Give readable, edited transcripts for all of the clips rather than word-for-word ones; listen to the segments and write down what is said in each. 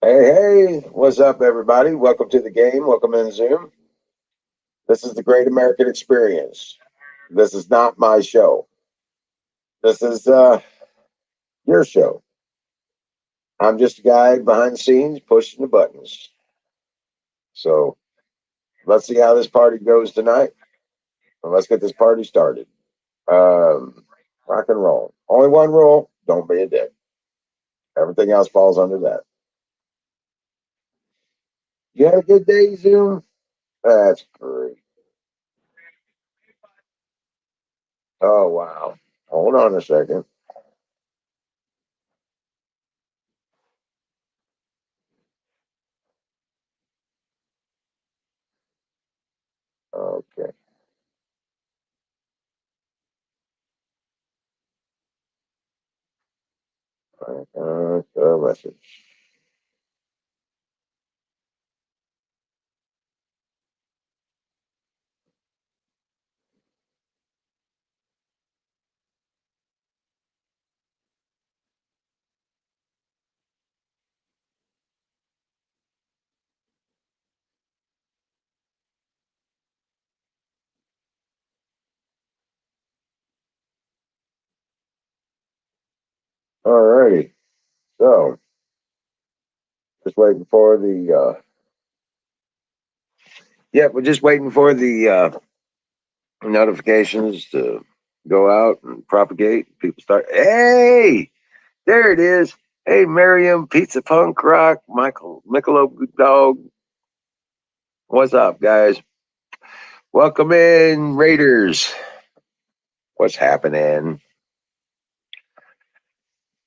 Hey, what's up, everybody? Welcome to the game. Welcome in Zoom. This is the Great American Experience. This is not my show. This is your show. I'm just a guy behind the scenes pushing the buttons. So let's see how this party goes tonight. And let's get this party started. Rock and roll. Only one rule: don't be a dick. Everything else falls under that. You had a good day, Zoom? That's great. Oh, wow. Hold on a second. Okay. Message. All righty. So, just waiting for we're just waiting for the notifications to go out and propagate. People start, hey, there it is. Hey, Miriam, Pizza Punk Rock, Michael, Michelob Dog. What's up, guys? Welcome in, Raiders. What's happening?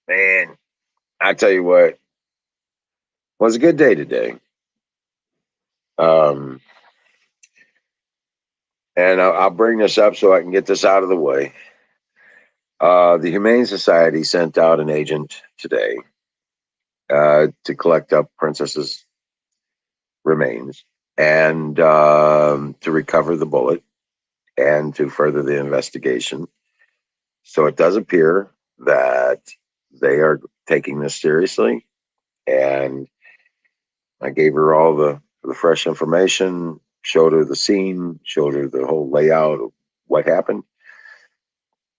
Man, I tell you what, was a good day today. Um, and I'll bring this up so I can get this out of the way. The Humane Society sent out an agent today to collect up Princess's remains and to recover the bullet and to further the investigation. So it does appear that they are taking this seriously. And I gave her all the fresh information, showed her the scene, showed her the whole layout of what happened.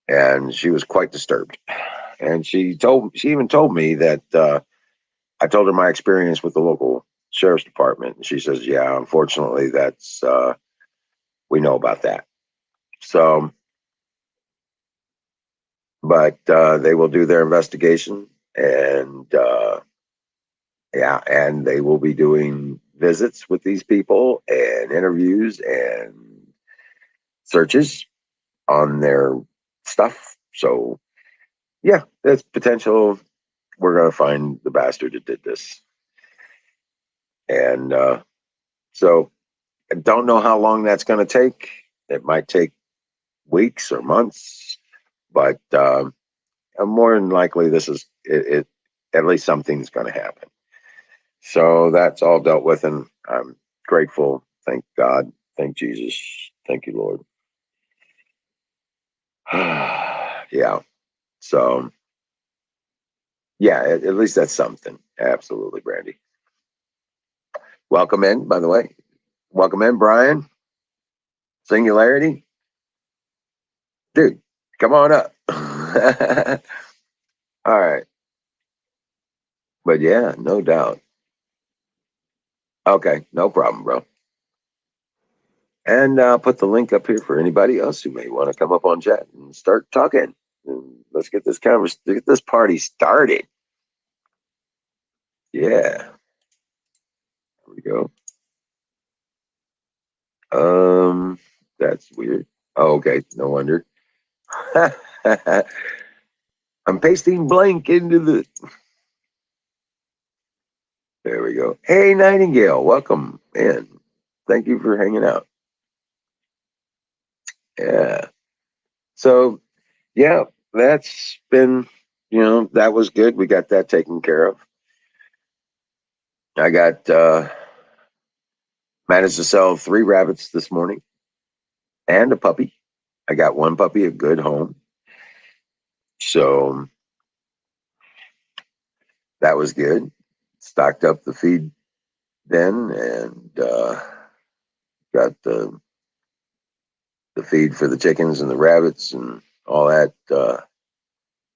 And she was quite disturbed. And she even told me that I told her my experience with the local sheriff's department. And she says, yeah, unfortunately, that's, we know about that. So, but they will do their investigation and, yeah, and they will be doing visits with these people and interviews and searches on their stuff. So, yeah, there's potential. We're going to find the bastard that did this. And so I don't know how long that's going to take. It might take weeks or months, but more than likely, this is it. At least something's going to happen. So that's all dealt with, and I'm grateful. Thank God. Thank Jesus. Thank you, Lord. Yeah. So yeah, at least that's something. Absolutely, Brandy. Welcome in, by the way. Welcome in, Brian. Singularity, dude. Come on up. All right. But yeah, no doubt. Okay, no problem, bro. And put the link up here for anybody else who may want to come up on chat and start talking. And let's get this get this party started. Yeah, here we go. That's weird. Oh, okay, no wonder. I'm pasting blank into the. There we go. Hey, Nightingale, welcome in. Thank you for hanging out. Yeah. So, yeah, that's been, that was good. We got that taken care of. I got managed to sell 3 rabbits this morning and a puppy. I got one puppy, a good home. So that was good. stocked up the feed bin and got the feed for the chickens and the rabbits and all that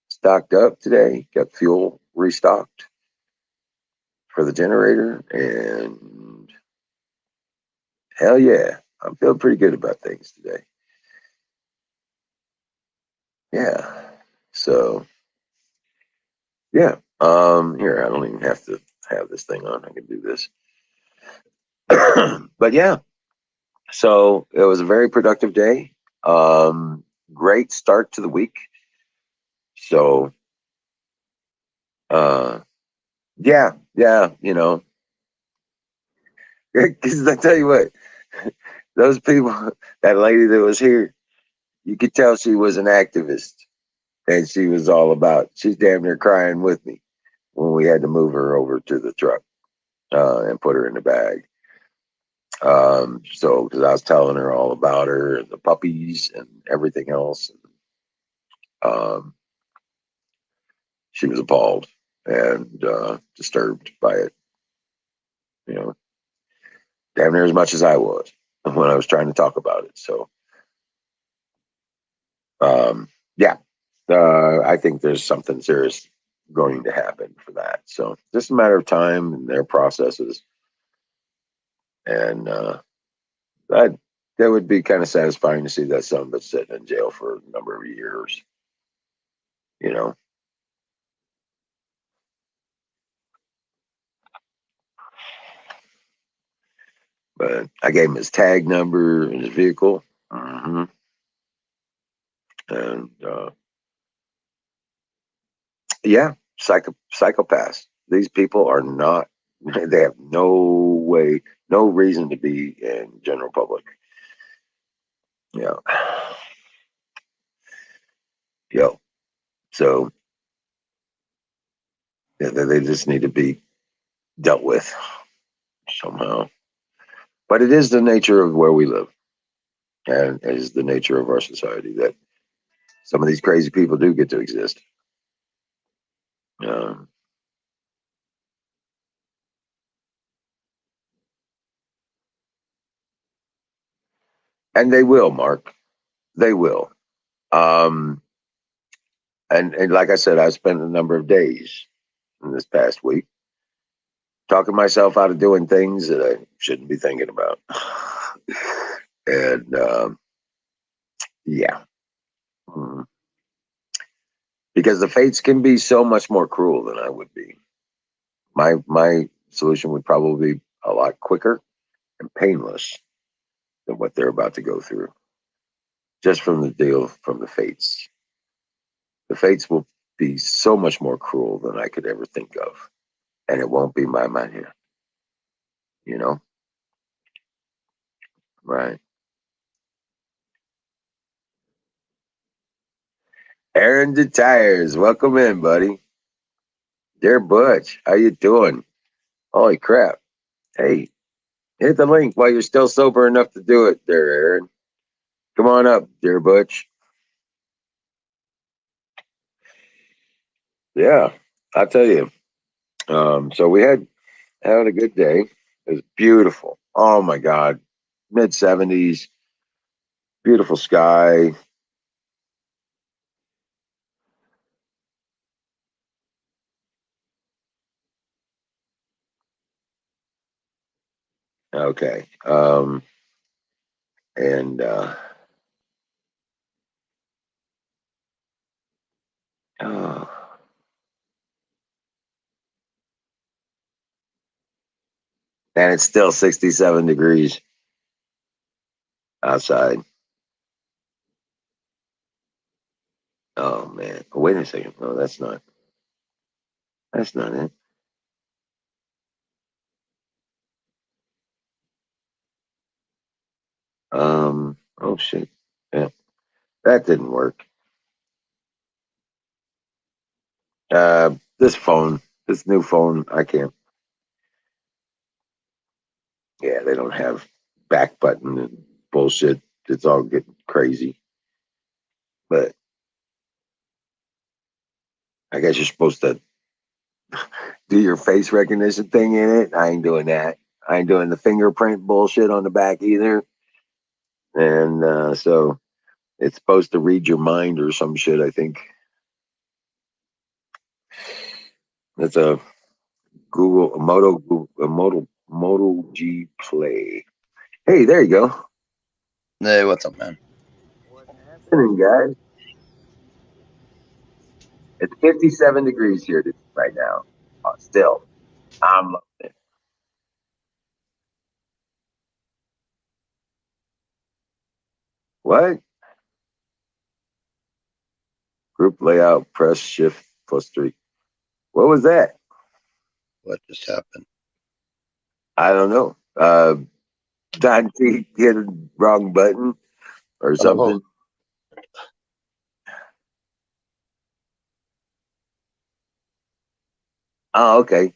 stocked up today. Got fuel restocked for the generator, and hell yeah, I'm feeling pretty good about things today. Yeah. So yeah. Here, I don't even have to have this thing on. I can do this. But yeah, so it was a very productive day. Great start to the week. So uh yeah, yeah, because I tell you what, those people, that lady that was here, you could tell she was an activist, and she was all about, she's damn near crying with me when we had to move her over to the truck and put her in the bag. So, because I was telling her all about her and the puppies and everything else, um, she was appalled and disturbed by it, you know, damn near as much as I was when I was trying to talk about it. So, um, yeah, I think there's something serious going to happen for that. So, just a matter of time and their processes, and that that would be kind of satisfying to see that son of a bitch sitting in jail for a number of years, you know. But I gave him his tag number and his vehicle. Hmm. And yeah, psychopaths. These people are not, they have no way, no reason to be in general public. Yeah. Yo. So yeah, they just need to be dealt with somehow. But it is the nature of where we live, and it is the nature of our society that some of these crazy people do get to exist. Um, and they will, Mark. They will. Um, and like I said, I spent a number of days in this past week talking myself out of doing things that I shouldn't be thinking about. And yeah, mm, because the fates can be so much more cruel than I would be. My solution would probably be a lot quicker and painless than what they're about to go through, just from the deal from the fates. The fates will be so much more cruel than I could ever think of, and it won't be my money, you know? Right. Aaron the Tires, welcome in, buddy. Dear Butch, how you doing? Holy crap. Hey, hit the link while you're still sober enough to do it there, Aaron. Come on up, dear Butch. Yeah, I'll tell you. So we had a good day. It was beautiful. Oh my God. Mid 70s, beautiful sky. Okay. And oh, and it's still 67 degrees outside. Oh man. Wait a second. No, that's not it. Oh shit. Yeah, that didn't work. This phone, this new phone, I can't. Yeah, they don't have back button and bullshit. It's all getting crazy. But I guess you're supposed to do your face recognition thing in it. I ain't doing that. I ain't doing the fingerprint bullshit on the back either. And so it's supposed to read your mind or some shit, I think. It's a Moto G Play. Hey, there you go. Hey, what's up, man? What's happening, guys? It's 57 degrees here right now. Still, I'm loving it. What? Group layout, press shift +3. What was that? What just happened? I don't know. Don T hit a wrong button or something. Oh, okay.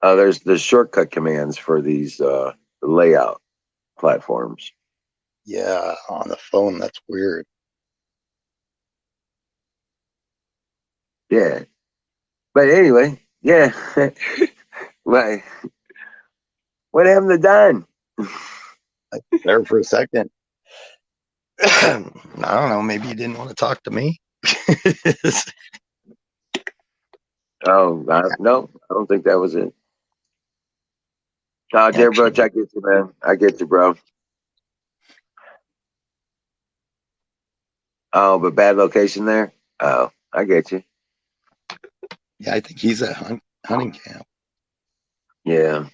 There's the shortcut commands for these layout platforms. Yeah, on the phone. That's weird. Yeah. But anyway, yeah. What happened to Don? There for a second. I don't know. Maybe you didn't want to talk to me. Oh, no, I don't think that was it. Oh, dear Butch, I get you, man. I get you, bro. Oh, but bad location there? Oh, I get you. Yeah, I think he's at hunting camp. Yeah.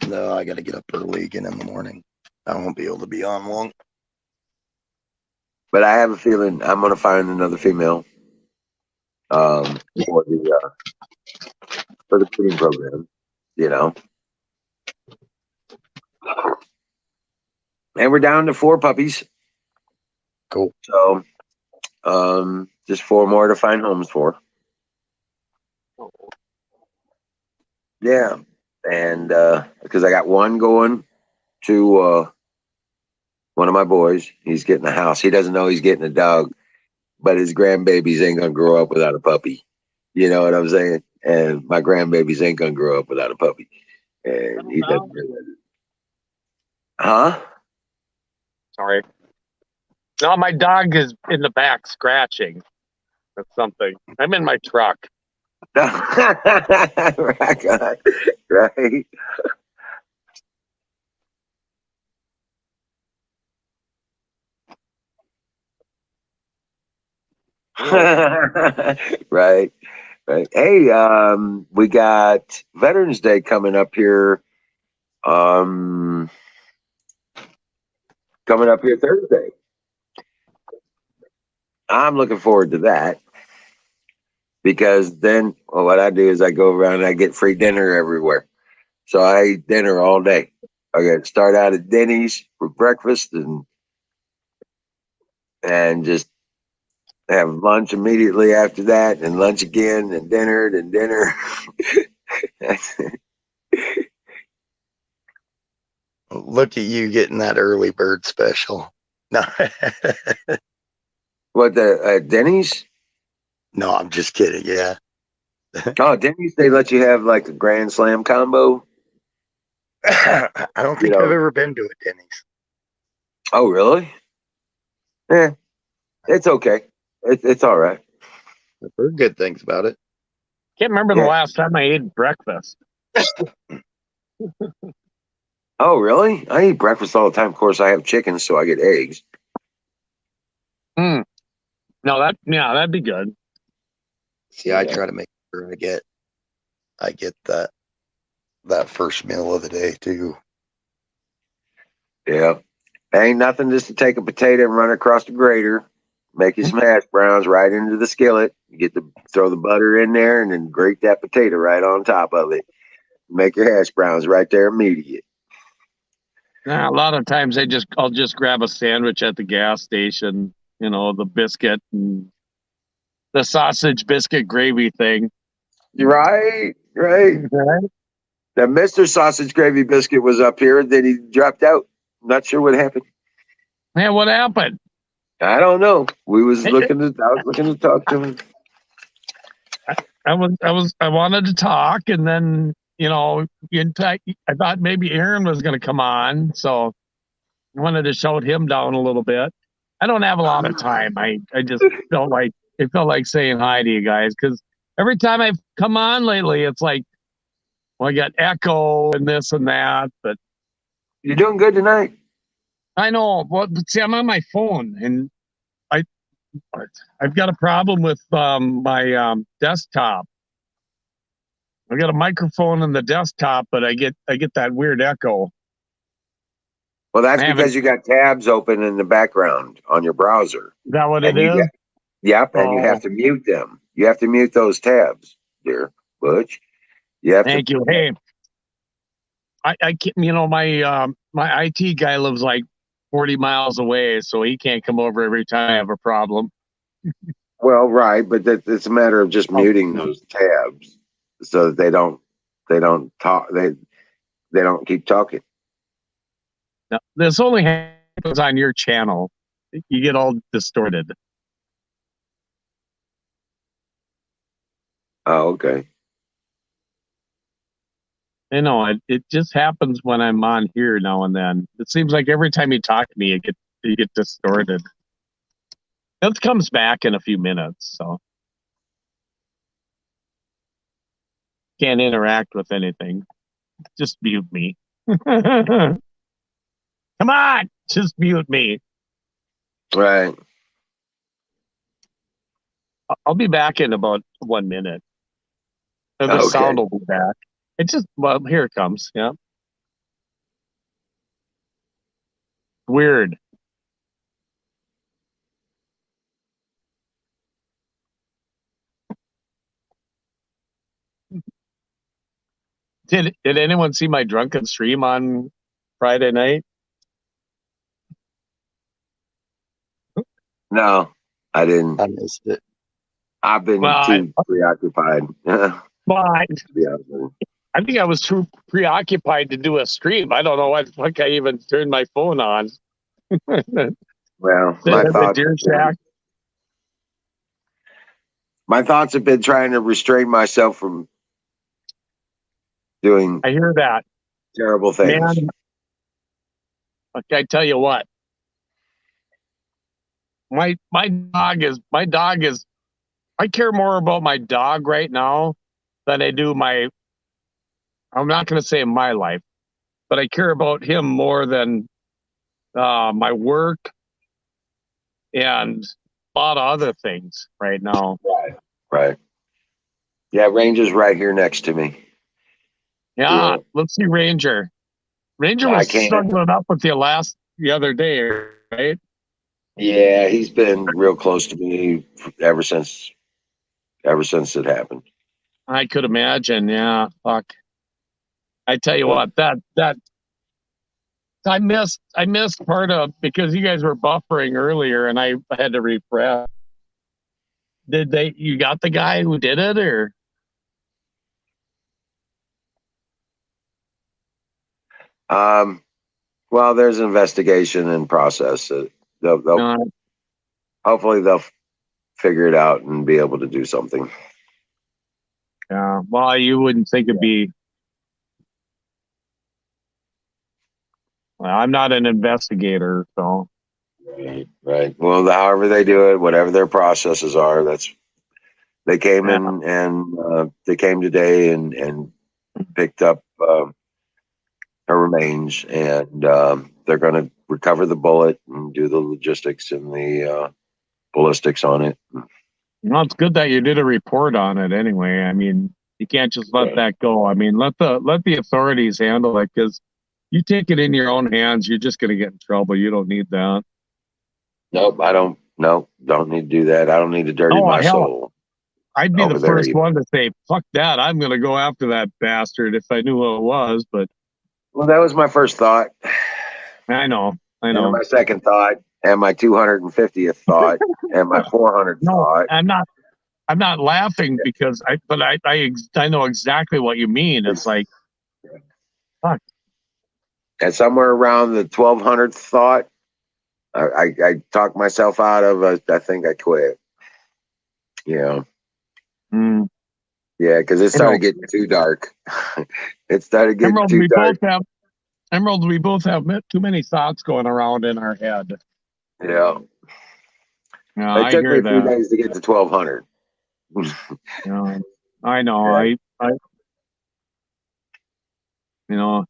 No, I got to get up early again in the morning. I won't be able to be on long. But I have a feeling I'm going to find another female for the breeding program, you know. And we're down to 4 puppies. Cool. So just 4 more to find homes for. Yeah. And because I got one going to one of my boys. He's getting a house. He doesn't know he's getting a dog, but his grandbabies ain't going to grow up without a puppy. You know what I'm saying? And my grandbabies ain't going to grow up without a puppy. And he doesn't realize it. Huh? Sorry. No, my dog is in the back scratching at something. I'm in my truck. Right. Right. Right. Right. Hey, we got Veterans Day coming up here. Coming up here Thursday. I'm looking forward to that because then what I do is I go around and I get free dinner everywhere. So I eat dinner all day. I got to start out at Denny's for breakfast and just have lunch immediately after that, and lunch again, and dinner, and dinner. Look at you getting that early bird special. No, What the Denny's? no, I'm just kidding. Yeah. Oh, Denny's, they let you have like a Grand Slam combo. I don't think I've ever been to a Denny's. Oh, really? Yeah, it's okay. It's all right. I've heard good things about it. Can't remember the last time I ate breakfast. Oh, really? I eat breakfast all the time. Of course, I have chicken, so I get eggs. No, that'd be good. See, I try to make sure I get that first meal of the day too. Yeah. Ain't nothing just to take a potato and run across the grater, make you some hash browns right into the skillet. You get to throw the butter in there and then grate that potato right on top of it. Make your hash browns right there immediate. A lot of times I'll just grab a sandwich at the gas station, the biscuit and the sausage biscuit gravy thing. Right. That Mr. Sausage Gravy Biscuit was up here, then he dropped out. Not sure what happened. Man, what happened? I don't know. I was looking to talk to him. I wanted to talk, and then in fact, I thought maybe Aaron was going to come on, so I wanted to shout him down a little bit. I don't have a lot of time. I just felt like saying hi to you guys, because every time I've come on lately, it's like, well, I got echo and this and that, but You're doing good tonight. I know. Well, but see, I'm on my phone, and I I've got a problem with my desktop. I've got a microphone in the desktop, but I get that weird echo. Well, that's I haven't- because you got tabs open in the background on your browser. Is that what it And you is? Yep, and you Oh. have to mute them. You have to mute those tabs, dear Butch. You have Thank you. Hey, I can't, my IT guy lives like 40 miles away, so he can't come over every time I have a problem. Well, right, but it's a matter of just muting those tabs so that they don't talk. They don't keep talking. No, this only happens on your channel. You get all distorted. Oh, okay. I know it just happens when I'm on here now and then. It seems like every time you talk to me, you get distorted. It comes back in a few minutes, so can't interact with anything. Just mute me. Come on, just mute me. Right. I'll be back in about 1 minute. Or the Okay. sound will be back. Well, here it comes. Yeah. Weird. Did anyone see my drunken stream on Friday night? No, I didn't. I missed it. I've been Well, too preoccupied. To But be honest with you. I think I was too preoccupied to do a stream. I don't know what the fuck I even turned my phone on. Well, The Deer Shack. my thoughts have been trying to restrain myself from doing I hear that. terrible things. Man, okay, I tell you what. My dog is I care more about my dog right now than I do I'm not going to say my life, but I care about him more than my work and a lot of other things right now. Right. Yeah, Ranger's right here next to me. Yeah, Yeah. let's see Ranger. Ranger I was can't. struggling up with you the other day, right? Yeah, he's been real close to me ever since it happened. I could imagine. Yeah, fuck. I tell you what, that I missed part of, because you guys were buffering earlier and I had to refresh. You got the guy who did it, or? Well, there's an investigation in process. They'll hopefully they'll figure it out and be able to do something. Yeah. Well, you wouldn't think it'd be. Well, I'm not an investigator, so. Right. Well, however they do it, whatever their processes are, they came Yeah. in and they came today and picked up her remains, and they're going to recover the bullet and do the logistics and the ballistics on it. Well, it's good that you did a report on it anyway. I mean, you can't just let that go. I mean, let the authorities handle it, because you take it in your own hands, you're just going to get in trouble. You don't need that. Nope, I don't. Nope, don't need to do that. I don't need to dirty my soul. I'd be the over there first either. one to say, fuck that. I'm going to go after that bastard if I knew who it was, but Well, that was my first thought. I know. And my second thought, and my 250th thought, and my 400th thought. I'm not laughing because I know exactly what you mean. It's like, fuck. And somewhere around the 1200th thought, I talked myself out of it. I think I quit. You know, Mm. yeah, because it started getting too dark. It started getting Emerald, too dark. We both have too many thoughts going around in our head. Yeah, Yeah, it I took me hear a few that. days to get to 1200. Yeah, I know. Yeah. You know,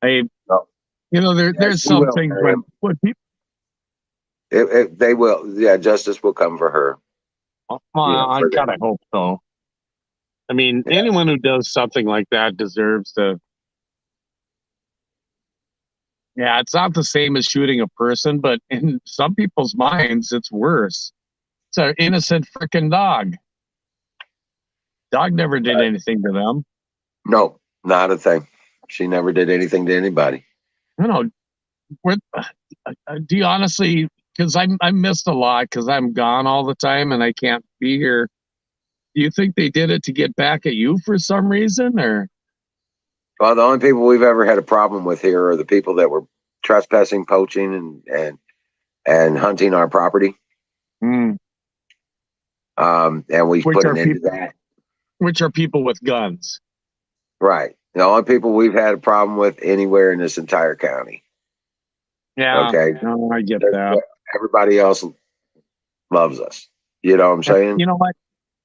I, No. there's Yes, we some will, things Miriam. when people, They will. Yeah, justice will come for her. well, I For gotta them. hope so. I mean, Yeah. anyone who does something like that deserves to. Yeah, it's not the same as shooting a person, but in some people's minds, it's worse. It's an innocent freaking dog. Dog never did anything to them. No, not a thing. She never did anything to anybody. You know, do you honestly? Because I missed a lot because I'm gone all the time and I can't be here. Do you think they did it to get back at you for some reason, or? Well, the only people we've ever had a problem with here are the people that were trespassing, poaching, and hunting our property. Mm. And we Which put are an end to people? that. Which are people with guns? Right. The only people we've had a problem with anywhere in this entire county. Yeah, Okay. no, I get that. Everybody else loves us. You know what I'm saying? You know what?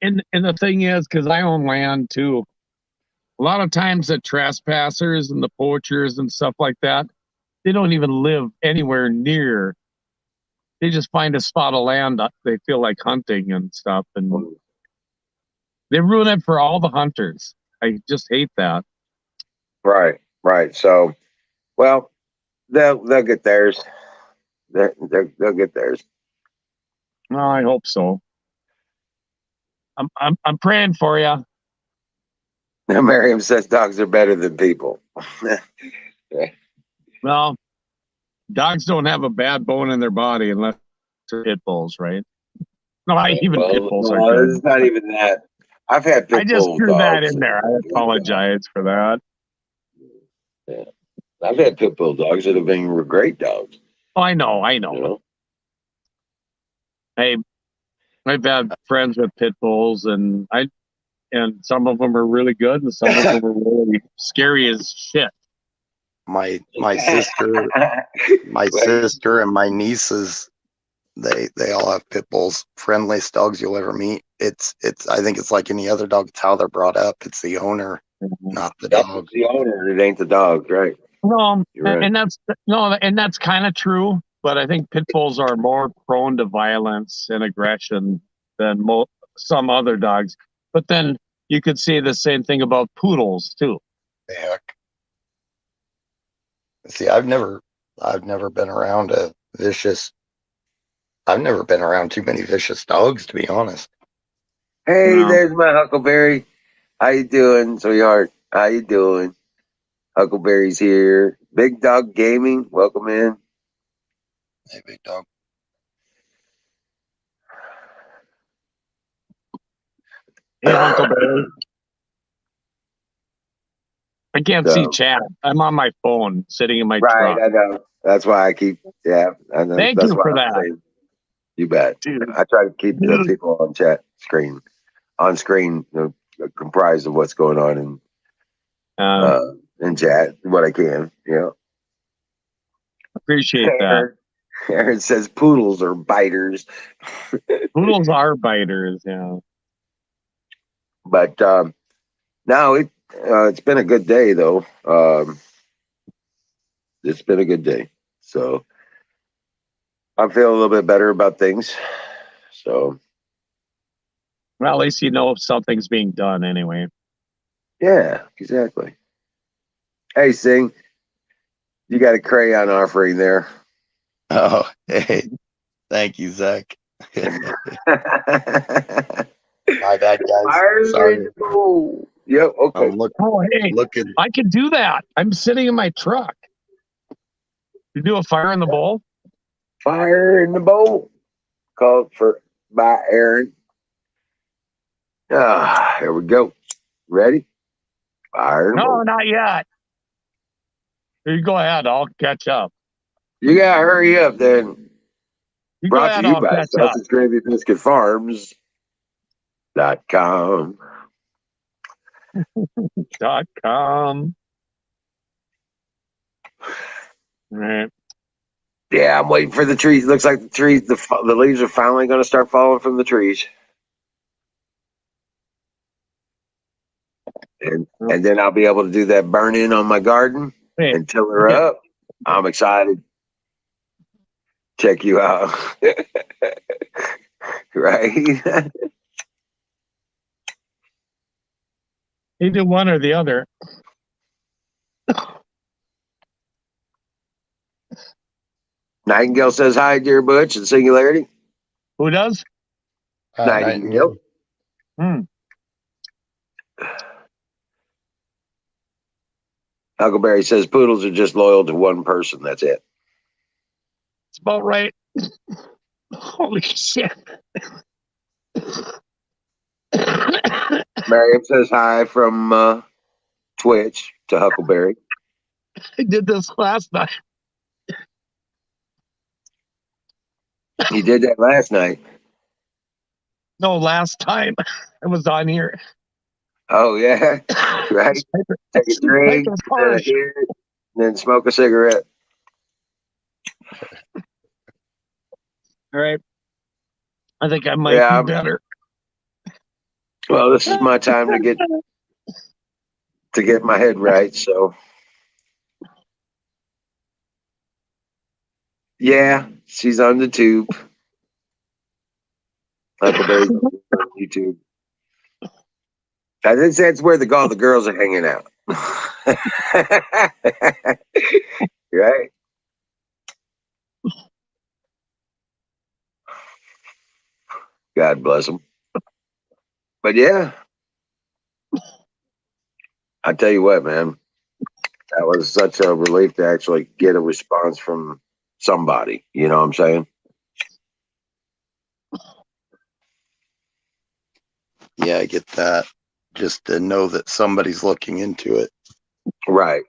And the thing is, because I own land too. A lot of times, the trespassers and the poachers and stuff like that, they don't even live anywhere near. They just find a spot of land that they feel like hunting and stuff, and they ruin it for all the hunters. I just hate that. Right. Right. So, well, they'll get theirs. They'll get theirs. Well, I hope so. I'm praying for you. Now, Miriam says dogs are better than people. Well, dogs don't have a bad bone in their body unless they're pit bulls, right? No, even pit Well, bulls are no, good. it's not even that. I've had I pit just bull threw that dogs. in there. I apologize for that. Yeah. I've had pit bull dogs that have been great dogs. Oh, I know. You know? Hey, I've had friends with pit bulls, and some of them are really good, and some of them are really scary as shit. My sister, and my nieces, they all have pit bulls. Friendliest dogs you'll ever meet. It's I think it's like any other dog. It's how they're brought up. It's the owner, not the That's dog. the owner. It ain't the dog, right? No, You're right. and that's kind of true. But I think pit bulls are more prone to violence and aggression than some other dogs. But then you could say the same thing about poodles too. Heck. See, I've never been around a vicious. I've never been around too many vicious dogs, to be honest. Hey, No. there's my Huckleberry. How you doing, sweetheart? How you doing? Huckleberry's here. Big Dog Gaming, welcome in. Hey, big dog. Hey, Huckleberry. I can't see chat. I'm on my phone, sitting in my Right, truck. I know. That's why I keep. Yeah, I know. Thank That's you why for I'm that, saying. You bet. dude. I try to keep the people on screen, comprised of what's going on in chat, what I can. Yeah. Appreciate that. Aaron says poodles are biters, Poodles are biters, yeah. but no, it's been a good day though. It's been a good day, so I feel a little bit better about things. So Well, at least you know if something's being done anyway. yeah, exactly. Hey, Sing, you got a crayon offering there. Oh, hey, thank you, Zach. My bad, guys. Sorry. Yep. Okay. I'm Hey, looking. I can do that. I'm sitting in my truck. You do a fire in the bowl? Fire in the bowl. Called for by Aaron. Here we go. Ready? Fire in the No, bowl. not yet. You go ahead. I'll catch up. You gotta hurry up then. You go Brought to ahead, you I'll by catch up. Sausage Gravy Biscuit Farms.com. .com. Right. Yeah, I'm waiting for the trees. Looks like the leaves are finally going to start falling from the trees. And then I'll be able to do that burn in on my garden Hey, and till her okay. up. I'm excited. Check you out. Right? Either one or the other. Nightingale says hi, dear Butch, in singularity. Who does? Nightingale. Hmm. Huckleberry says poodles are just loyal to one person. That's it. It's about right. Holy shit. Marion says hi from Twitch to Huckleberry. I did this last night. He did that last night. No, last time I was on here. Oh, yeah. Right? Take a drink, Piper's then a harsh. hit, then smoke a cigarette. All right. I think I might Yeah. be better. Well, this is my time to get my head right. So, yeah, she's on the tube. Huckleberry's on YouTube. I didn't say it's where all the girls are hanging out. Right? God bless them. But yeah, I tell you what, man, that was such a relief to actually get a response from somebody. You know what I'm saying? Yeah, I get that. Just to know that somebody's looking into it. Right.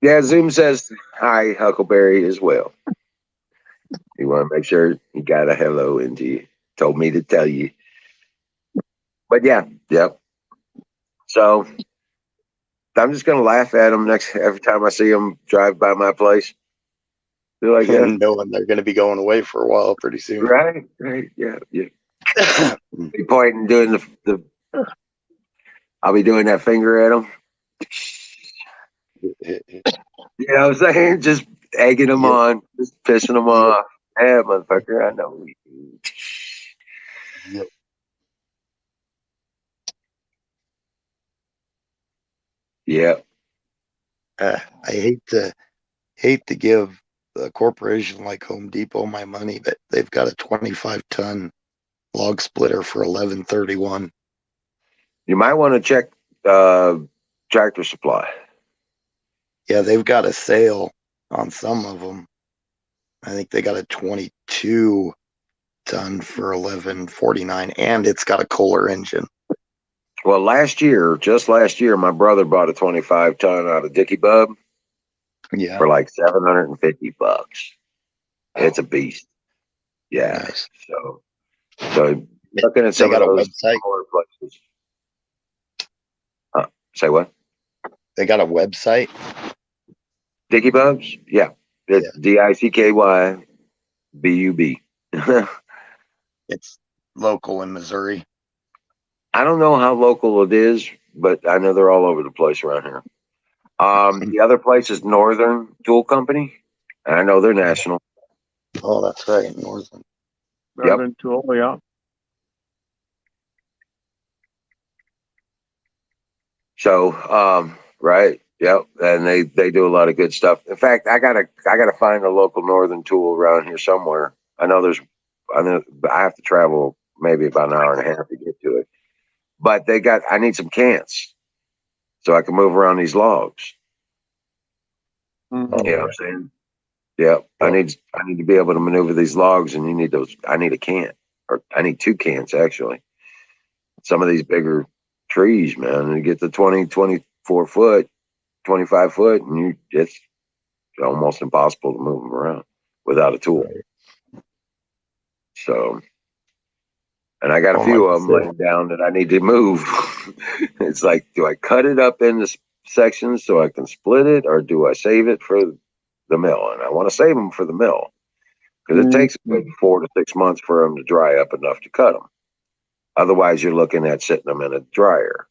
Yeah, Zoom says hi, Huckleberry, as well. You want to make sure you got a hello into you. Told me to tell you. But yeah, yep. So I'm just gonna laugh at them every time I see them drive by my place. They're like, yeah, And knowing they're going to be going away for a while pretty soon. right, yeah. Be pointing, doing the. I'll be doing that finger at them. You know what I'm saying? Just egging them Yep. on, just pissing them off. Yeah, motherfucker, I know. Yep. Yeah. I hate to give a corporation like Home Depot my money, but they've got a 25-ton log splitter for 1131. You might want to check Tractor Supply. Yeah, they've got a sale on some of them. I think they got a 22-ton for 1149, and it's got a Kohler engine. Well, just last year, my brother bought a 25 ton out of Dicky Bub Yeah, for like $750. It's a beast. Yeah. nice. So looking at They some of got a those website. smaller places. Say what? They got a website. Dicky Bubs? Yeah. It's DICKYBUB. It's local in Missouri. I don't know how local it is, but I know they're all over the place around here. The other place is Northern Tool Company. And I know they're national. Oh, that's right, Northern. Northern Tool, yeah. So, right. Yep. And they do a lot of good stuff. In fact, I gotta find a local Northern Tool around here somewhere. I know I have to travel maybe about an hour and a half to get to it. But I need some cants so I can move around these logs. Mhm. You know what I'm saying? Yeah. I need to be able to maneuver these logs, and I need a cant, or I need two cants actually. Some of these bigger trees, man, and you get the 20, 24 foot, 25 foot, and it's almost impossible to move them around without a tool. Right. So, and I got a Well, few like of you them said, laying down that I need to move. It's like, do I cut it up into sections so I can split it, or do I save it for the mill? And I want to save them for the mill because it takes a good 4 to 6 months for them to dry up enough to cut them. Otherwise, you're looking at sitting them in a dryer,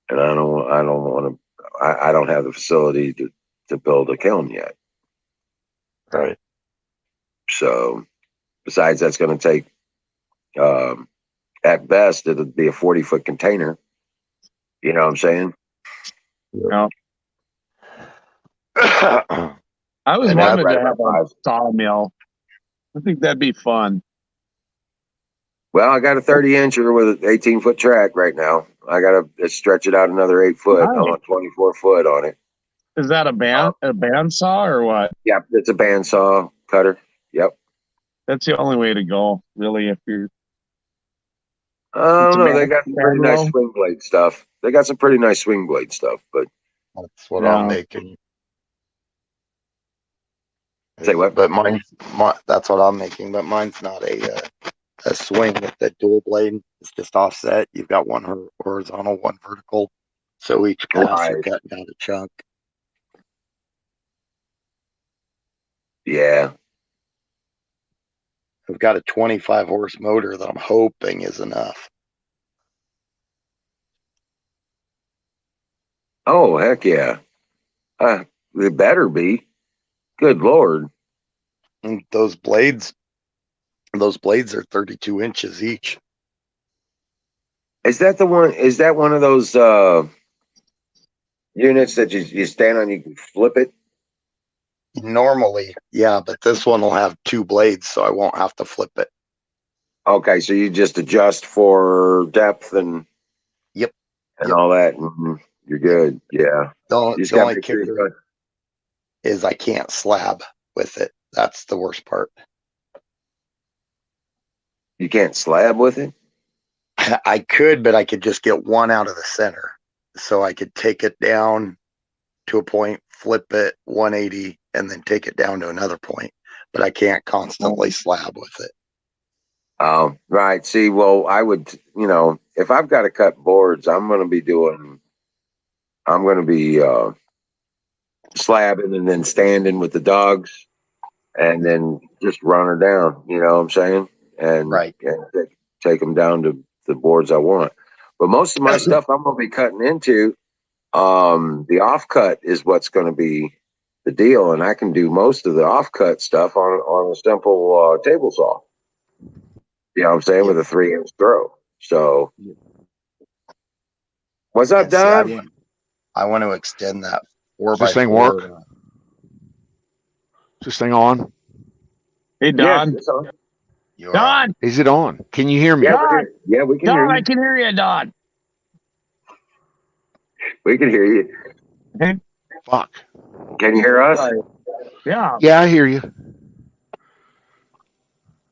and I don't want to. I don't have the facility to build a kiln yet. right. So, besides, that's going to take, at best, it'll be a 40-foot container. You know what I'm saying? Yeah. I was And wanted right to about have a 5. sawmill. I think that'd be fun. Well, I got a 30-incher with an 18-foot track right now. I got to stretch it out another 8 foot. I Nice. want 24 foot on it. Is that a band saw or what? Yep, it's a bandsaw cutter. Yep. That's the only way to go, really. If you're I don't it's a know. They got some pretty nice band swing blade stuff. They got some pretty nice swing blade stuff. But That's what Yeah. I'm making. say what? But that's what I'm making. But mine's not a swing with the dual blade. It's just offset. You've got one horizontal, one vertical. So each pass you're Right. cutting out a chunk. Yeah. I've got a 25 horse motor that I'm hoping is enough. Oh, heck yeah. It better be. Good Lord. And those blades are 32 inches each. Is that the one? Is that one of those units that you stand on, you can flip it? Normally, yeah, but this one will have 2 blades, so I won't have to flip it. Okay, so you just adjust for depth and Yep. all that, and you're good. Yeah. You just The got to only make sure you kicker cut. is I can't slab with it. That's the worst part. You can't slab with it? I could, but I could just get one out of the center. So I could take it down to a point, flip it 180, and then take it down to another point. But I can't constantly slab with it. Oh, right. See, well, I would, if I've got to cut boards, I'm going to be slabbing and then standing with the dogs and then just run her down. You know what I'm saying? And, Right. and take them down to the boards I want. But most of my stuff I'm going to be cutting into, the offcut is what's going to be the deal. And I can do most of the offcut stuff on a simple table saw. You know what I'm saying? With a 3-inch throw. So, what's up, And see, Don? I want to extend that 4 Does this by thing 4. work? Is this thing on? Hey, Yes, Don. it's on. You're Don. Is it on? Can you hear me? Yeah, Don. we can hear Don, I you. can hear you, Don. We can hear you. Fuck. Can you hear us? Yeah. Yeah, I hear you.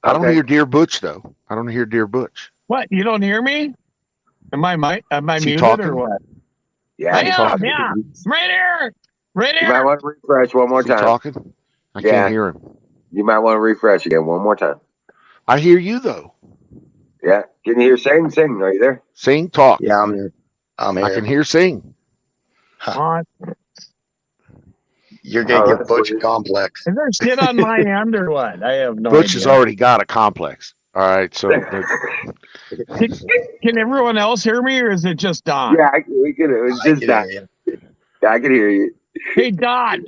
I don't Okay. hear Dear Butch though. I don't hear Dear Butch. What? You don't hear me? Am I Is he muted talking? or what? Yeah, I he am. talking? Yeah. Right here. Right you might here. want to refresh one more Is he time. talking? I Yeah. can't hear him. You might want to refresh again one more time. I hear you though. Yeah. Can you hear Sing? Sing, are you there? Sing, talk. Yeah, I'm here. I can hear Sing. What? You're gonna Oh, get that's Butch weird. complex. Is there shit on my end or what? I have no Butch has idea. already got a complex. All right, so Can everyone else hear me or is it just Don? Yeah, we can. It's I just can that. hear you. I can hear you. Hey, Don.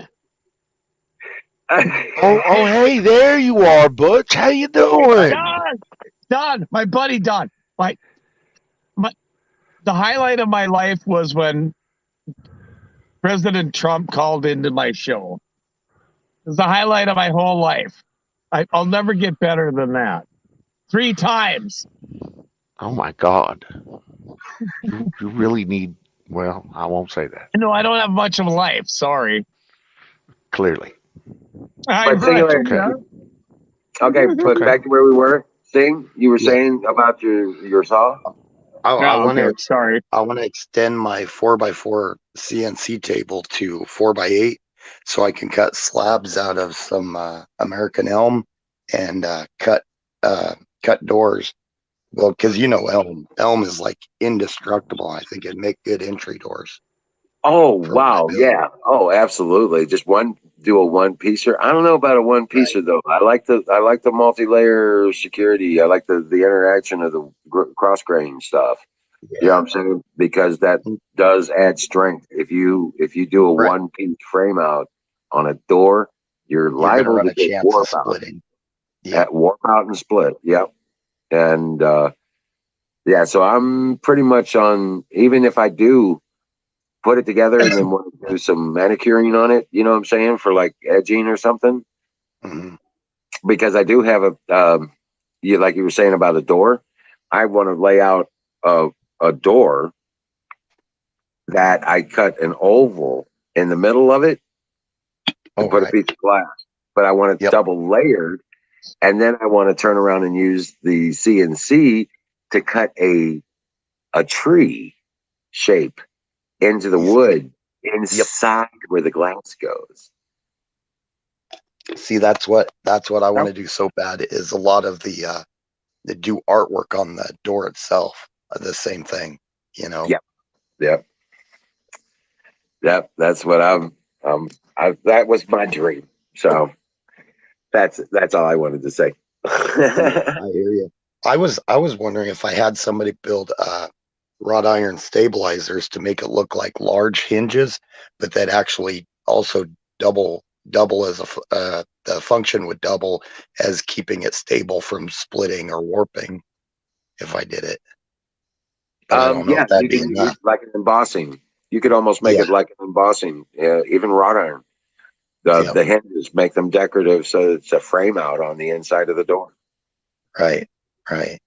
oh hey, there you are, Butch. How you doing? Don, my buddy Don. The highlight of my life was when President Trump called into my show. It was the highlight of my whole life. I'll never get better than that. 3 times. Oh my God. You really need. Well, I won't say that. No, I don't have much of a life. Sorry. Clearly. But Sing, Yeah. okay, but Okay. back to where we were. Sing, you were Yeah. saying about your saw? I want to Sorry. I want to extend my 4x4 CNC table to 4x8 so I can cut slabs out of some American elm and cut cut doors. Well, because elm is like indestructible. I think it'd make good entry doors. Oh For my wow, build. yeah. Oh, absolutely. Just do a one piecer. I don't know about a one piecer though. I like the multi-layer security. I like the interaction of the cross grain stuff. You know what Yeah, I'm saying? Because that does add strength. If you do a right. one piece frame out on a door, you're You're gonna liable run to a get chance of warp out. splitting. Yep. Warp out and split. Yep. And yeah, so I'm pretty much on. Even if I do put it together and then want to do some manicuring on it, you know what I'm saying, for like edging or something, hmm because I do have you like you were saying about a door. I want to lay out a door that I cut an oval in the middle of it to Oh, put a right. piece of glass, but I want it Yep. double layered, and then I want to turn around and use the CNC to cut a tree shape into the wood inside where the glass goes. See, that's what I want Yep. to do so bad is a lot of the do artwork on the door itself. The same thing, Yep. Yep. Yep. That's what that was my dream. So that's all I wanted to say. I hear you. I was wondering if I had somebody build wrought iron stabilizers to make it look like large hinges, but that actually also double as the function would double as keeping it stable from splitting or warping if I did it. But I don't know Yeah, if that'd you be can enough. like an embossing. You could almost make Yeah, it like an embossing, even wrought iron. yeah, The hinges make them decorative, so it's a frame out on the inside of the door. right, right,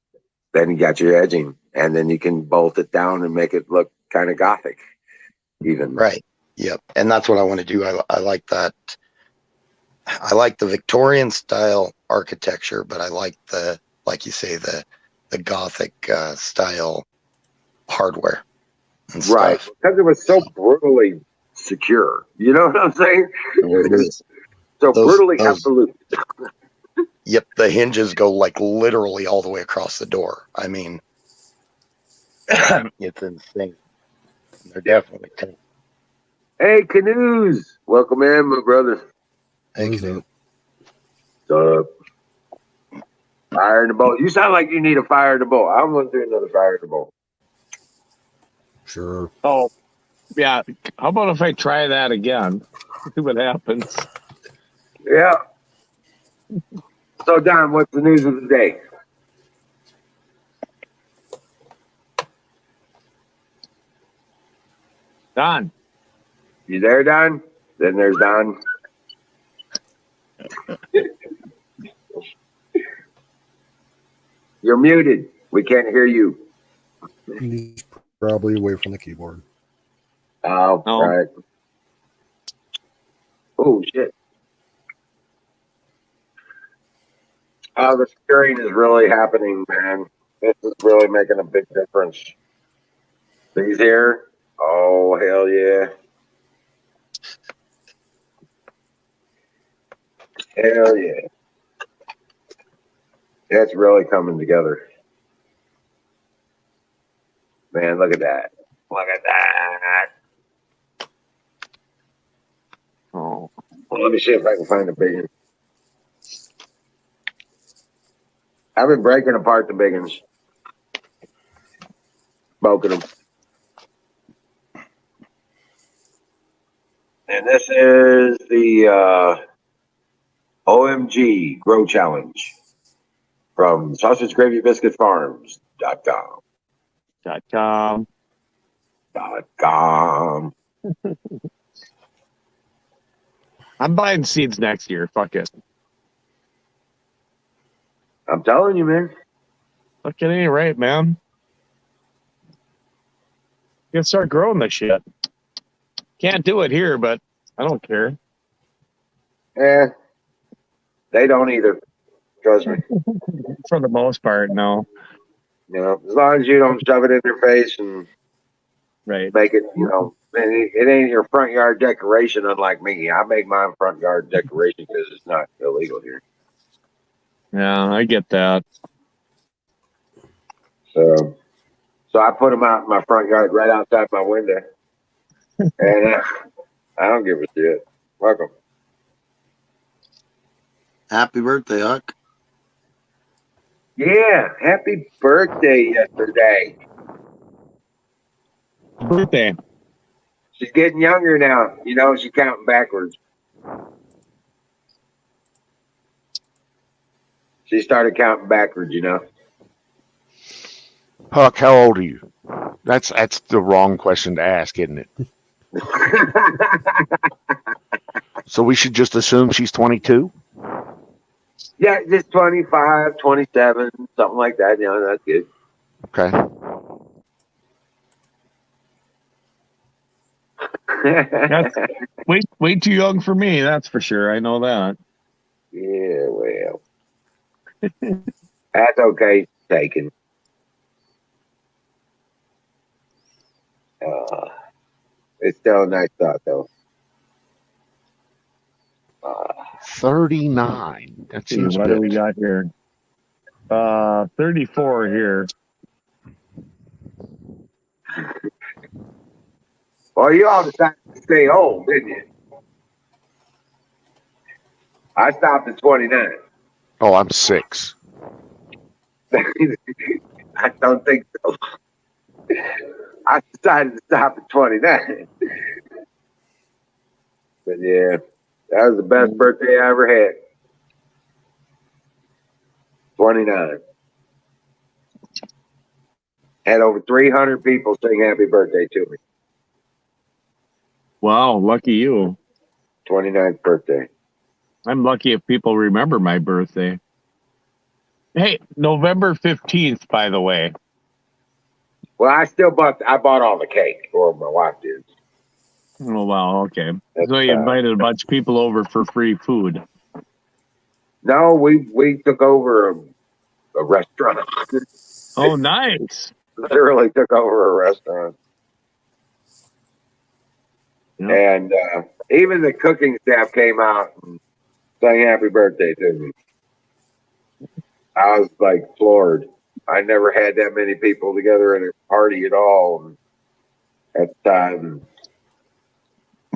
Then you got your edging, and then you can bolt it down and make it look kind of gothic, even. right. Yep. And that's what I want to do. I like that. I like the Victorian style architecture, but I like like you say, the Gothic style hardware and Right, stuff. because it was so brutally secure. You know what I'm saying? It is. So brutally Those absolute. Yep, the hinges go like literally all the way across the door. I mean, it's insane. They're definitely tight. Hey, Canoes, welcome in, my brother. Thank you. What's up? Fire in the boat. You sound like you need a fire in the boat. I'm gonna do another fire in the boat. Sure. Oh, yeah. How about if I try that again? See what happens. Yeah. So, Don, what's the news of the day? Don. You there, Don? Then there's Don. You're muted. We can't hear you. He's probably away from the keyboard. Oh, Oh. right. Oh, shit. The stirring is really happening, man. This is really making a big difference. These here? Oh, hell yeah. Hell yeah. It's really coming together. Man, look at that. Look at that. Oh. Well, let me see if I can find a big one. I've been breaking apart the big ones, smoking them. And this is the OMG Grow Challenge from sausagegravybiscuitfarms.com. .com. .com. I'm buying seeds next year. Fuck it. I'm telling you, man. Fuck it ain't right, man. You gotta start growing this shit. Can't do it here, but I don't care. They don't either. Trust me. For the most part, no. You know, as long as you don't shove it in their face and Right. make it, it ain't your front yard decoration. Unlike me, I make mine front yard decoration because it's not illegal here. Yeah, I get that. So I put them out in my front yard, right outside my window, and I don't give a shit. Welcome. Happy birthday, Huck. Yeah, happy birthday yesterday. Birthday. She's getting younger now. You know, she's counting backwards. She started counting backwards, you know. Huck, how old are you? That's the wrong question to ask, isn't it? So we should just assume she's 22? Yeah, just 25, 27, something like that. You know, that's good. Okay. That's way too young for me. That's for sure. I know that. Yeah, well, that's okay. Taken. It's still a nice thought, though. 39. That See, seems what do good. we got here? 34 here. Well, you all decided to stay home, didn't you? I stopped at 29. Oh, I'm 6. I don't think so. I decided to stop at 29. But yeah, that was the best birthday I ever had. 29. Had over 300 people sing happy birthday to me. Wow, lucky you. 29th birthday. I'm lucky if people remember my birthday. Hey, November 15th, by the way. Well, I bought all the cake, or my wife did. Oh, wow, okay. That's So you invited a bunch of people over for free food. No, we took over a restaurant. Oh, nice. Literally took over a restaurant. Yeah. And even the cooking staff came out and sang happy birthday to me. I was like floored. I never had that many people together at a party at all at the time.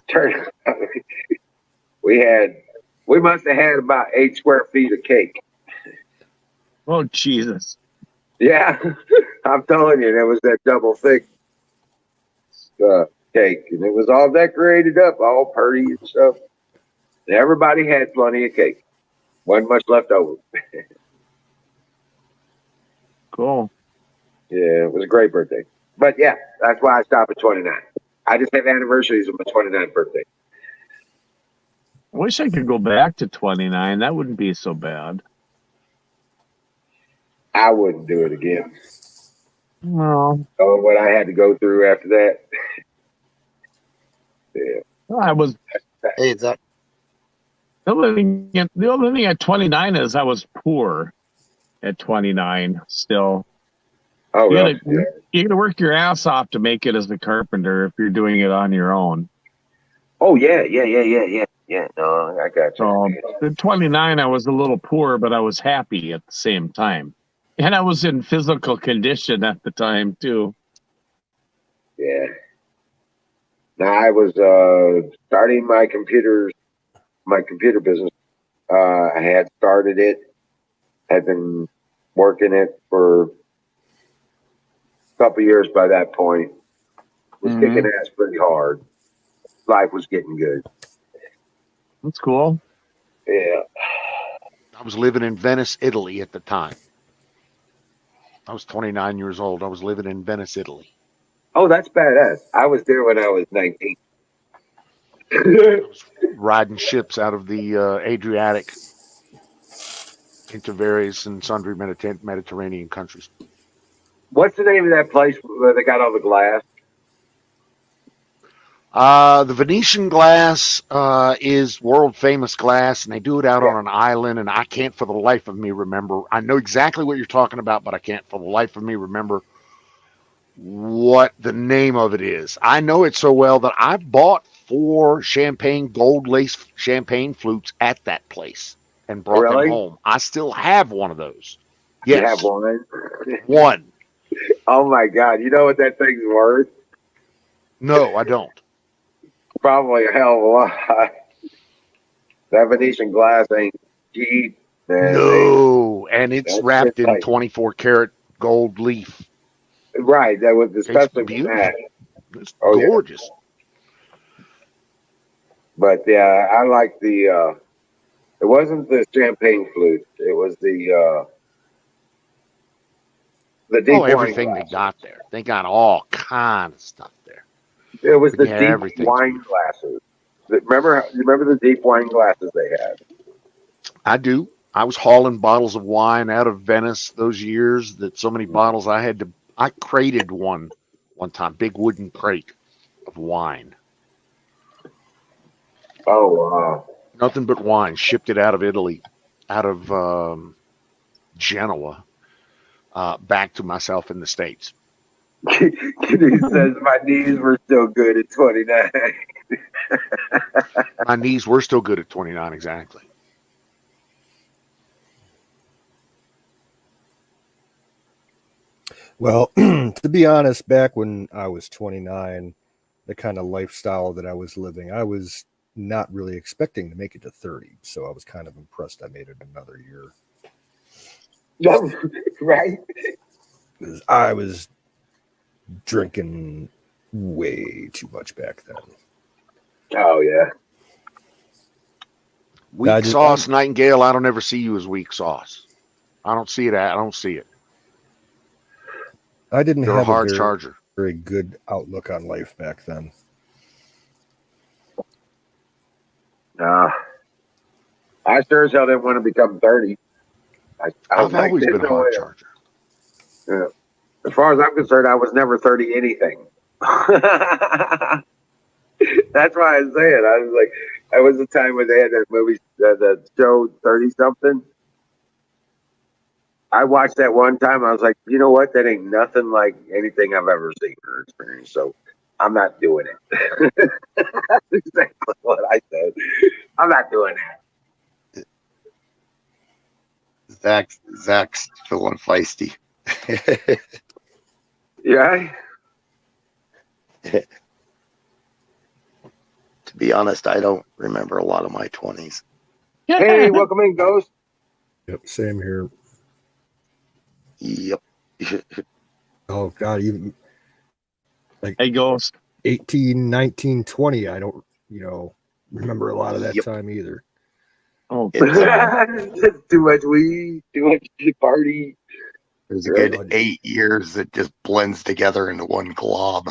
Turned out, we must have had about 8 square feet of cake. Oh, Jesus. Yeah, I'm telling you, there was that double thick cake, and it was all decorated up, all pretty and stuff. And everybody had plenty of cake. Wasn't much left over. Cool. Yeah, it was a great birthday. But yeah, that's why I stopped at 29. I just have anniversaries of my 29th birthday. I wish I could go back to 29. That wouldn't be so bad. I wouldn't do it again. No. Oh, what I had to go through after that. Yeah. I was Hey, is that the only thing at 29 is I was poor at 29 still. Oh, You really? gotta, you gotta work your ass off to make it as a carpenter if you're doing it on your own. Oh, yeah. No, I got you. So at 29, I was a little poor, but I was happy at the same time. And I was in physical condition at the time, too. Yeah. Now I was starting my computer business. I had started it, had been working it for a couple years by that point. Was kicking ass pretty hard. Life was getting good. That's cool. Yeah. I was living in Venice, Italy at the time. I was 29 years old. I was living in Venice, Italy. Oh, that's badass. I was there when I was 19. I was riding ships out of the Adriatic into various and sundry Mediterranean countries. What's the name of that place where they got all the glass? The Venetian glass is world famous glass, and they do it out on an island, and I can't for the life of me remember. I know exactly what you're talking about, but I can't for the life of me remember what the name of it is. I know it so well that I bought 4 champagne gold lace champagne flutes at that place and brought them home. I still have one of those. Yes. You have one? One. Oh my God! You know what that thing's worth? No, I don't. Probably a hell of a lot. That Venetian glass ain't cheap, man. No, and it's That's wrapped just in like 24 karat gold leaf. right. That was It's especially with beautiful. that. It's Oh yeah. gorgeous. But yeah, I like the. It wasn't the champagne flute. It was the deep Oh, wine everything they glasses. got there. They got all kind of stuff there. It was the Yeah, deep everything's wine beautiful. glasses. Remember the deep wine glasses they had? I do. I was hauling bottles of wine out of Venice those years that so many bottles I crated one time, big wooden crate of wine. Oh, Nothing but wine. Shipped it out of Italy, out of Genoa, back to myself in the States. Kitty says my knees were still good at 29. My knees were still good at 29, exactly. Well, to be honest, back when I was 29, the kind of lifestyle that I was living, I was not really expecting to make it to 30. So I was kind of impressed I made it another year. Right? Because I was drinking way too much back then. Oh, yeah. Weak sauce, Nightingale. I don't ever see you as weak sauce. I don't see it. I don't see it. I didn't You're a have hard a charger. very good outlook on life back then. I sure as hell didn't want to become 30. I've always been a hard charger. Yeah. As far as I'm concerned, I was never 30 anything. That's why I say it. I was like, that was the time when they had that movie, the show 30 something. I watched that one time. I was like, you know what? That ain't nothing like anything I've ever seen or experienced. So I'm not doing it. That's exactly what I said. I'm not doing that. Zach's feeling feisty. Yeah. To be honest, I don't remember a lot of my 20s. Hey, welcome in, Ghost. Yep, same here. Yep. Oh, God, even like Hey, Ghost. 18, 19, 20, I don't, remember a lot of that time either. Oh, It's too much weed, too much party. There's a good 8 years that just blends together into one glob.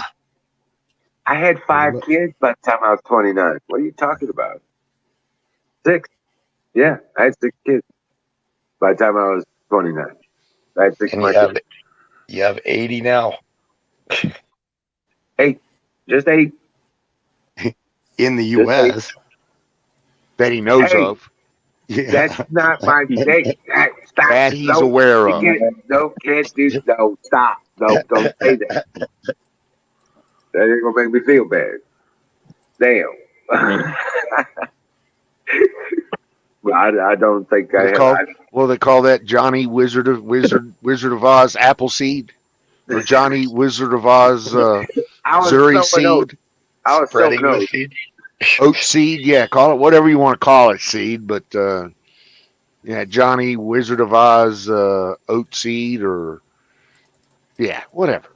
I had 5 kids by the time I was 29. What are you talking about? 6. Yeah, I had 6 kids by the time I was 29. I had 6 And you have 80 now. 8. Just 8. In the U.S. That he knows of. Yeah. That's not my mistake. Stop. That he's aware of. Can't do. No, stop. No, don't say that. That ain't gonna make me feel bad. Damn. Well, I don't think I have. Well, they call that Johnny Wizard of Oz Appleseed, or Johnny Wizard of Oz Zuri seed. I was spreading so the seed. Oat seed, yeah, call it whatever you want to call it, seed. But yeah, Johnny Wizard of Oz oat seed, or yeah, whatever.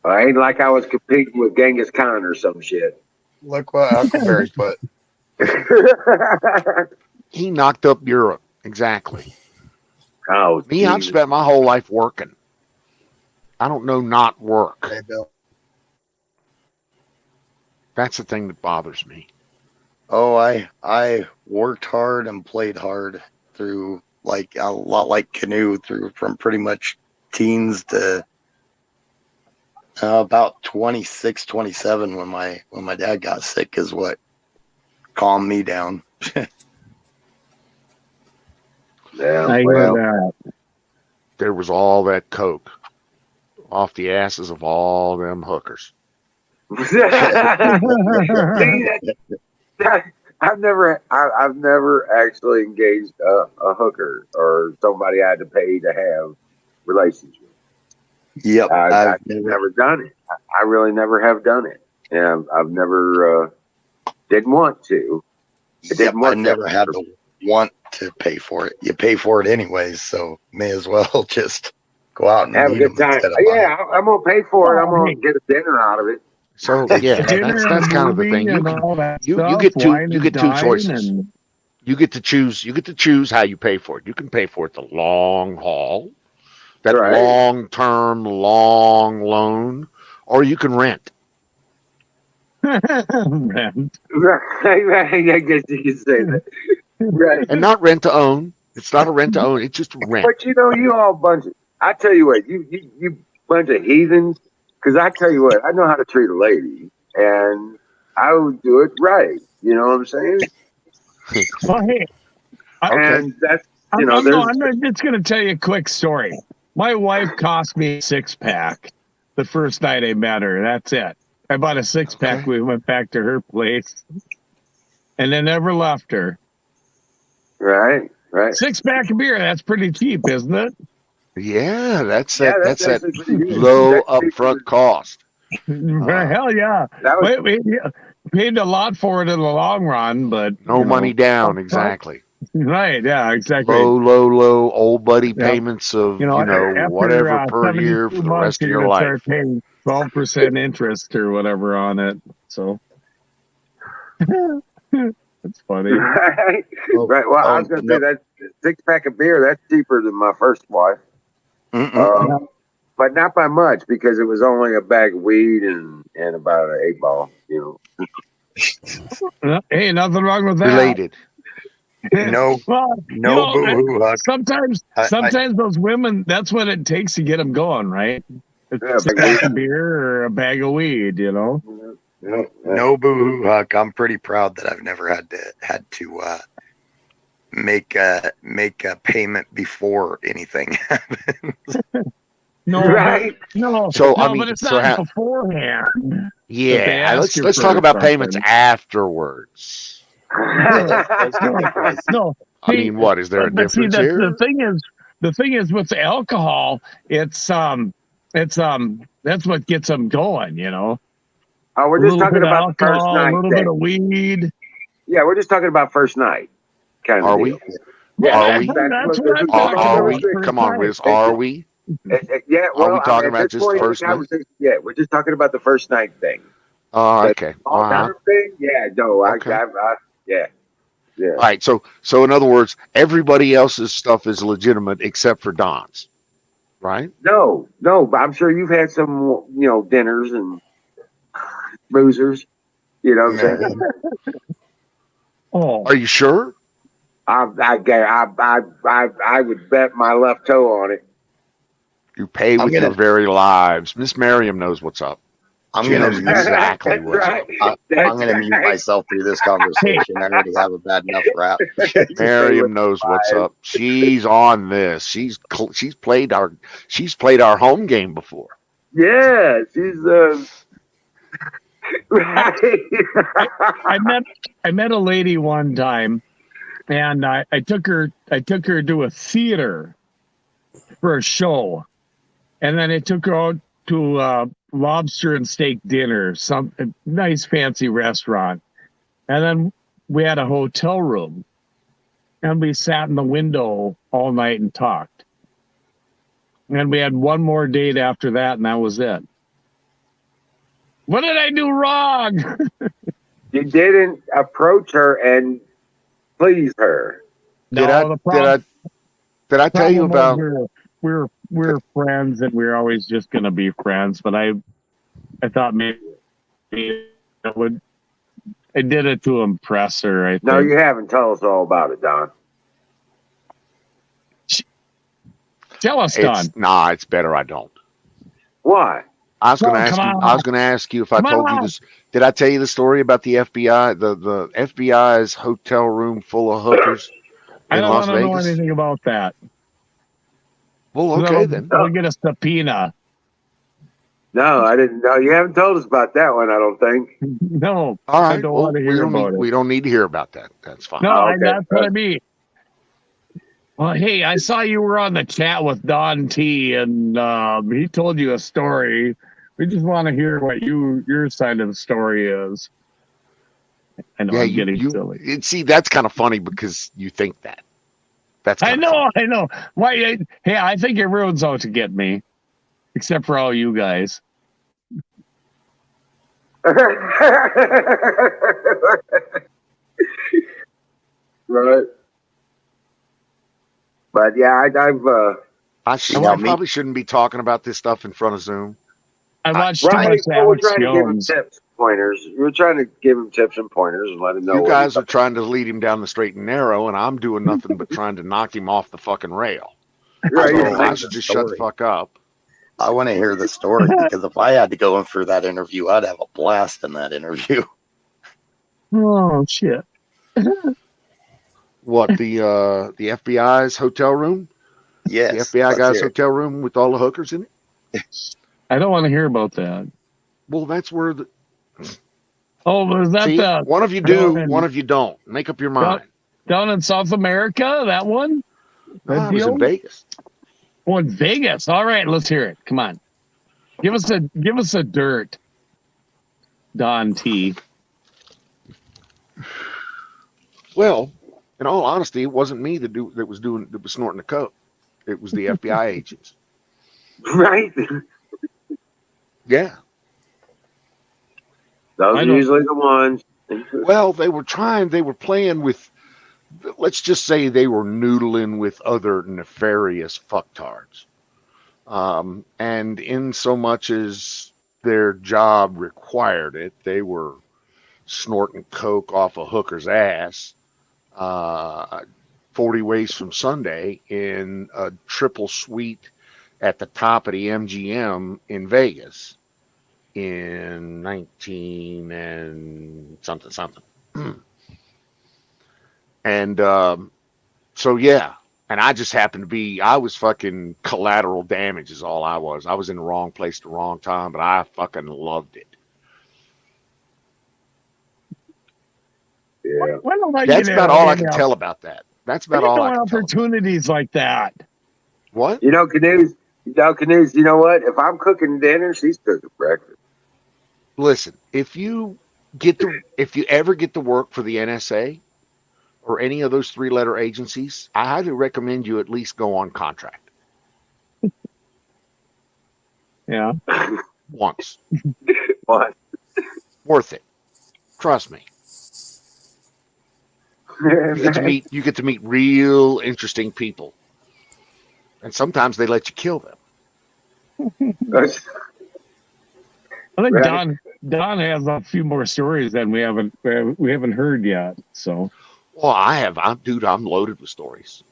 I ain't like I was competing with Genghis Khan or some shit. Look what Huckleberry put. He knocked up Europe. Exactly. Oh, me, I've spent my whole life working. I don't know not work. Hey, Bill. That's the thing that bothers me. Oh, I worked hard and played hard through like a lot like Canoe through from pretty much teens to about 26, 27 when my dad got sick is what calmed me down. Yeah, I hear that. There was all that coke off the asses of all them hookers. See, I've never actually engaged a hooker or somebody I had to pay to have relationship. Yep. I've never done it. I really never have done it. And I've never didn't want to. It Yep, didn't I work. never that had way. to want to pay for it. You pay for it anyways, so may as well just go out and Have a meet good them time. instead of buying. Yeah, I'm gonna pay for it. I'm Oh, gonna hey. get a dinner out of it. So yeah, Dinner that's and kind of the movie thing. You and can all that you stuff, get two wine you and get two dine choices. and You get to choose how you pay for it. You can pay for it the long haul, that Right. long-term, long loan, or you can rent. rent. Right. I guess you could say that. Right. And not rent to own. It's not a rent to own. It's just rent. But you all bunch of. I tell you what, you bunch of heathens. Because I tell you what, I know how to treat a lady, and I would do it right. You know what I'm saying? Well, hey, Okay. And that's I'm there's just going to tell you a quick story. My wife cost me a 6-pack the first night I met her. That's it. I bought a 6-pack. Okay. We went back to her place and then never left her. right. 6-pack of beer. That's pretty cheap, isn't it? Yeah, that's Yeah, that. That's that actually pretty good. low That's upfront cost. Hell yeah. That was We paid a lot for it in the long run, but No money down. upfront. Exactly. Right. Yeah, exactly. Low old buddy Yep. payments of After, whatever per 72 year for the months, rest of you're your gonna life. start paying 12% interest or whatever on it. So that's funny. right. Oh, Right. Well, I was oh, gonna say that 6-pack of beer. That's cheaper than my first wife, Mm-mm. but not by much because it was only a bag of weed and about an 8-ball. Hey, nothing wrong with that. Related. No, Well, no boo-hoo, Huck. sometimes those women, that's what it takes to get them going, right? Yeah, It's a bag of beer or a bag of weed, Yeah. No boo-hoo, Huck. I'm pretty proud that I've never had to make a payment before anything happens. No, Right. no. So, I no, mean, but it's so not how- beforehand. Yeah, ask you let's for talk about payments something. afterwards. No. I mean, what is there a But see, difference here? the thing is with the alcohol, it's that's what gets them going, Oh, A we're just little talking bit of about the first alcohol, night. a little bit of weed. Yeah, we're just talking about first night. Kind of Are deal. we? Yeah, Are we? That's what I'm Are, talking are about. we? first Come on, night. Riz. Are we? Yeah, well, we talking at about this just point in the first night? conversation, yeah, we're just talking about the first night thing. Oh, But okay. All time thing, yeah, no, Okay. yeah. All right. So in other words, everybody else's stuff is legitimate except for Don's, right? No, but I'm sure you've had some, dinners and boozers. You know what I'm saying? Oh, Are you sure? I would bet my left toe on it. You pay I'm with your gonna- very lives. Miss Miriam knows what's up. I'm She gonna knows mute, exactly That's what's right. up. I'm gonna mute myself through this conversation. I already have a bad enough rap. Miriam knows what's up. She's on this. She's played our home game before. Yeah, she's right. I met a lady one time, and I took her to a theater for a show, and then I took her out to lobster and steak dinner, some nice fancy restaurant, and then we had a hotel room, and we sat in the window all night and talked, and we had one more date after that, and that was it. What did I do wrong? You didn't approach her and please her. Did I tell you about? We're friends, and we're always just gonna be friends. But I thought maybe I did it to impress her. I think. No, you haven't. Tell us all about it, Don. Tell us, Don. It's better I don't. Why? I was going to No, ask come you. on. I was going to ask you if I Come told you on. this. Did I tell you the story about the FBI? The FBI's hotel room full of hookers I in don't Las want to know Vegas? anything about that. Well, okay then. We'll get a subpoena. No, I didn't. No, you haven't told us about that one. I don't think. No, All I right. don't Well, want to we hear don't about need. it. We don't need to hear about that. That's fine. No, Oh, okay. that's what I mean. Well, hey, I saw you were on the chat with Don T, and he told you a story. We just want to hear what your side of the story is. I know Yeah, I'm getting silly. see, that's kind of funny because you think that. That's I kind of know, funny. I know. Why? Hey, I think everyone's out to get me, except for all you guys. Right. But yeah, I know, probably shouldn't be talking about this stuff in front of Zoom. I watched too right. much So we're Alex trying to give him Jones. tips, pointers. We're trying to give him tips and pointers and let him know. You what guys he's- are trying to lead him down the straight and narrow, and I'm doing nothing but trying to knock him off the fucking rail. Right, So you're I should just shut the fuck up. I want to hear the story because if I had to go in for that interview, I'd have a blast in that interview. Oh shit! What, the FBI's hotel room? Yes, The FBI let's guy's hear it. hotel room with all the hookers in it? I don't want to hear about that. Well, that's where the Oh, was that see, the one of you do, down in- one of you don't. Make up your mind. down in South America? That one? No, That I was deal? in Vegas. Oh, in Vegas. All right, let's hear it. Come on, give us a dirt, Don T. Well, in all honesty, it wasn't me that was snorting the coke. It was the FBI agents. right. Yeah. Those I are don't- usually the ones. Well, they were playing with, let's just say they were noodling with other nefarious fucktards. And in so much as their job required it, they were snorting coke off a hooker's ass 40 ways from Sunday in a triple suite at the top of the MGM in Vegas in 19 and something. And so, yeah. And I just happened to be, I was fucking collateral damage is all I was. I was in the wrong place at the wrong time, but I fucking loved it. Yeah. When am I That's gonna about all I get can out- tell about that. That's I about get all no I can tell. opportunities like that. What? You know, Canoes, you know what? If I'm cooking dinner, she's cooking breakfast. Listen, if you ever get to work for the NSA or any of those 3-letter agencies, I highly recommend you at least go on contract Yeah. once. What? Worth it. Trust me. You get to meet real interesting people. And sometimes they let you kill them. I think Right. Don has a few more stories than we haven't heard yet. So Well, I'm loaded with stories.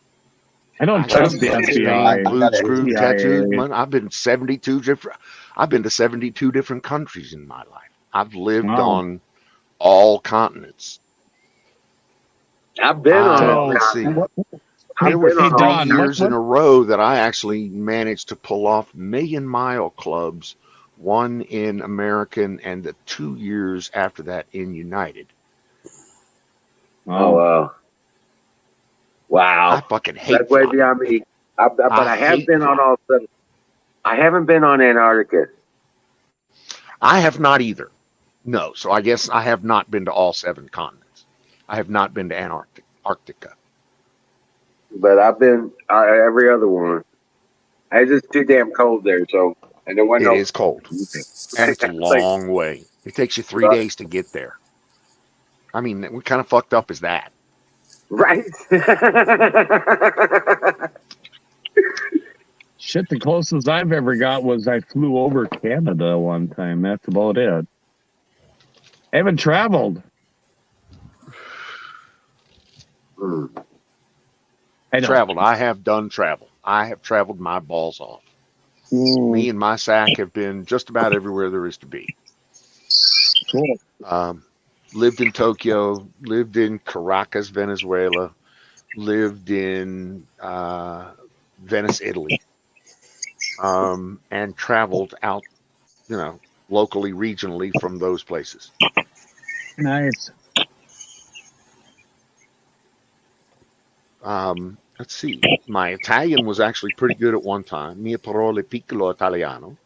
I don't I trust the got FBI. blue screw CIA. tattoos. Man, I've been to 72 different countries in my life. I've lived Wow. on all continents. I've been on Let's it. see. I've There were been on Hey, Don, 3 what- years in a row that I actually managed to pull off million-mile clubs, one in American and the 2 years after that in United. Oh, wow. Wow. I fucking hate That's way flying. beyond me. But I have hate been on flying. all 7. I haven't been on Antarctica. I have not either. No, so I guess I have not been to all 7 continents. I have not been to Antarctica. But I've been every other one. It's just too damn cold there, so and there wasn't It is cold, and it's a long way. It takes you 3 days to get there. I mean, what kind of fucked up is that? right. Shit, the closest I've ever got was I flew over Canada one time. That's about it. I haven't traveled. I know. Traveled. I have done travel. I have traveled my balls off. Me and my sack have been just about everywhere there is to be. Cool. Lived in Tokyo, lived in Caracas, Venezuela, lived in Venice, Italy, and traveled out, locally, regionally from those places. Nice. let's see. My Italian was actually pretty good at one time. Mia parole piccolo Italiano.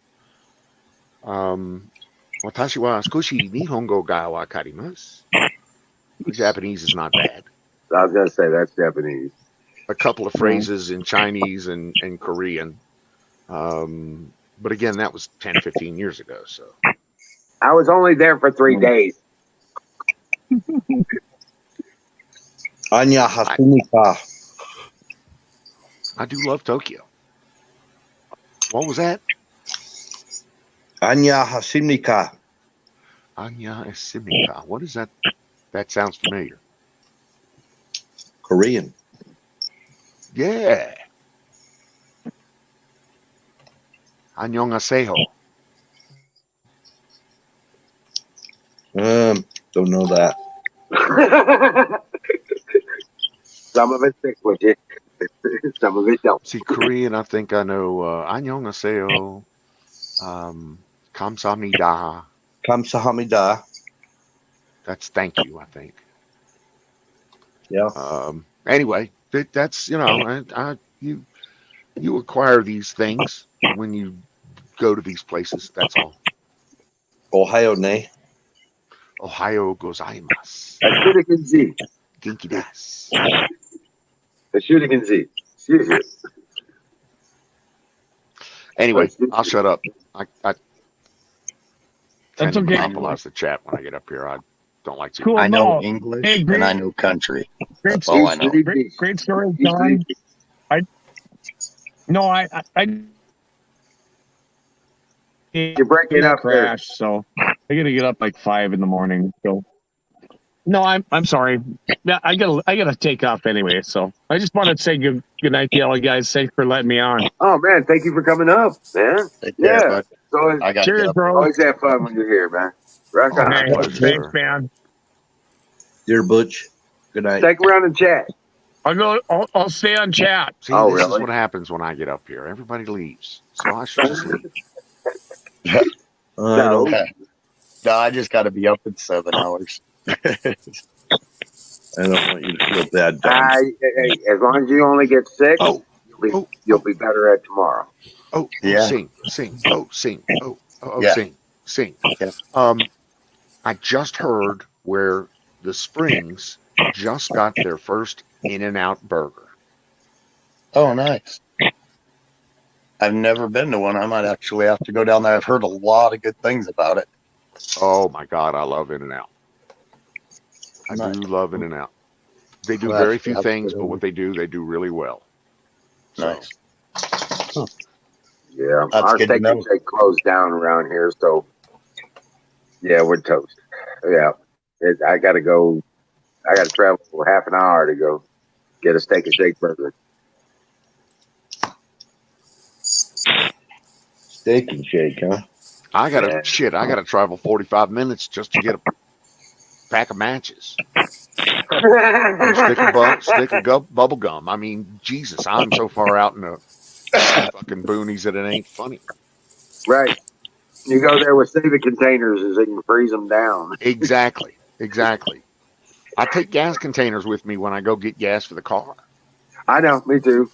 Watashi wa skoshi nihongo ga wa karimasu. The Japanese is not bad. I was gonna say that's Japanese. A couple of phrases in Chinese and Korean. But again, that was 10, 15 years ago. So I was only there for 3 days. Anya Hasumika. I do love Tokyo. What was that? Anya Hasumika. Anya Esimika. What is that? That sounds familiar. Korean. Yeah. Annyeonghaseyo. Don't know that. Some of it sticks with you. Some of it don't. See, Korean, I think I know. Annyeonghaseyo. Kamsahamnida. Kamsahamnida. That's thank you, I think. Yeah. Anyway, that's, you acquire these things when you go to these places. That's all. Ohio ne. Ohio gozaimasu. Ashurikanzi. Genki desu. Ashurikanzi. Excuse me. Anyway, I'll shut up. I That's tend to okay. monopolize the chat when I get up here. I don't like to. Cool. I know No. English Hey, and I know country. Great That's all I know. Great story, John. You're breaking up there. Crash, so I gotta get up like 5 in the morning. So no, I'm sorry. Yeah, I gotta take off anyway. So I just wanted to say good night to all you guys. Thanks for letting me on. Oh man, thank you for coming up, man. Take care, Yeah. bud. So I got Cheers, to bro. always have fun when you're here, man. Rock on. Okay, pleasure, thanks, sir. man. Dear Butch. Good night. Stick around and chat. I'll stay on chat. See, Oh, this is really? what happens when I get up here. Everybody leaves. So I should just leave. No. No, I just got to be up in 7 hours. I don't want you to feel bad. Don. Hey, as long as you only get 6, Oh, you'll be better at tomorrow. Yeah. sing. Sing. Yeah. Sing. Yeah. I just heard where the Springs just got their first In-N-Out burger. Oh, nice. I've never been to one. I might actually have to go down there. I've heard a lot of good things about it. Oh my God, I love In-N-Out. I Nice. do love In-N-Out. They do Well, very few that's things, good. but what they do really well. So, Nice. Yeah, That's our good to steak know. and shake closed down around here, so yeah, we're toast. Yeah, I got to go. I got to travel for half an hour to go get a steak and shake burger. Steak and shake, huh? I gotta Yeah. I gotta travel 45 minutes just to get a pack of matches. Stick of bubble gum. I mean, Jesus, I'm so far out in the fucking boonies that it ain't funny. Right. You go there with civic containers as they can freeze them down. Exactly. I take gas containers with me when I go get gas for the car. I know, me too.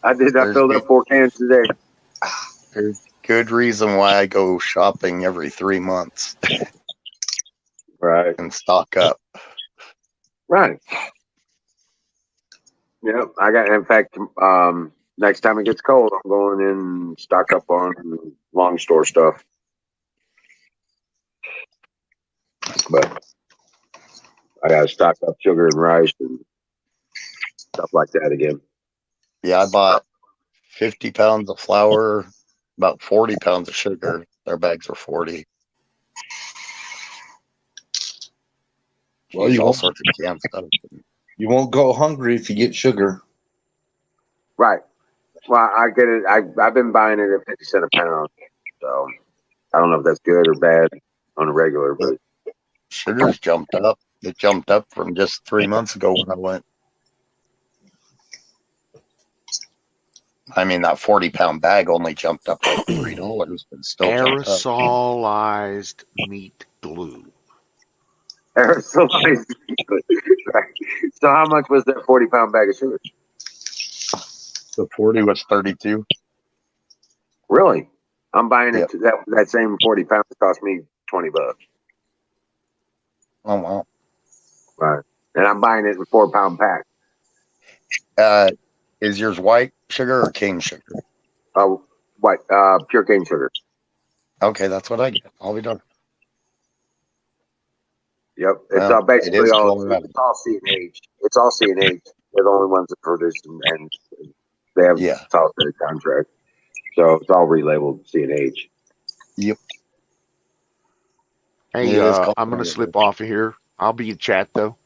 I did. I filled up 4 cans today. There's good reason why I go shopping every 3 months Right. and stock up. Right. Yep. I got. In fact, next time it gets cold, I'm going in and stock up on long store stuff. But I got to stock up sugar and rice and stuff like that again. Yeah, I bought 50 pounds of flour, about 40 pounds of sugar. Their bags were 40. Well, Jeez, you all won't- sorts of canned stuff. You won't go hungry if you get sugar. Right. Well, I get it. I've been buying it at 50 cents a pound. So I don't know if that's good or bad on a regular, but Sugar's jumped up. It jumped up from just 3 months ago when I went. I mean, that 40-pound bag only jumped up like $3, but still jumped up. Aerosolized meat glue. aerosolized. Right. So how much was that 40-pound bag of sugar? The 40 was 32. Really? I'm buying Yep. it. That same 40 pounds cost me $20. Oh wow. Right. And I'm buying it in 4-pound pack. Is yours white sugar or cane sugar? What? Pure cane sugar. Okay, that's what I get. I'll be done. Yep. It's Well, basically it is all. Colorado. It's all C&H. It's all C&H. They're the only ones that produce and they have Yeah. solitary contract. So it's all relabeled C&H. Yep. Hey, It is I'm gonna Colorado. slip off of here. I'll be in chat though,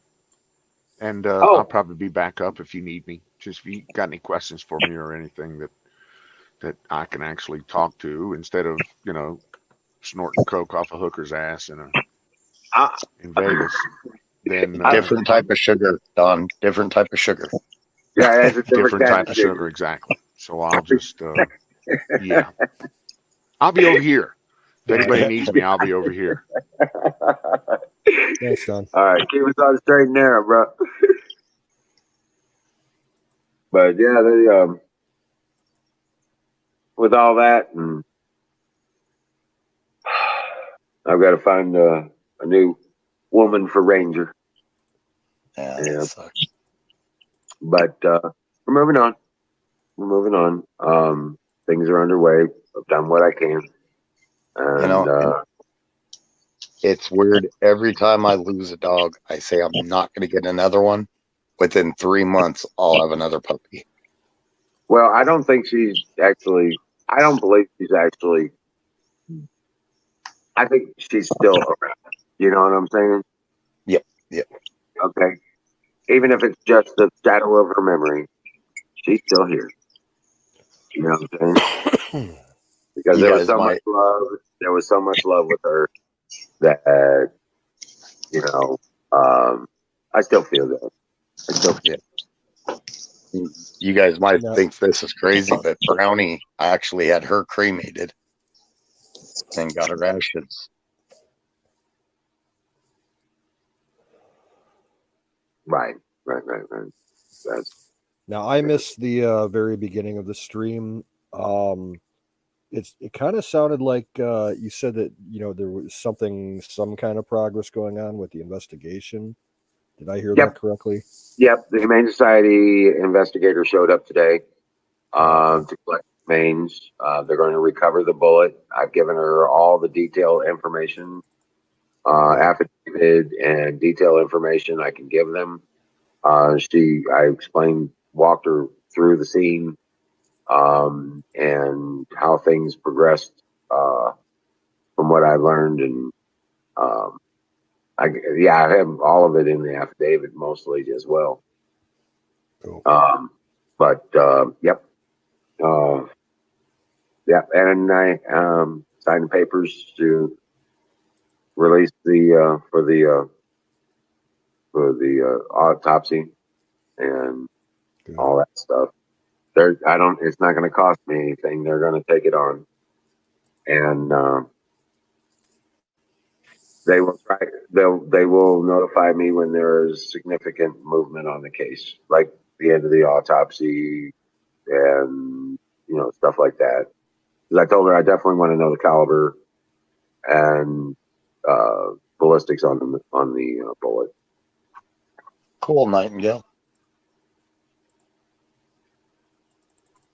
and Oh. I'll probably be back up if you need me. Just if you got any questions for me or anything that I can actually talk to instead of snorting coke off a hooker's ass Uh, in Vegas. Then Different type of sugar, Don. Different type of sugar. Yeah, it's a different type of sugar, exactly. So I'll just yeah, I'll be over here. If anybody needs me, I'll be over here. Thanks, Don. All right, keep us on the straight and narrow, bro. But yeah, they with all that, and I've got to find a new woman for Ranger. Yeah, Yeah. that sucks. But we're moving on. We're moving on. Things are underway. I've done what I can. And It's weird. Every time I lose a dog, I say I'm not going to get another one. Within 3 months, I'll have another puppy. well, I don't think she's actually. I don't believe she's actually. I think she's still around. You know what I'm saying? Yep. Yep. Okay. Even if it's just the shadow of her memory, she's still here. You know what I'm saying? Because You there was guys so might- much love. There was so much love with her that I still feel that. I still feel. You guys might No. think this is crazy, but Brownie actually had her cremated and got her ashes. Right. That's Now I missed the very beginning of the stream. It kind of sounded like you said that there was some kind of progress going on with the investigation. Did I hear Yep. that correctly? Yep. The Humane Society investigator showed up today to collect remains. They're going to recover the bullet. I've given her all the detailed information, affidavit and detailed information I can give them. I walked her through the scene and how things progressed from what I learned, and I have all of it in the affidavit mostly as well. Cool. Yep. And I signed the papers to release for the autopsy and Good. all that stuff. It's not going to cost me anything. They're going to take it on, and they will notify me when there is significant movement on the case, like the end of the autopsy and stuff like that. Because I told her I definitely want to know the caliber and ballistics on the bullet. Cool, Nightingale.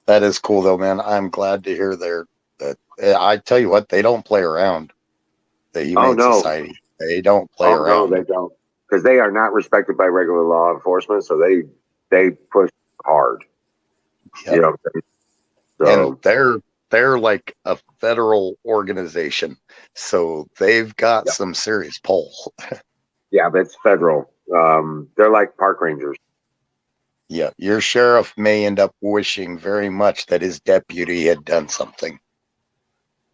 That is cool, though, man. I'm glad to hear that. I tell you what, they don't play around. The Humane Society, they don't play around. No, they don't, because they are not respected by regular law enforcement. So they push hard. Yep. You know what I'm saying? So And they're like a federal organization, so they've got some serious pull. yeah, but it's federal. They're like park rangers. Yeah, your sheriff may end up wishing very much that his deputy had done something.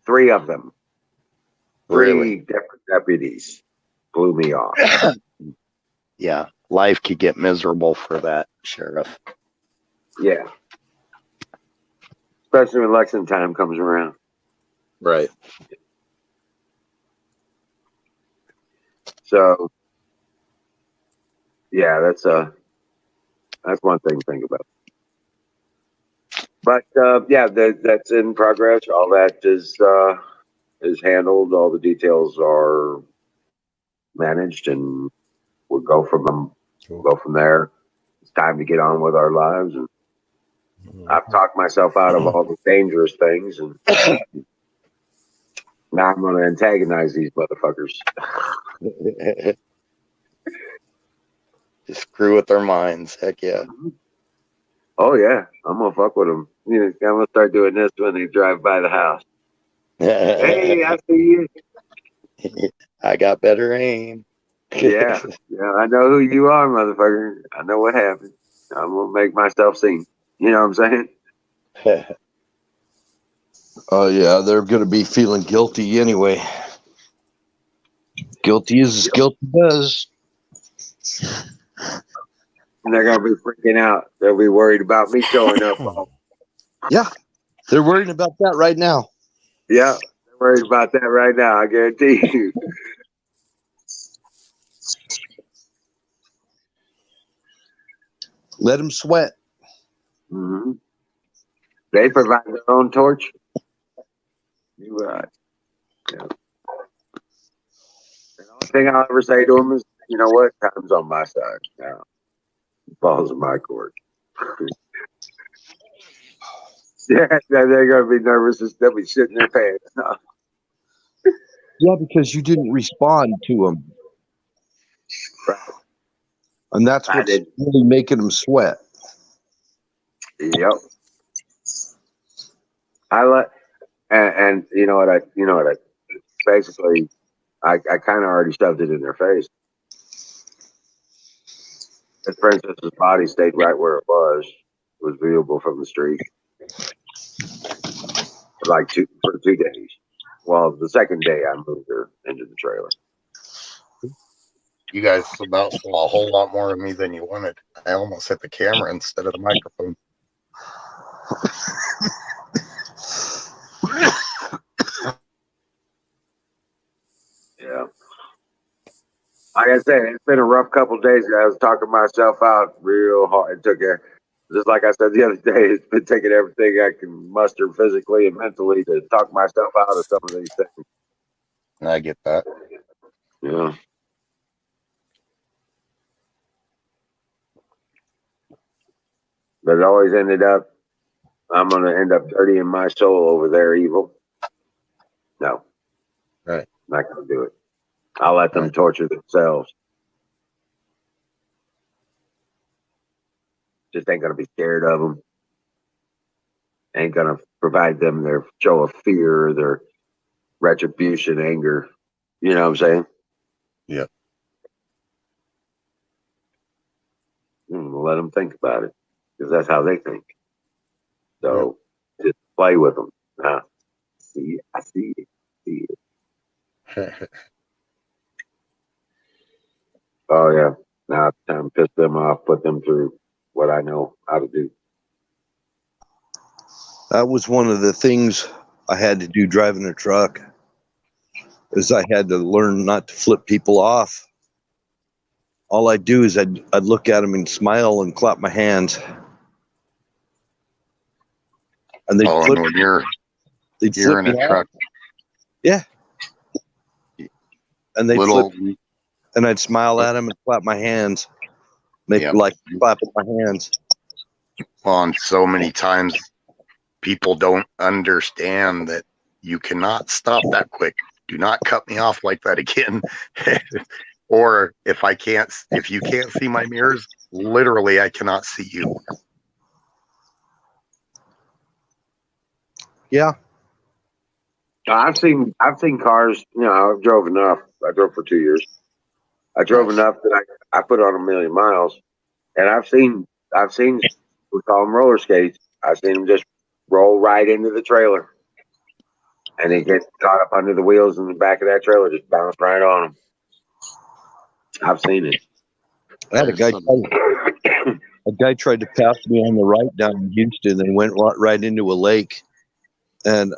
3 of them. Really? 3 different deputies blew me off. Yeah, life could get miserable for that sheriff. Yeah. Especially when election time comes around. Right. So, yeah, that's That's one thing to think about. But yeah, that's in progress. All that is handled. All the details are managed, and we'll go from them. Cool. Go from there. It's time to get on with our lives. And I've talked myself out of all the dangerous things, and now I'm going to antagonize these motherfuckers. Just screw with their minds. Heck yeah. Oh yeah, I'm gonna fuck with them. You know, I'm gonna start doing this when they drive by the house. Hey, I see you. I got better aim. Yeah, I know who you are, motherfucker. I know what happened. I'm gonna make myself seen. You know what I'm saying? Oh yeah, they're gonna be feeling guilty anyway. Guilty as guilty does. And they're gonna be freaking out. They'll be worried about me showing up. Yeah, they're worrying about that right now. Yeah, they're worried about that right now. I guarantee you. Let them sweat. Mm-hmm. They provide their own torch. You right. Yeah. The only thing I'll ever say to them is, you know what? Time's on my side now. Balls in my court. Yeah, they're gonna be nervous. They'll be shitting their pants. Yeah, because you didn't respond to them, Right. and that's I what's did. really making them sweat. Yep. I let, and you know what I basically, I kind of already shoved it in their face. The princess's body stayed right where it was viewable from the street for 2 days. Well, the second day I moved her into the trailer. You guys about saw a whole lot more of me than you wanted. I almost hit the camera instead of the microphone. Yeah. Like I said, it's been a rough couple of days. I was talking myself out real hard. It took just like I said the other day, it's been taking everything I can muster physically and mentally to talk myself out of some of these things. I get that. Yeah. But it always ended up, I'm going to end up dirtying my soul over their evil. No. Right. Not going to do it. I'll let them torture themselves. Just ain't going to be scared of them. Ain't going to provide them their show of fear, their retribution, anger. You know what I'm saying? Yeah. Let them think about it, because that's how they think. So just play with them. I see it. Oh yeah. Now it's time to piss them off, put them through what I know how to do. That was one of the things I had to do driving a truck, is I had to learn not to flip people off. All I'd do is I'd look at them and smile and clap my hands. And they'd flip, when you're they'd in flip me a truck, off. Yeah. And they'd little flip, and I'd smile at them and clap my hands. Make Yep. like clapping my hands. on so many times people don't understand that you cannot stop that quick. Do not cut me off like that again. Or if you can't see my mirrors, literally I cannot see you. Yeah. I've seen cars. You know, I've drove enough. I drove for 2 years. I drove enough that I put on 1,000,000 miles, and I've seen we call them roller skates. I've seen them just roll right into the trailer, and they get caught up under the wheels in the back of that trailer, just bounce right on them. I've seen it. I had a guy tried to pass me on the right down in Houston and went right into a lake, and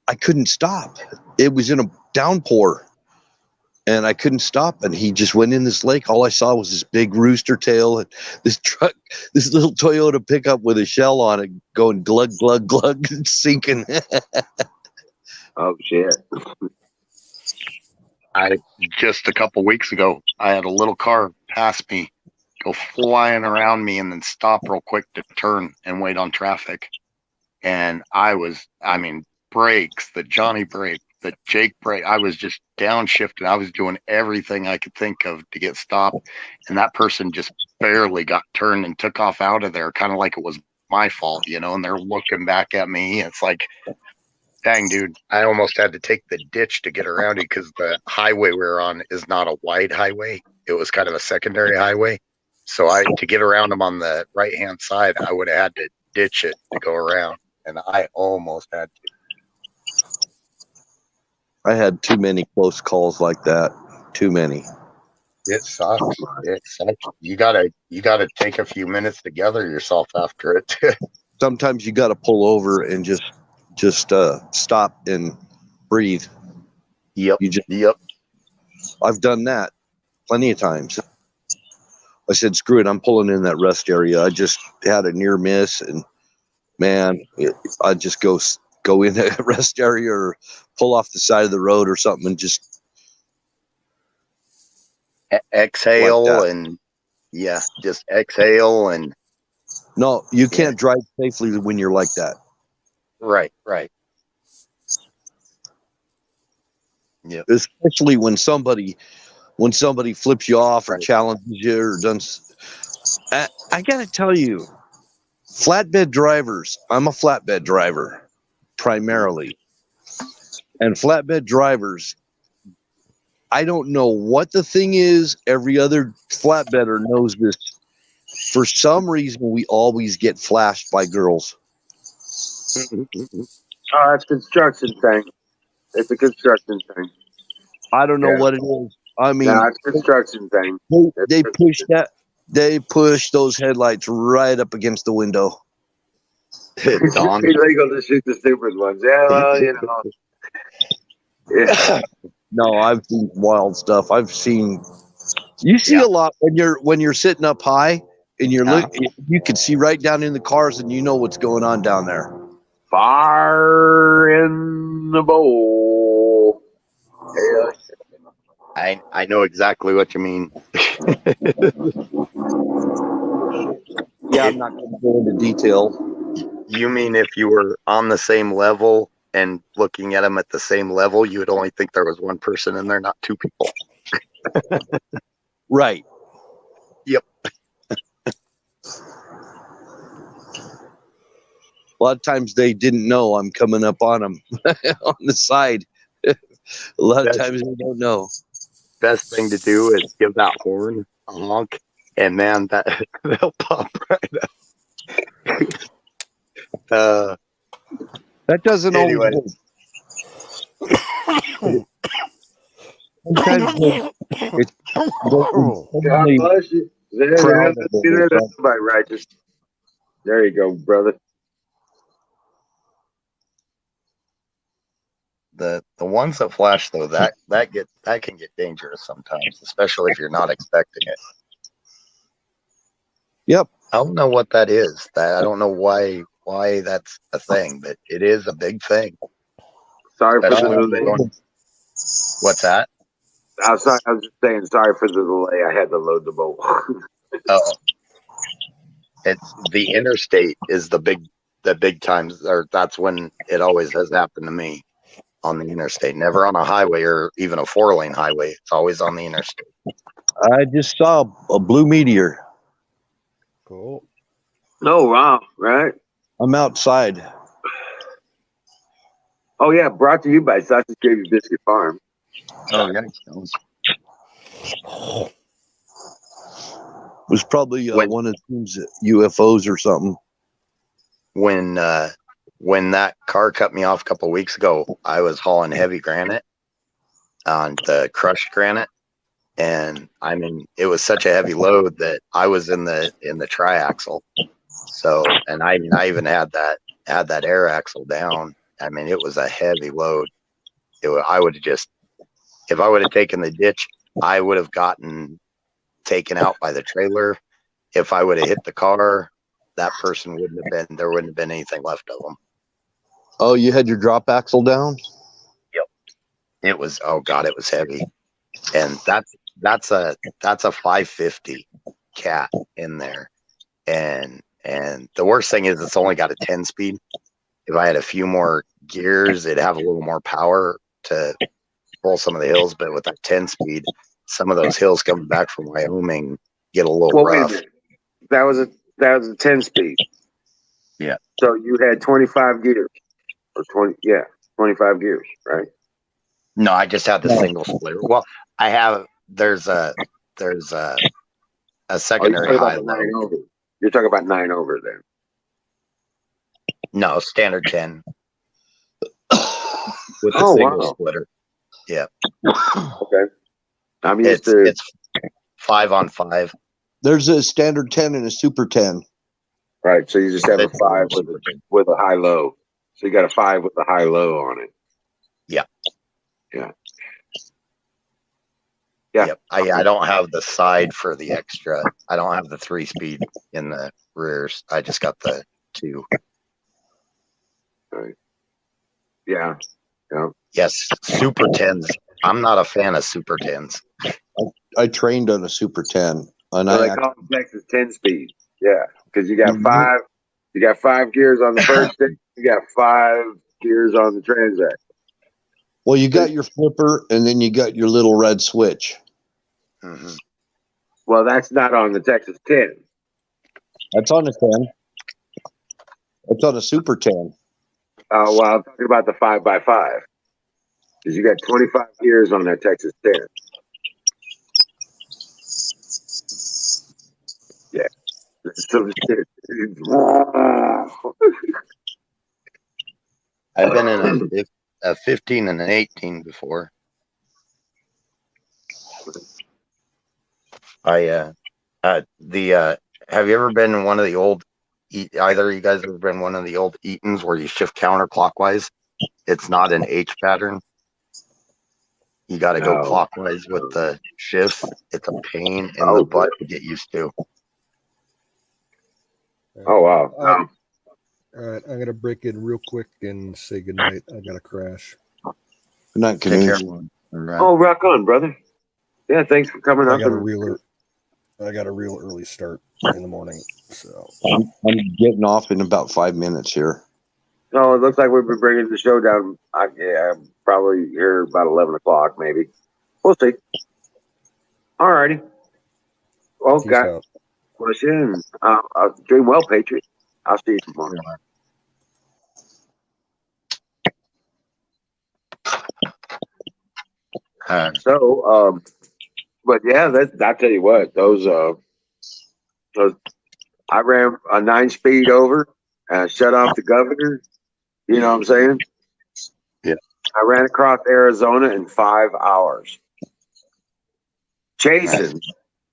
I couldn't stop. It was in a downpour, and I couldn't stop. And he just went in this lake. All I saw was this big rooster tail and this truck, this little Toyota pickup with a shell on it going glug, glug, glug, sinking. Oh shit! I just a couple weeks ago, I had a little car pass me, go flying around me, and then stop real quick to turn and wait on traffic. And I mean, brakes, the Johnny brake, the Jake brake. I was just downshifting. I was doing everything I could think of to get stopped. And that person just barely got turned and took off out of there, kind of like it was my fault, you know, and they're looking back at me. It's like, dang, dude, I almost had to take the ditch to get around it because the highway we were on is not a wide highway. It was kind of a secondary highway. So to get around them on the right-hand side, I would have had to ditch it to go around. And I almost had to. I had too many close calls like that. Too many. It sucks. It sucks. You gotta take a few minutes to gather yourself after it. Sometimes you got to pull over and just stop and breathe. Yep. Yep. I've done that plenty of times. I said, screw it, I'm pulling in that rest area. I just had a near miss, and man, I just go in a rest area or pull off the side of the road or something and just exhale like and just exhale and no, you can't drive safely when you're like that. right. Yeah. Especially when somebody flips you off or challenges you or I gotta tell you, flatbed drivers, I'm a flatbed driver primarily, and flatbed drivers, I don't know what the thing is. Every other flatbedder knows this. For some reason, we always get flashed by girls. Oh, it's a construction thing. It's a construction thing. I don't know what it is. I mean, No, it's a construction thing. They push those headlights right up against the window. It's illegal to shoot the stupid ones. Yeah, well, you know. Yeah. No, I've seen wild stuff. You see a lot when you're sitting up high and you can see right down in the cars and you know what's going on down there. Fire in the bowl. Yeah. I know exactly what you mean. Yeah, I'm not going to go into detail. You mean if you were on the same level and looking at them at the same level, you would only think there was one person in there, not two people. Right. Yep. A lot of times they didn't know I'm coming up on them on the side. A lot of times they don't know. Best thing to do is give that horn a honk, and man, they'll pop right up. That doesn't Anyway. always work. Sometimes it's God bless you. Righteous. There you go, brother. The ones that flash though, that can get dangerous sometimes, especially if you're not expecting it. Yep. I don't know what that is. I don't know why that's a thing, but it is a big thing. Sorry for the Especially delay. What's that? I was just saying sorry for the delay. I had to load the boat. Oh, it's the interstate is the big times, or that's when it always has happened to me on the interstate. Never on a highway or even a 4-lane highway. It's always on the interstate. I just saw a blue meteor. Cool. Oh, wow. Right. I'm outside. Oh, yeah. Brought to you by Sausage Gravy Biscuit Farm. Oh yeah. It was probably one of the team's UFOs or something. When that car cut me off a couple of weeks ago, I was hauling heavy granite on the crushed granite, and I mean it was such a heavy load that I was in the triaxle. So, and I even had that air axle down. I mean, it was a heavy load. I would have just If I would have taken the ditch, I would have gotten taken out by the trailer. If I would have hit the car, that person wouldn't have been, there wouldn't have been anything left of them. Oh, you had your drop axle down? It was, oh God, it was heavy. And that's a 550 cat in there. And the worst thing is it's only got a 10 speed. If I had a few more gears, it'd have a little more power to pull some of the hills. But with that 10 speed, some of those hills coming back from Wyoming get a little Wait a rough. minute. That was a 10 speed. Yeah. So you had 25 gears or 25 gears, right? No, I just had the single splitter. Well, I have, there's a Oh, you're secondary talking high about the low. 9 over. You're talking about 9 over then. No, standard 10 with the Oh, single wow. splitter. Okay. I'm used to. It's 5-on-5. There's a standard 10 and a super 10. Right. So you just have a It's a 5 super 10. with a high low. So you got a 5 with a high low on it. Yeah. Yeah. Yeah. Yep. I don't have the side for the extra. I don't have the 3-speed in the rears. I just got the 2. Yeah. Yeah. Yes, super 10s. I'm not a fan of super 10s. I trained on a super 10. And So I they call them Texas 10 speed. Yeah. Because you got Mhm. 5. You got 5 gears on the first stick. You got 5 gears on the transact. well, you got your flipper and then you got your little red switch. Mm-hmm. Well, that's not on the Texas 10. That's on a 10. That's on a super 10. Well, I'm talking about the 5x5. Because you got 25 gears on that Texas 10. Yeah. So, I've been in a 15 and an 18 before. Have you ever been in one of the old, either of you guys ever been in one of the old Eatons where you shift counterclockwise? It's not an H pattern. You got to go No. clockwise with the shifts. It's a pain in Oh, the butt to get used to. Oh, wow. No. All right, I'm gonna break in real quick and say goodnight. I got to crash. Not Take care. canoes. Oh, rock on, brother. Yeah, thanks for coming I up. got a real early start in the morning. So I'm getting off in about 5 minutes here. No, it looks like we've been bringing the show down. I'm probably here about 11 o'clock, maybe. We'll see. All righty. Well, peace God out. bless you. And dream well, Patriot. I'll see you tomorrow. So, but yeah, I'll tell you what, those I ran a 9-speed over, shut off the governor. You know what I'm saying? Yeah. I ran across Arizona in 5 hours. Chasing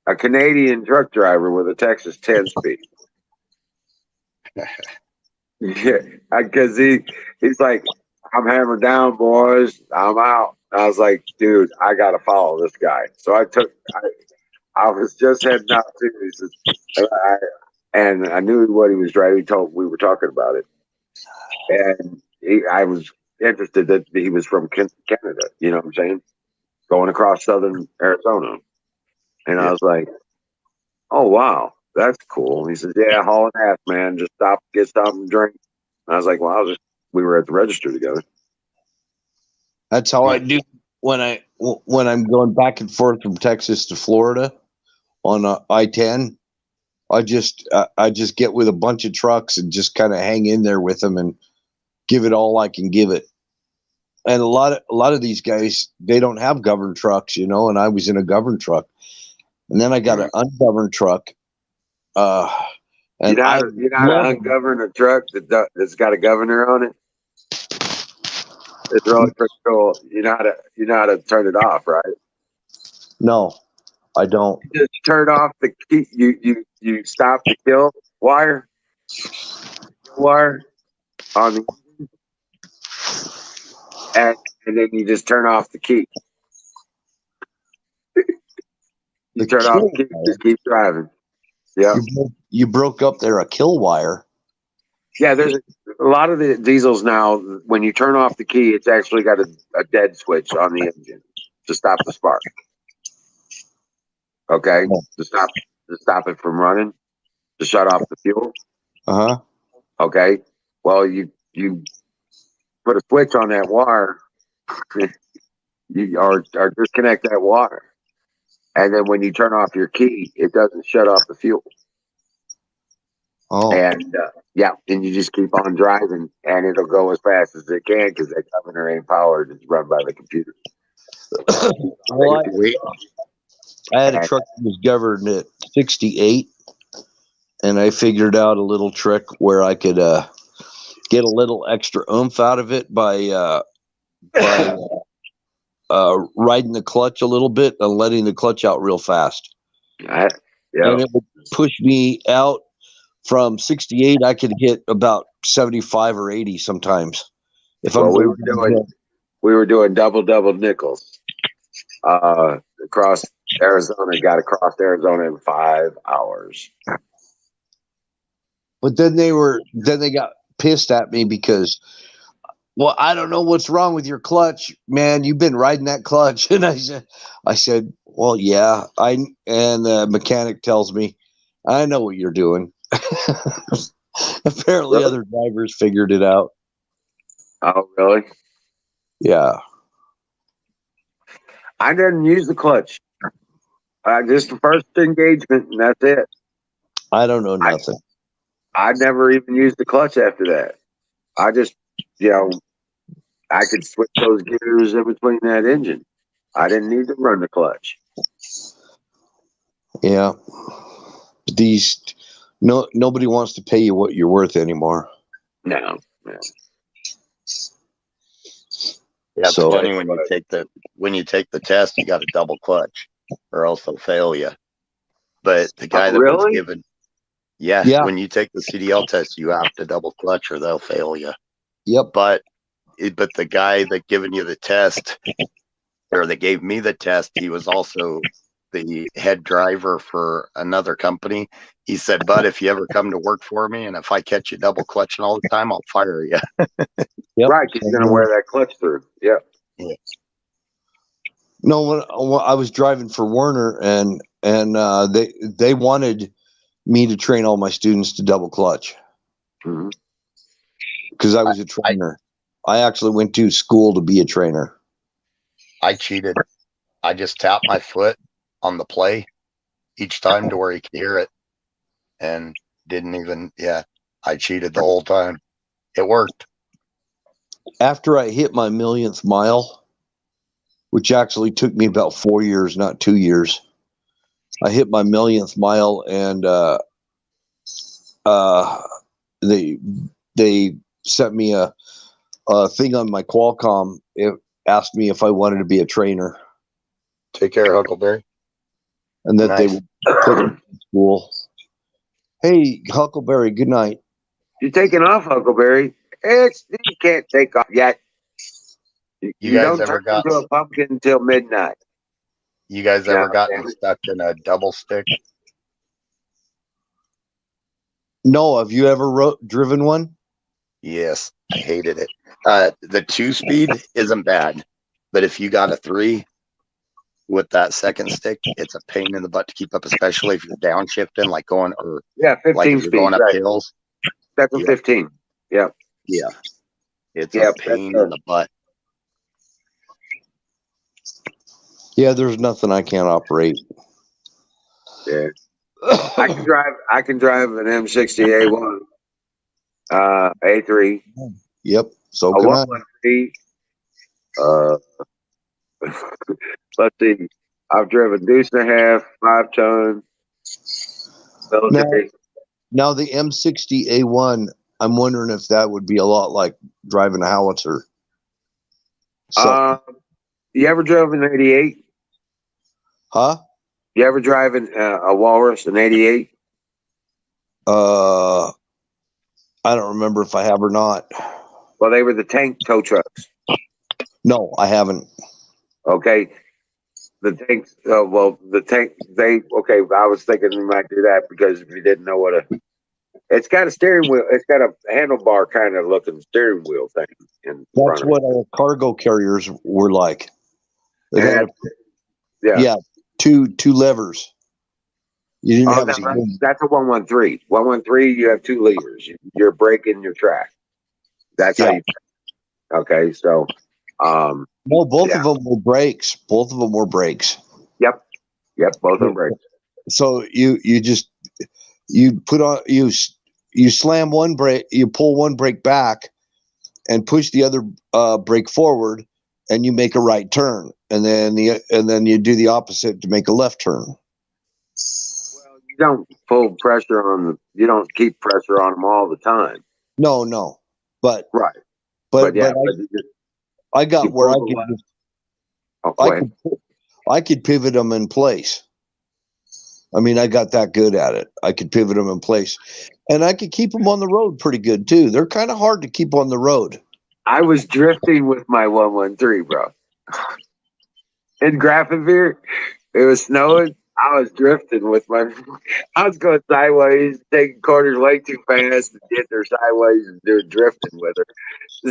a Canadian truck driver with a Texas 10 speed. Yeah, because he's like, I'm hammered down, boys. I'm out. I was like, dude, I gotta follow this guy. So I was just heading out to. He says, and I knew what he was driving. We were talking about it, and I was interested that he was from Canada. You know what I'm saying? Going across southern Arizona, and I was like, oh wow, that's cool. And he says, yeah, hauling ass, man. Just stop, get something to drink. And I was like, well, we were at the register together. That's how I do when I'm going back and forth from Texas to Florida on I-10. I just get with a bunch of trucks and just kind of hang in there with them and give it all I can give it. And a lot of these guys, they don't have governed trucks, you know. And I was in a governed truck, and then I got an ungoverned truck. And You're not an ungoverned truck that's got a governor on it. It's really pretty cool. You know how to turn it off, right? No, I don't. You just turn off the key. You stop the kill wire on the, and then you just turn off the key. You The turn off the kill key, just keep driving. Yeah. You broke up there a kill wire. Yeah, there's a lot of the diesels now. When you turn off the key, it's actually got a dead switch on the engine to stop the spark. Okay, to stop it from running, to shut off the fuel. Uh huh. Okay, well you put a switch on that wire, or disconnect that wire, and then when you turn off your key, it doesn't shut off the fuel. Oh. And yeah, and you just keep on driving, and it'll go as fast as it can because that governor ain't powered; it's run by the computer. Well, We I had a truck that was governed at 68, and I figured out a little trick where I could get a little extra oomph out of it by riding the clutch a little bit and letting the clutch out real fast. Yeah. And it would push me out from 68. I could hit about 75 or 80 sometimes. If Well, I'm we going were doing double nickels across Arizona. Got across Arizona in 5 hours. But then they got pissed at me because, well, I don't know what's wrong with your clutch, man. You've been riding that clutch. And I said, well, yeah, and the mechanic tells me, I know what you're doing. Apparently Really? other drivers figured it out. Oh, really? Yeah. I didn't use the clutch. Just the first engagement, and that's it. I don't know nothing. I never even used the clutch after that. I just, I could switch those gears in between that engine. I didn't need to run the clutch. Yeah. Nobody wants to pay you what you're worth anymore. No. Yeah, it's So- funny when you take the test, you got to double clutch, or else they'll fail you. But the guy that was really? given, Yeah. when you take the CDL test, you have to double clutch, or they'll fail you. Yep. But the guy that given you the test, or that gave me the test, he was also the head driver for another company. He said, "Bud, if you ever come to work for me, and if I catch you double clutching all the time, I'll fire you." Yep. Right, because you're going to wear that clutch through. Yeah. No, when I was driving for Werner, and they wanted me to train all my students to double clutch Mhm. because I was a trainer. I actually went to school to be a trainer. I cheated. I just tapped my foot on the play each time to where he could hear it, and didn't even. Yeah, I cheated the whole time. It worked. After I hit my millionth mile, which actually took me about 4 years, not 2 years, I hit my millionth mile, and they sent me a thing on my Qualcomm. It asked me if I wanted to be a trainer, Take care, Huckleberry. and that they Nice. would put me in school. Hey, Huckleberry, good night. You're taking off, Huckleberry. You can't take off yet. You guys don't ever turn got- into a pumpkin until midnight. You guys Yeah, ever gotten damn it. stuck in a double stick? No, have you ever driven one? Yes, I hated it. The 2-speed isn't bad, but if you got a 3 with that second stick, it's a pain in the butt to keep up, especially if you're downshifting, like going, or Yeah, 15 like if you're speed. going up Right. hills. That's a Yeah. 15. Yeah. Yeah, it's Yeah, a pain in the butt. Yeah, there's nothing I can't operate. Yeah. I can drive an M60A1, A3, Yep. So a can I. 113. Let's see. I've driven deuce and a half, 5-ton, military. Now the M60A1, I'm wondering if that would be a lot like driving a howitzer. So, You ever drove an 88? huh? You ever drive a Walrus, an 88? I don't remember if I have or not. Well, they were the tank tow trucks. No, I haven't. Okay. the tanks. Well, the tank. Okay. I was thinking we might do that because if you didn't know what a, it's got a steering wheel. It's got a handlebar kind of looking steering wheel thing in front That's of it. what our cargo carriers were like. It had, And yeah. yeah, two levers. You didn't Oh, have no, a, that's a 113. 113. You have two levers. You're braking your track. That's how Yeah. you. Okay. So, no, both yeah. of them were brakes. Both of them were brakes. Yep. Both of them brakes. So you just you put on you slam one brake, you pull one brake back, and push the other brake forward, and you make a right turn, and then you do the opposite to make a left turn. Well, you don't pull pressure on the. You don't keep pressure on them all the time. No, but Right. but yeah. but But you just, I got you where I pull the could left. Oh, go ahead. I could pivot them in place. I mean, I got that good at it. I could pivot them in place, and I could keep them on the road pretty good too. They're kind of hard to keep on the road. I was drifting with my 113, bro. In Grafenveer, it was snowing. I was drifting with my. I was going sideways, taking corners way too fast, and getting her sideways and doing drifting with her.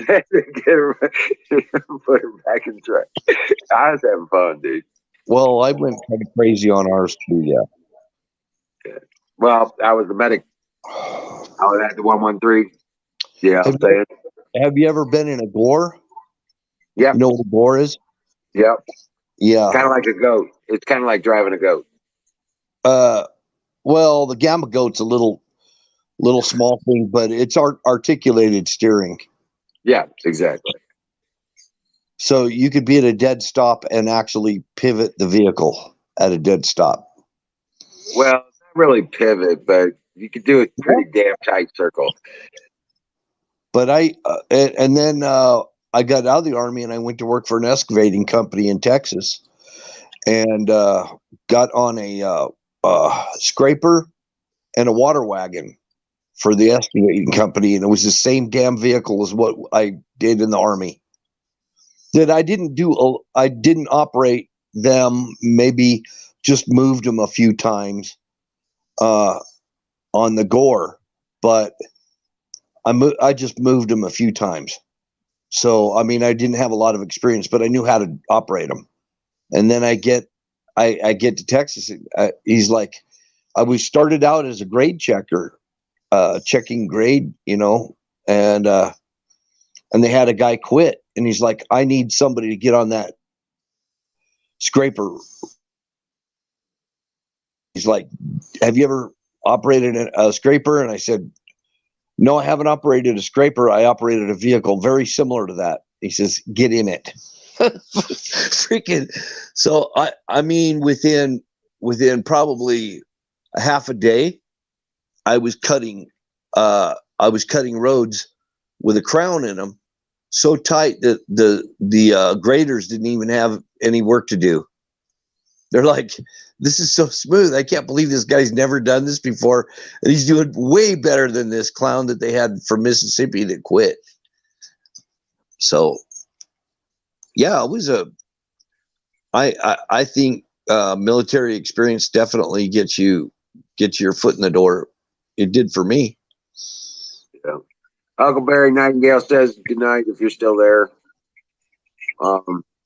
Get her, put her back in track. I was having fun, dude. Well, I went kind of crazy on ours too. Yeah. Well, I was the medic. I was at the 113. Yeah, I'm saying. Have you ever been in a gore? Yep. You know what a gore is? Yep. Yeah. Kind of like a goat. It's kind of like driving a goat. Well, the Gamma Goat's a little small thing, but it's articulated steering. Yeah, exactly. So you could be at a dead stop and actually pivot the vehicle at a dead stop. Well, not really pivot, but you could do a pretty damn tight circle. But and then I got out of the Army and I went to work for an excavating company in Texas, and got on a scraper and a water wagon for the excavating company, and it was the same damn vehicle as what I did in the Army. That I didn't operate them, maybe just moved them a few times on the Gore, but I just moved them a few times. So I mean, I didn't have a lot of experience, but I knew how to operate them. And then I get to Texas. He's like, we started out as a grade checker, checking grade, and they had a guy quit, and he's like, I need somebody to get on that scraper. He's like, have you ever operated a scraper? And I said, no, I haven't operated a scraper. I operated a vehicle very similar to that. He says, get in it. Freaking. So I mean, within probably a half a day, I was cutting roads with a crown in them so tight that the graders didn't even have any work to do. They're like, this is so smooth. I can't believe this guy's never done this before. And he's doing way better than this clown that they had from Mississippi that quit. So, yeah, it was I think military experience definitely gets your foot in the door. It did for me. Yeah. Uncle Barry Nightingale says good night if you're still there.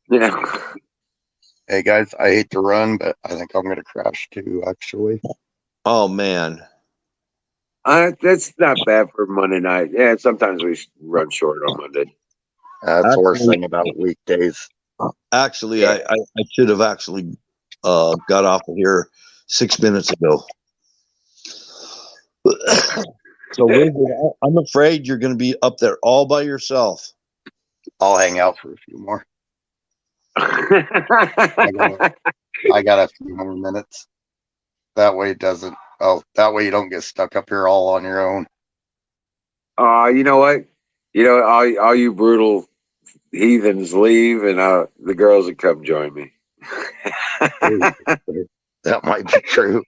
Yeah. Hey guys, I hate to run, but I think I'm going to crash too, actually. Oh man. That's not bad for Monday night. Yeah, sometimes we run short on Monday. That's the worst thing about weekdays. Actually, I should have actually got off of here 6 minutes ago. So I'm afraid you're going to be up there all by yourself. I'll hang out for a few more. I got a few more minutes. That way that way you don't get stuck up here all on your own. You know what? All you brutal heathens leave, and the girls would come join me. That might be true.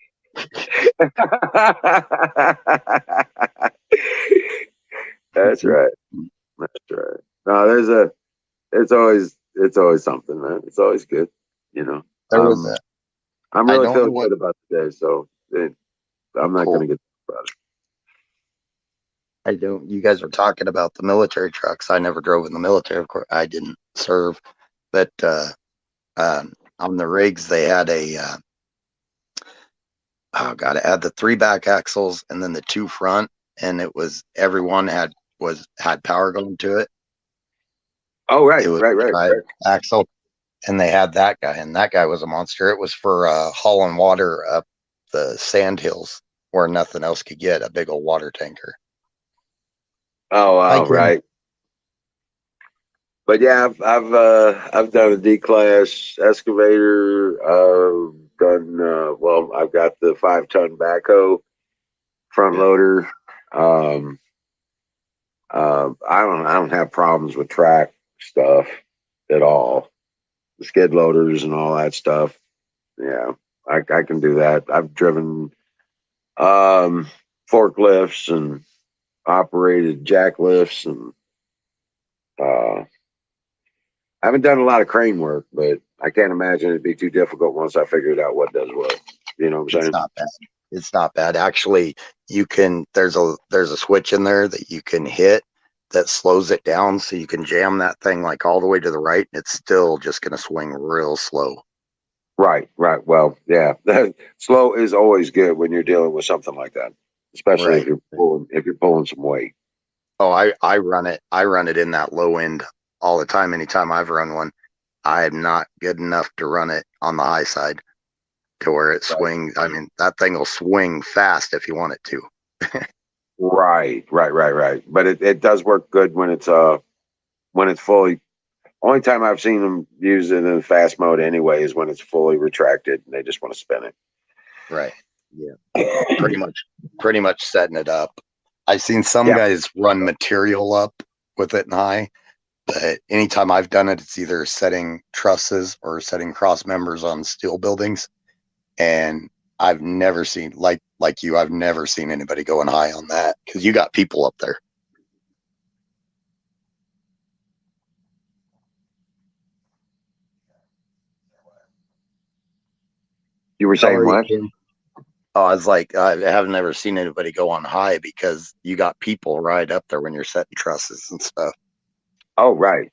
That's right. That's right. No, it's always something, man. It's always good, There was a I'm I really don't feeling know what good about today, so I'm not cool. going to get about it. I don't. You guys are talking about the military trucks. I never drove in the military. Of course, I didn't serve, but on the rigs they had oh god, it had the 3 back axles and then the 2 front, and it was everyone had power going to it. Oh, right, It was right. axle, and they had that guy, and that guy was a monster. It was for hauling water up the sand hills where nothing else could get, a big old water tanker. Oh, wow, Like him. right. But yeah, I've done a D class excavator. Done well. I've got the 5-ton backhoe front Yeah. loader. I don't have problems with track stuff at all. The skid loaders and all that stuff. Yeah, I can do that. I've driven forklifts and operated jack lifts, and I haven't done a lot of crane work, but I can't imagine it'd be too difficult once I figured out what does what. You know what I'm It's saying? not bad. It's not bad. Actually, you can there's a switch in there that you can hit that slows it down, so you can jam that thing like all the way to the right, and it's still just going to swing real slow. Right. Well, yeah. Slow is always good when you're dealing with something like that, especially Right. if you're pulling some weight. Oh, I run it in that low end all the time. Anytime I've run one, I am not good enough to run it on the high side to where it swings. I mean, that thing will swing fast if you want it to. Right. But it does work good when it's fully. Only time I've seen them use it in fast mode anyway is when it's fully retracted and they just want to spin it. Right. Yeah. Pretty much setting it up. I've seen some guys run material up with it in high, but anytime I've done it, it's either setting trusses or setting cross members on steel buildings. And I've never seen like you, I've never seen anybody going high on that because you got people up there. You were saying what? Oh, I was like, I have never seen anybody go on high because you got people right up there when you're setting trusses and stuff. Oh, right.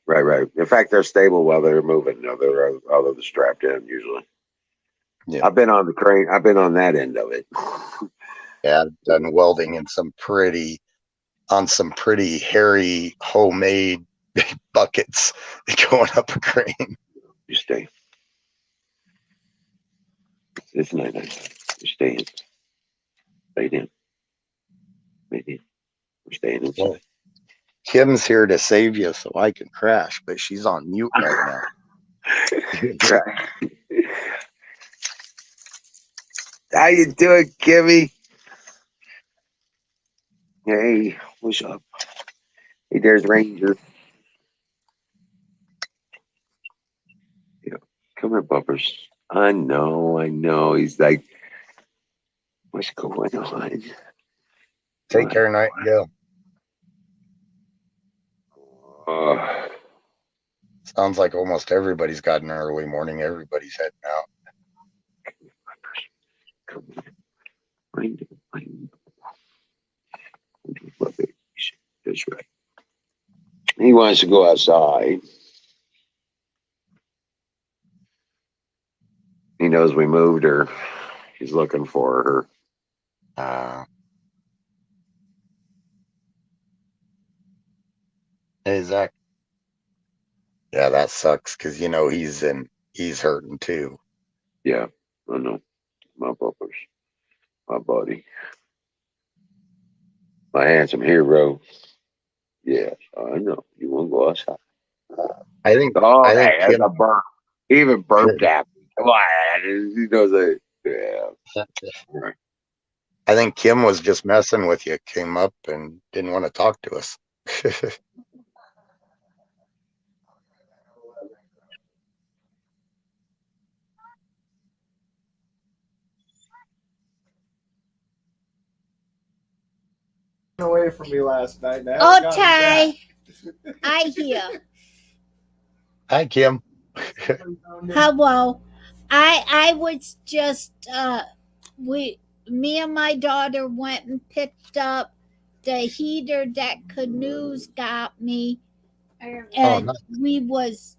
In fact, they're stable while they're moving. Although they're strapped in usually. Yeah. I've been on the crane. I've been on that end of it. Yeah, I've done welding in some pretty hairy homemade buckets going up a crane. You stay. It's nice. You stay in. Stay in. Maybe we're staying inside. Well, Kim's here to save you so I can crash, but she's on mute right now. How you doing, Kimmy? Hey, what's up? Hey, there's Ranger. Yeah, come here, Bumpers. I know. He's like, what's going on? Take care, Nightingale. Sounds like almost everybody's got an early morning. Everybody's heading out. Come on. That's right. He wants to go outside. He knows we moved her. He's looking for her. Hey, Zach. Yeah, that sucks because he's hurting too. Yeah, I know. My Bumpers. My buddy. My handsome hero. Yes, I know. You want to go outside? I think. Oh, I think hey, that's a burp. He even burped at me. Come on, he knows that. Yeah. I think Kim was just messing with you. Came up and didn't want to talk to us. Away from me last night. Okay, I hear. Hi, Kim. Hello. I was just me and my daughter went and picked up the heater that Canoes got me, and nice. we was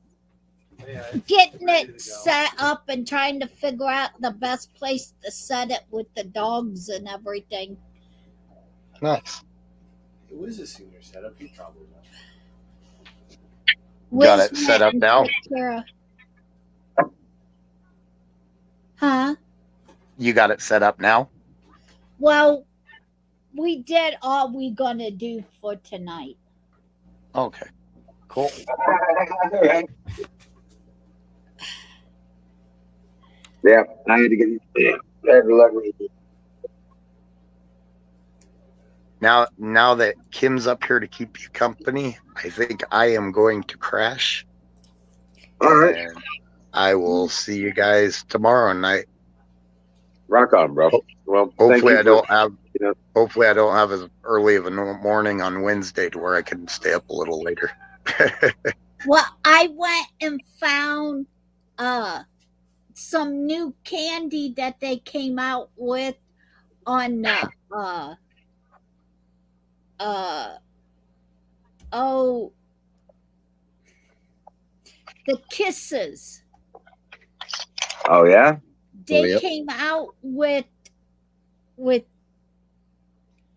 Yeah, getting ready to it go. set up and trying to figure out the best place to set it with the dogs and everything. Nice. Who is a senior setup? You probably know. Got Wiz it set went up and now? took care of- Huh? You got it set up now? Well, we did all we gonna do for tonight. Okay. Cool. Yeah, I had to get. I had to let me. Now that Kim's up here to keep you company, I think I am going to crash. All right, And I will see you guys tomorrow night. rock on, bro. Well, thank Hopefully you I for, don't have you know, hopefully I don't have as early of a morning on Wednesday to where I can stay up a little later. Well, I went and found some new candy that they came out with on oh, the Kisses. oh yeah, They Yep. came out with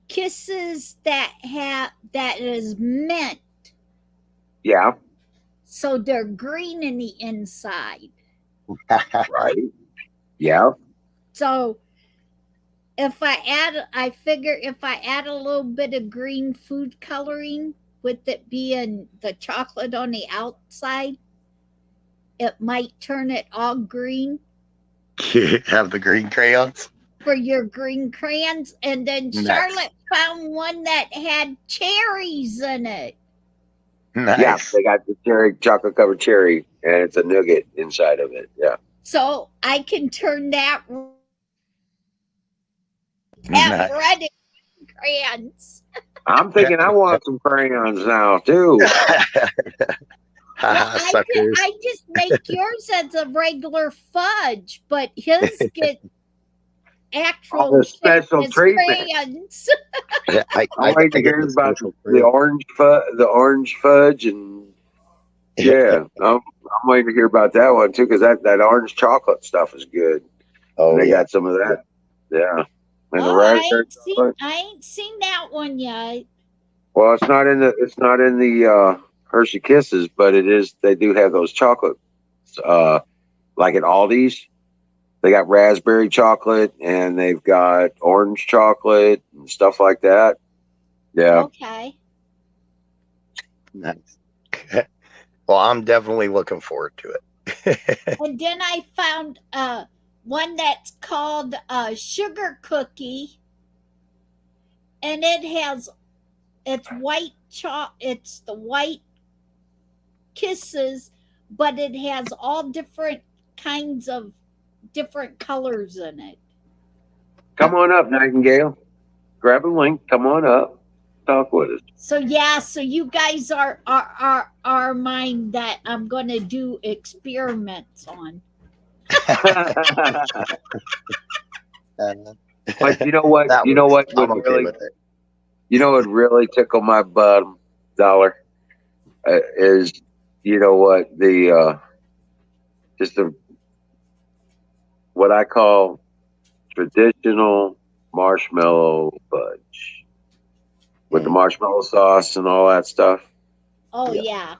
Kisses that is mint, yeah, so they're green in the inside. right, yeah. So I figure if I add a little bit of green food coloring with it being the chocolate on the outside, it might turn it all green Have the green crayons. for your green crayons. And then Nice. Charlotte found one that had cherries in it. Yeah, Nice. they got the cherry, chocolate covered cherry, and it's a nougat inside of it. Yeah. So I can turn that Nice. red into crayons. I'm thinking I want some crayons now too. Well, Suckers. I just make yours as a regular fudge, but his get All actual the shape special as treatment. crayons. I'm waiting to hear about the orange fudge, and yeah, I'm waiting to hear about that one too, because that orange chocolate stuff is good. Oh, And they yeah. got some of that. Yeah. And the Oh, raspberry chocolate. I ain't seen that one yet. Well, it's not in the Hershey Kisses, but it is. They do have those chocolates, like at Aldi's. They got raspberry chocolate and they've got orange chocolate and stuff like that. Yeah. Okay. Nice. Well, I'm definitely looking forward to it. And then I found one that's called Sugar Cookie, and it's white it's the white Kisses, but it has all different kinds of different colors in it. Come on up, Nightingale. Grab a link. Come on up. Talk with us. So you guys are mine that I'm gonna do experiments on. But you know what? That You know what would I'm okay really, with it. you know what really tickled my bottom dollar is, you know what, the just the what I call traditional marshmallow fudge with the marshmallow sauce and all that stuff. Oh Yeah.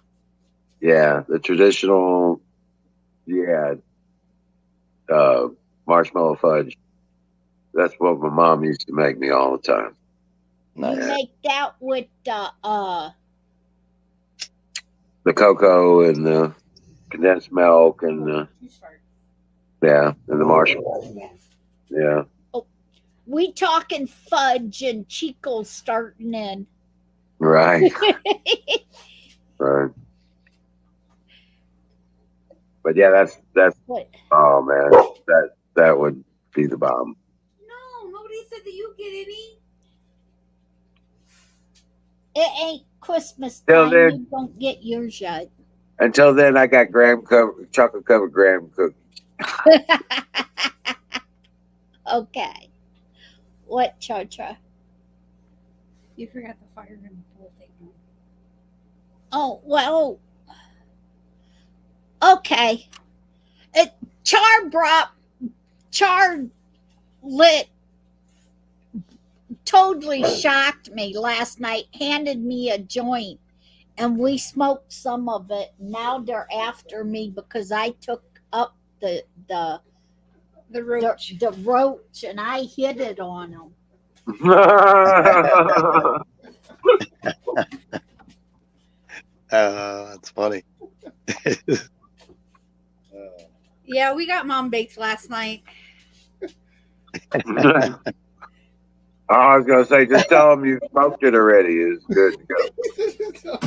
Yeah, the traditional, marshmallow fudge. That's what my mom used to make me all the time. You Nice. make that with The cocoa and the condensed milk and the and the marshmallow. Yeah. we talking fudge and Chico starting in. Right. Right. But yeah, that's What? oh man, that would be the bomb. No, nobody said that you get any. It ain't Christmas Till time. then. You don't get yours yet. Until then, I got chocolate covered graham cookies. Okay. What, Chocha? You forgot the fire and the pool thing. Oh, well. Okay. Char lit totally shocked me last night, handed me a joint, and we smoked some of it. Now they're after me because I took up the roach. the roach and I hit it on them. That's funny. Yeah, we got mom baked last night. I was gonna say, just tell them you smoked it already. It's good to go.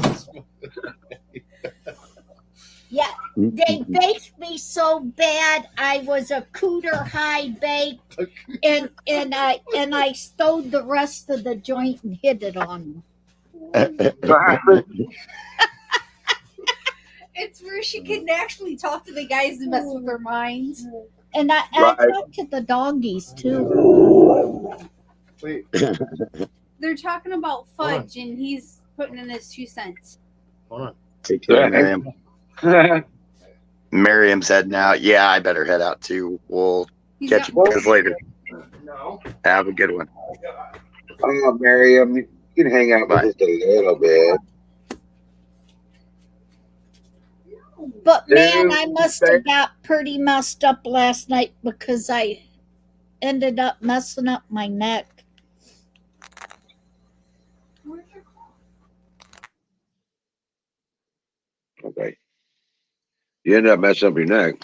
Yeah, they baked me so bad I was a cooter high baked, and I stowed the rest of the joint and hid it on them. It's where she can actually talk to the guys and mess with their minds. And I Right. talked to the doggies too. Wait, They're talking about fudge, and he's putting in his 2 cents. hold on. Take care, Miriam. Miriam's heading out. Yeah, I better head out too. We'll He's catch got- you guys later. No. Have a good one. Oh, Miriam, you can hang out with us a little bit. But man, Dude, I must have got pretty messed up last night because I ended up messing up my neck. Okay. You end up messing up your neck.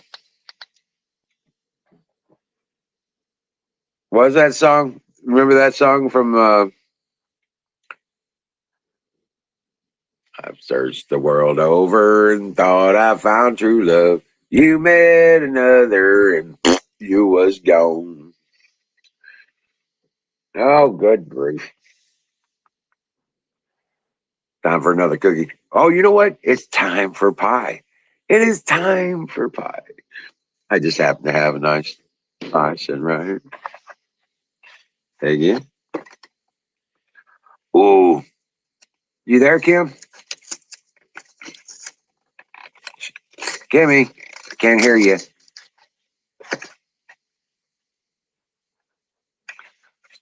What was that song? Remember that song from I've searched the world over and thought I found true love. You met another and you was gone. Oh, good grief. Time for another cookie. Oh, you know what? It's time for pie. It is time for pie. I just happen to have a nice pie sitting right here. Hey, again. Oh, you there, Kim? Kimmy, I can't hear you.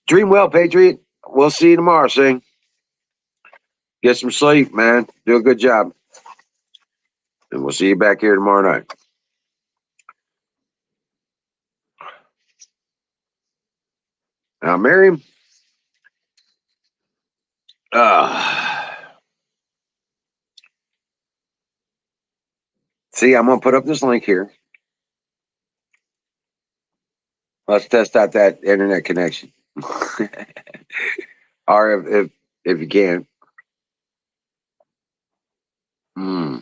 Dream well, Patriot. We'll see you tomorrow, Sing. Get some sleep, man. Do a good job. And we'll see you back here tomorrow night. Now, Miriam. See, I'm going to put up this link here. Let's test out that internet connection. Or if you can. Hmm.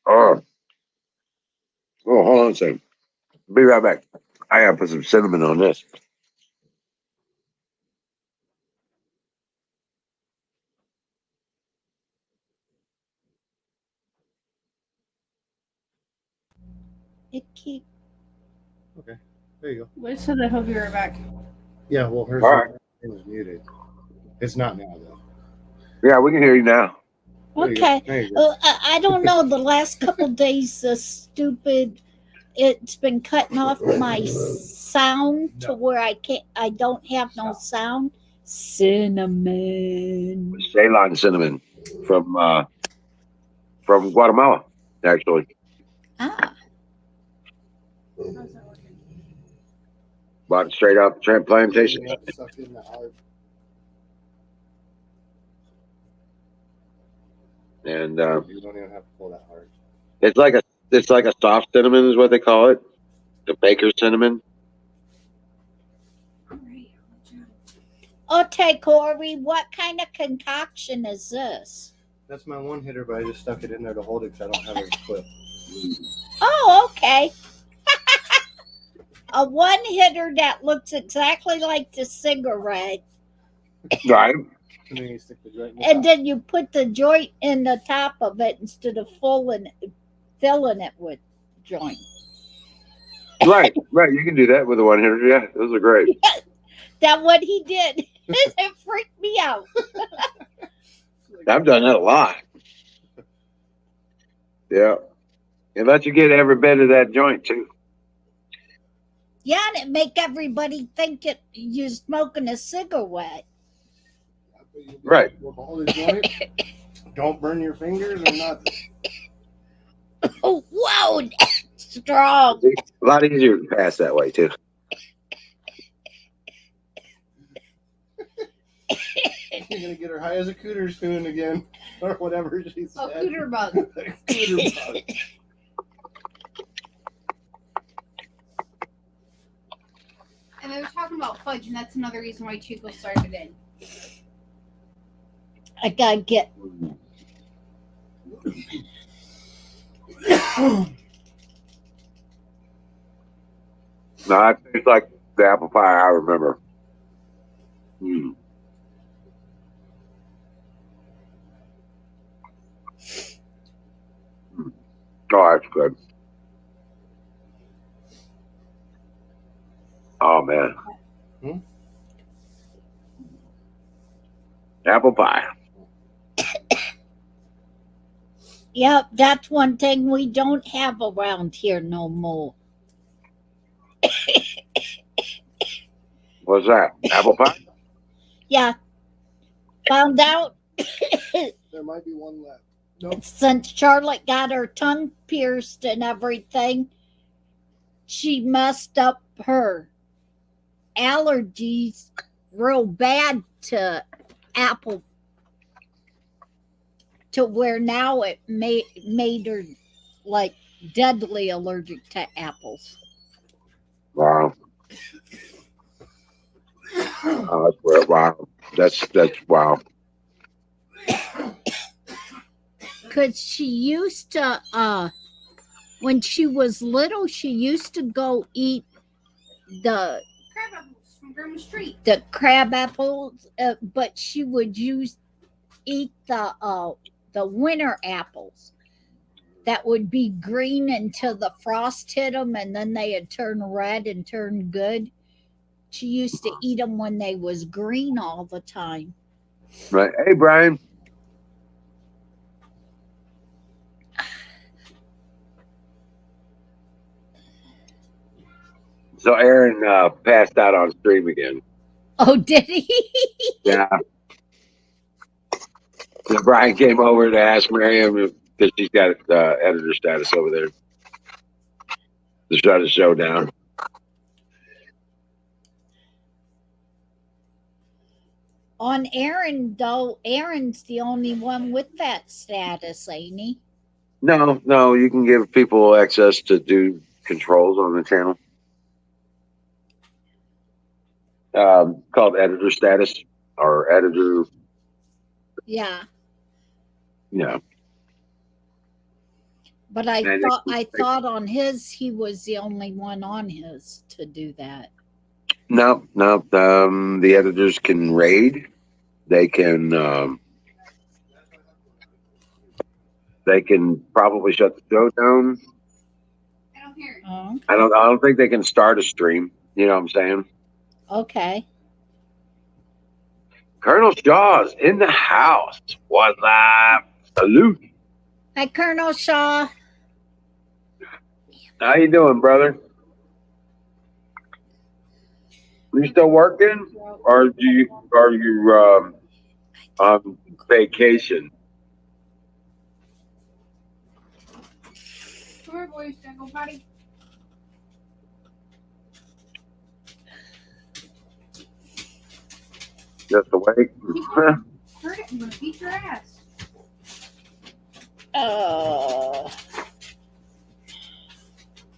Oh, hold on a second. Be right back. I gotta put some cinnamon on this. It keep Okay, there you go. Liz said I hope you were back. Yeah, well, her All right. thing was muted. It's not now, though. Yeah, we can hear you now. There you go. okay. There you go. I don't know. The last couple days, it's been cutting off my sound to where I don't have no sound. Cinnamon. Ceylon cinnamon from Guatemala, actually. Ah, Bought it straight off the plantation. Suck in the heart. And You don't even have to pull that hard. it's like a soft cinnamon is what they call it. The baker's cinnamon. okay, Corey. What kind of concoction is this? That's my one hitter, but I just stuck it in there to hold it because I don't have a clip. Oh, okay. A one hitter that looks exactly like the cigarette. Right. And then you stick the joint in the And top. then you put the joint in the top of it instead of filling it with joint. Right. You can do that with a 100. Yeah, those are great. That's what he did. It freaked me out. I've done that a lot. Yeah. It lets you get every bit of that joint too. Yeah, and it make everybody think you're smoking a cigarette. Right. We'll hold the joint. Don't burn your fingers or nothing. Oh, whoa, that's strong. A lot easier to pass that way too. You're gonna get her high as a cooter soon again, or whatever she said. Oh, cooter bug. Cooter bug. And they were talking about fudge, and that's another reason why Chico started in. I gotta get. No, it tastes like the apple pie I remember. Mm. Oh, that's good. Oh man. Hmm? Apple pie. Yep, that's one thing we don't have around here no more. What's that? Apple pie? Yeah, found out There might be one left. Nope. since Charlotte got her tongue pierced and everything, she messed up her allergies real bad to apple, to where now it made her like deadly allergic to apples. Wow. Oh, that's weird. Wow. That's wow. Cause she used to when she was little, she used to go eat the Crab apples from Grandma's tree. crab apples, but she would eat the winter apples that would be green until the frost hit them, and then they would turn red and turn good. She used to eat them when they was green all the time. Right. Hey, Brian. So Aaron passed out on stream again. Oh, did he? Yeah. So Brian came over to ask Miriam because she's got editor status over there to shut the show down. On Aaron, though, Aaron's the only one with that status, ain't he? No, you can give people access to do controls on the channel. Called editor status or editor. Yeah. Yeah. But I thought on his he was the only one on his to do that. No. The editors can raid. They can probably shut the show down. I don't hear it. Oh, I don't think they can start a stream. You know what I'm saying? okay. Colonel Shaw's in the house. What's up? Salute. Hi, Colonel Shaw. How you doing, brother? You still working, or are you on vacation? Come here, boys. Gotta go potty. Just awake? Heard it. I'm gonna beat your ass.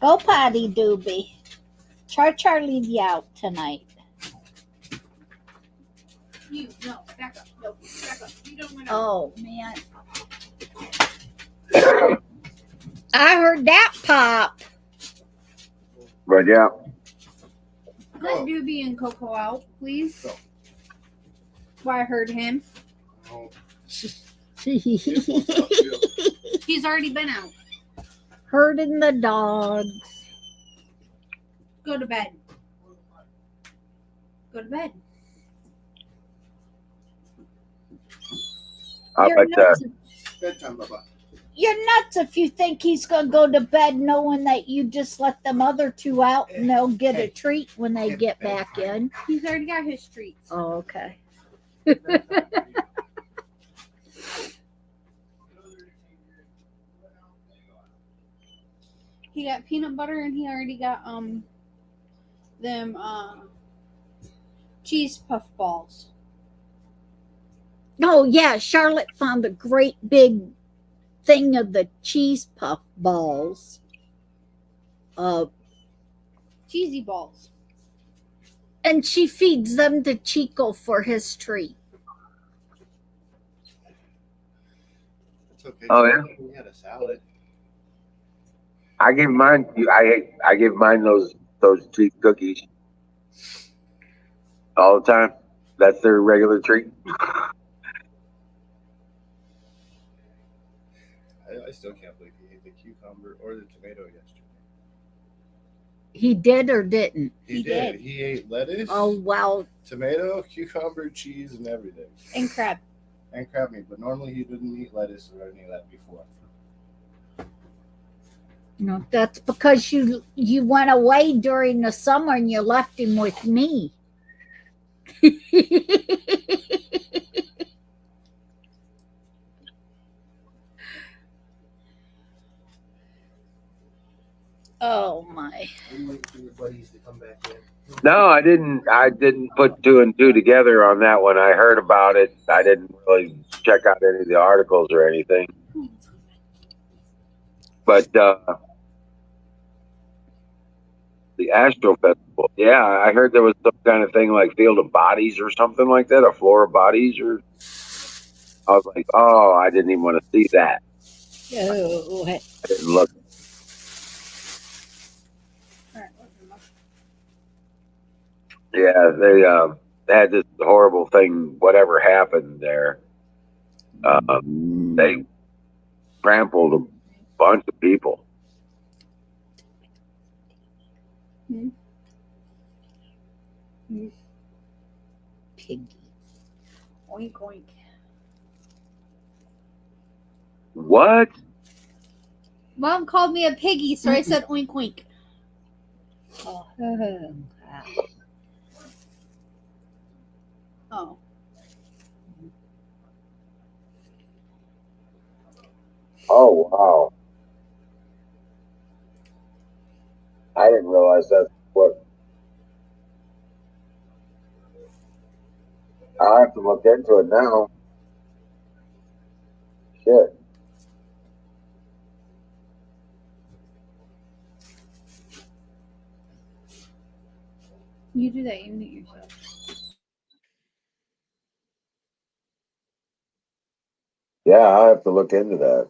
Go potty, Doobie. Char leave you out tonight. You, no, back up. No, back up. You don't want to. Oh, man. I heard that pop. But yeah, Let Doobie and Coco out, please. Why I heard him. Oh, He's already been out. Herding the dogs. Go to bed. Go to bed. How You're about that? nuts. bedtime, Bubba. You're nuts if you think he's gonna go to bed knowing that you just let them other two out and they'll get a treat when they get back in. He's already got his treats. Oh, okay. He got peanut butter and he already got them cheese puff balls. Oh yeah, Charlotte found a great big thing of the cheese puff balls. Cheesy balls. And she feeds them to Chico for his treat. It's okay. Oh, yeah? We had a salad. I give mine. I give mine those cheap cookies all the time. That's their regular treat. I still can't believe he ate the cucumber or the tomato yesterday. He did or didn't? He did. He ate lettuce, Oh wow. tomato, cucumber, cheese, and everything. And crab. And crab meat. But normally he didn't eat lettuce or any of that before. No, that's because you went away during the summer and you left him with me. Oh my. We wait for your buddies to come back in. No, I didn't. I didn't put two and two together on that one. I heard about it. I didn't really check out any of the articles or anything. But the Astro Festival, yeah, I heard there was some kind of thing like Field of Bodies or something like that, a Floor of Bodies, or I was like, oh, I didn't even want to see that. Oh, I didn't look. Yeah, they had this horrible thing. Whatever happened there, they trampled a bunch of people. piggy. Oink oink. What? Mom called me a piggy, so I said oink oink. Oh. Oh. Oh, wow. I didn't realize that's what. I'll have to look into it now. Shit. You do that, you mute yourself. Yeah, I'll have to look into that.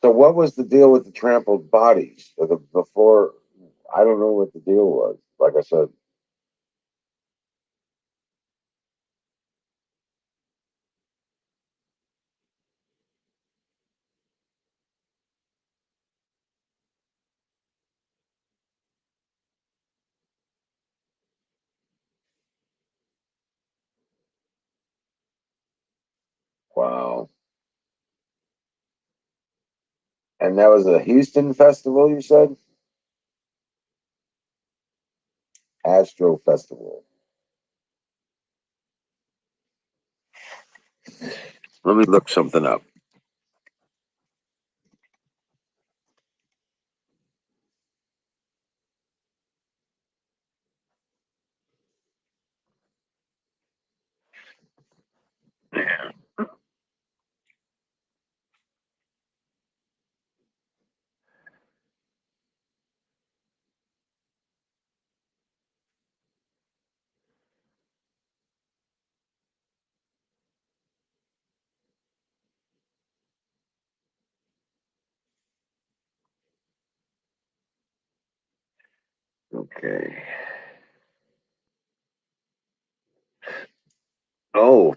So what was the deal with the trampled bodies? Before, I don't know what the deal was. Like I said, wow. And that was a Houston festival, you said? Astro Festival. Let me look something up. Okay. Oh,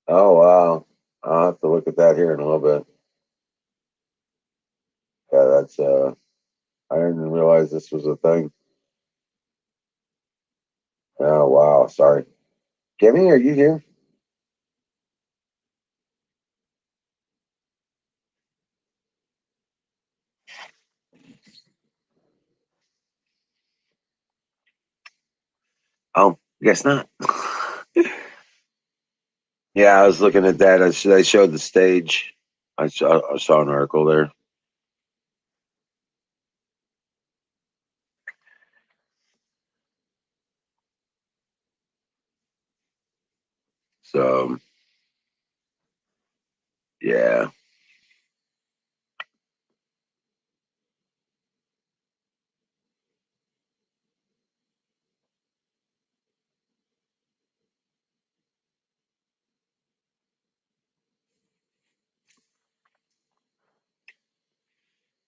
oh wow. I'll have to look at that here in a little bit. Yeah, that's I didn't realize this was a thing. Oh wow, sorry. Kimmy, are you here? Oh, guess not. Yeah, I was looking at that. They showed the stage. I saw an article there. So yeah.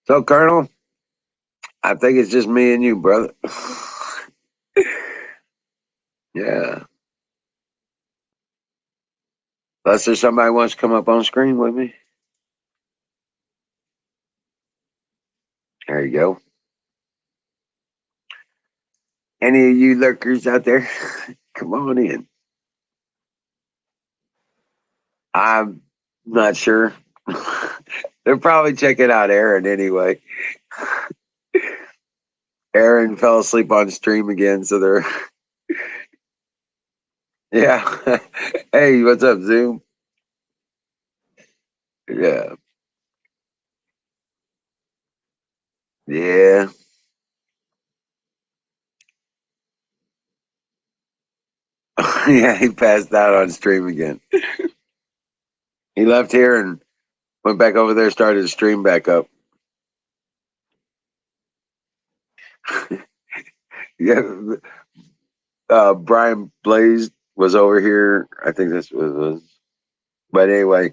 So Colonel, I think it's just me and you, brother. Yeah. Unless there's somebody who wants to come up on screen with me. There you go. Any of you lurkers out there, come on in. I'm not sure. They're probably checking out Aaron anyway. Aaron fell asleep on stream again, so they're yeah. Hey, what's up, Zoom? Yeah, yeah, yeah. He passed out on stream again. He left here and went back over there, started to stream back up. Yeah, Brian Blaze was over here. I think this was but anyway,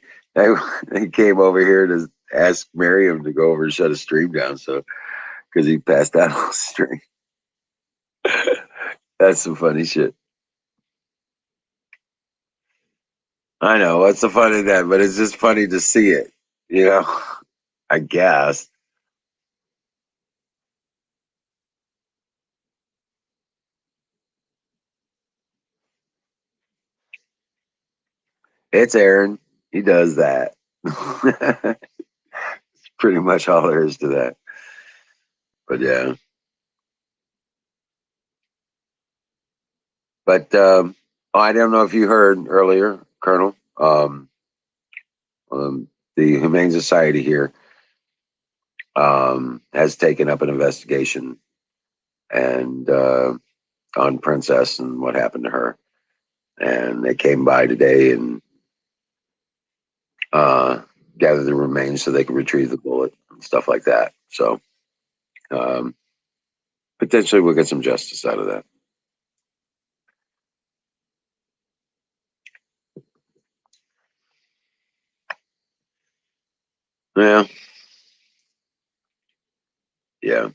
he came over here to ask Miriam to go over and shut his stream down. So because he passed out on the stream. That's some funny shit. I know what's the fun in that, but it's just funny to see it. You know, I guess it's Aaron. He does that. Pretty much all there is to that. But yeah. But I don't know if you heard earlier, Colonel. Um, the Humane Society here has taken up an investigation and on Princess and what happened to her. And they came by today and gathered the remains so they could retrieve the bullet and stuff like that. So um, potentially we'll get some justice out of that. Yeah, yeah,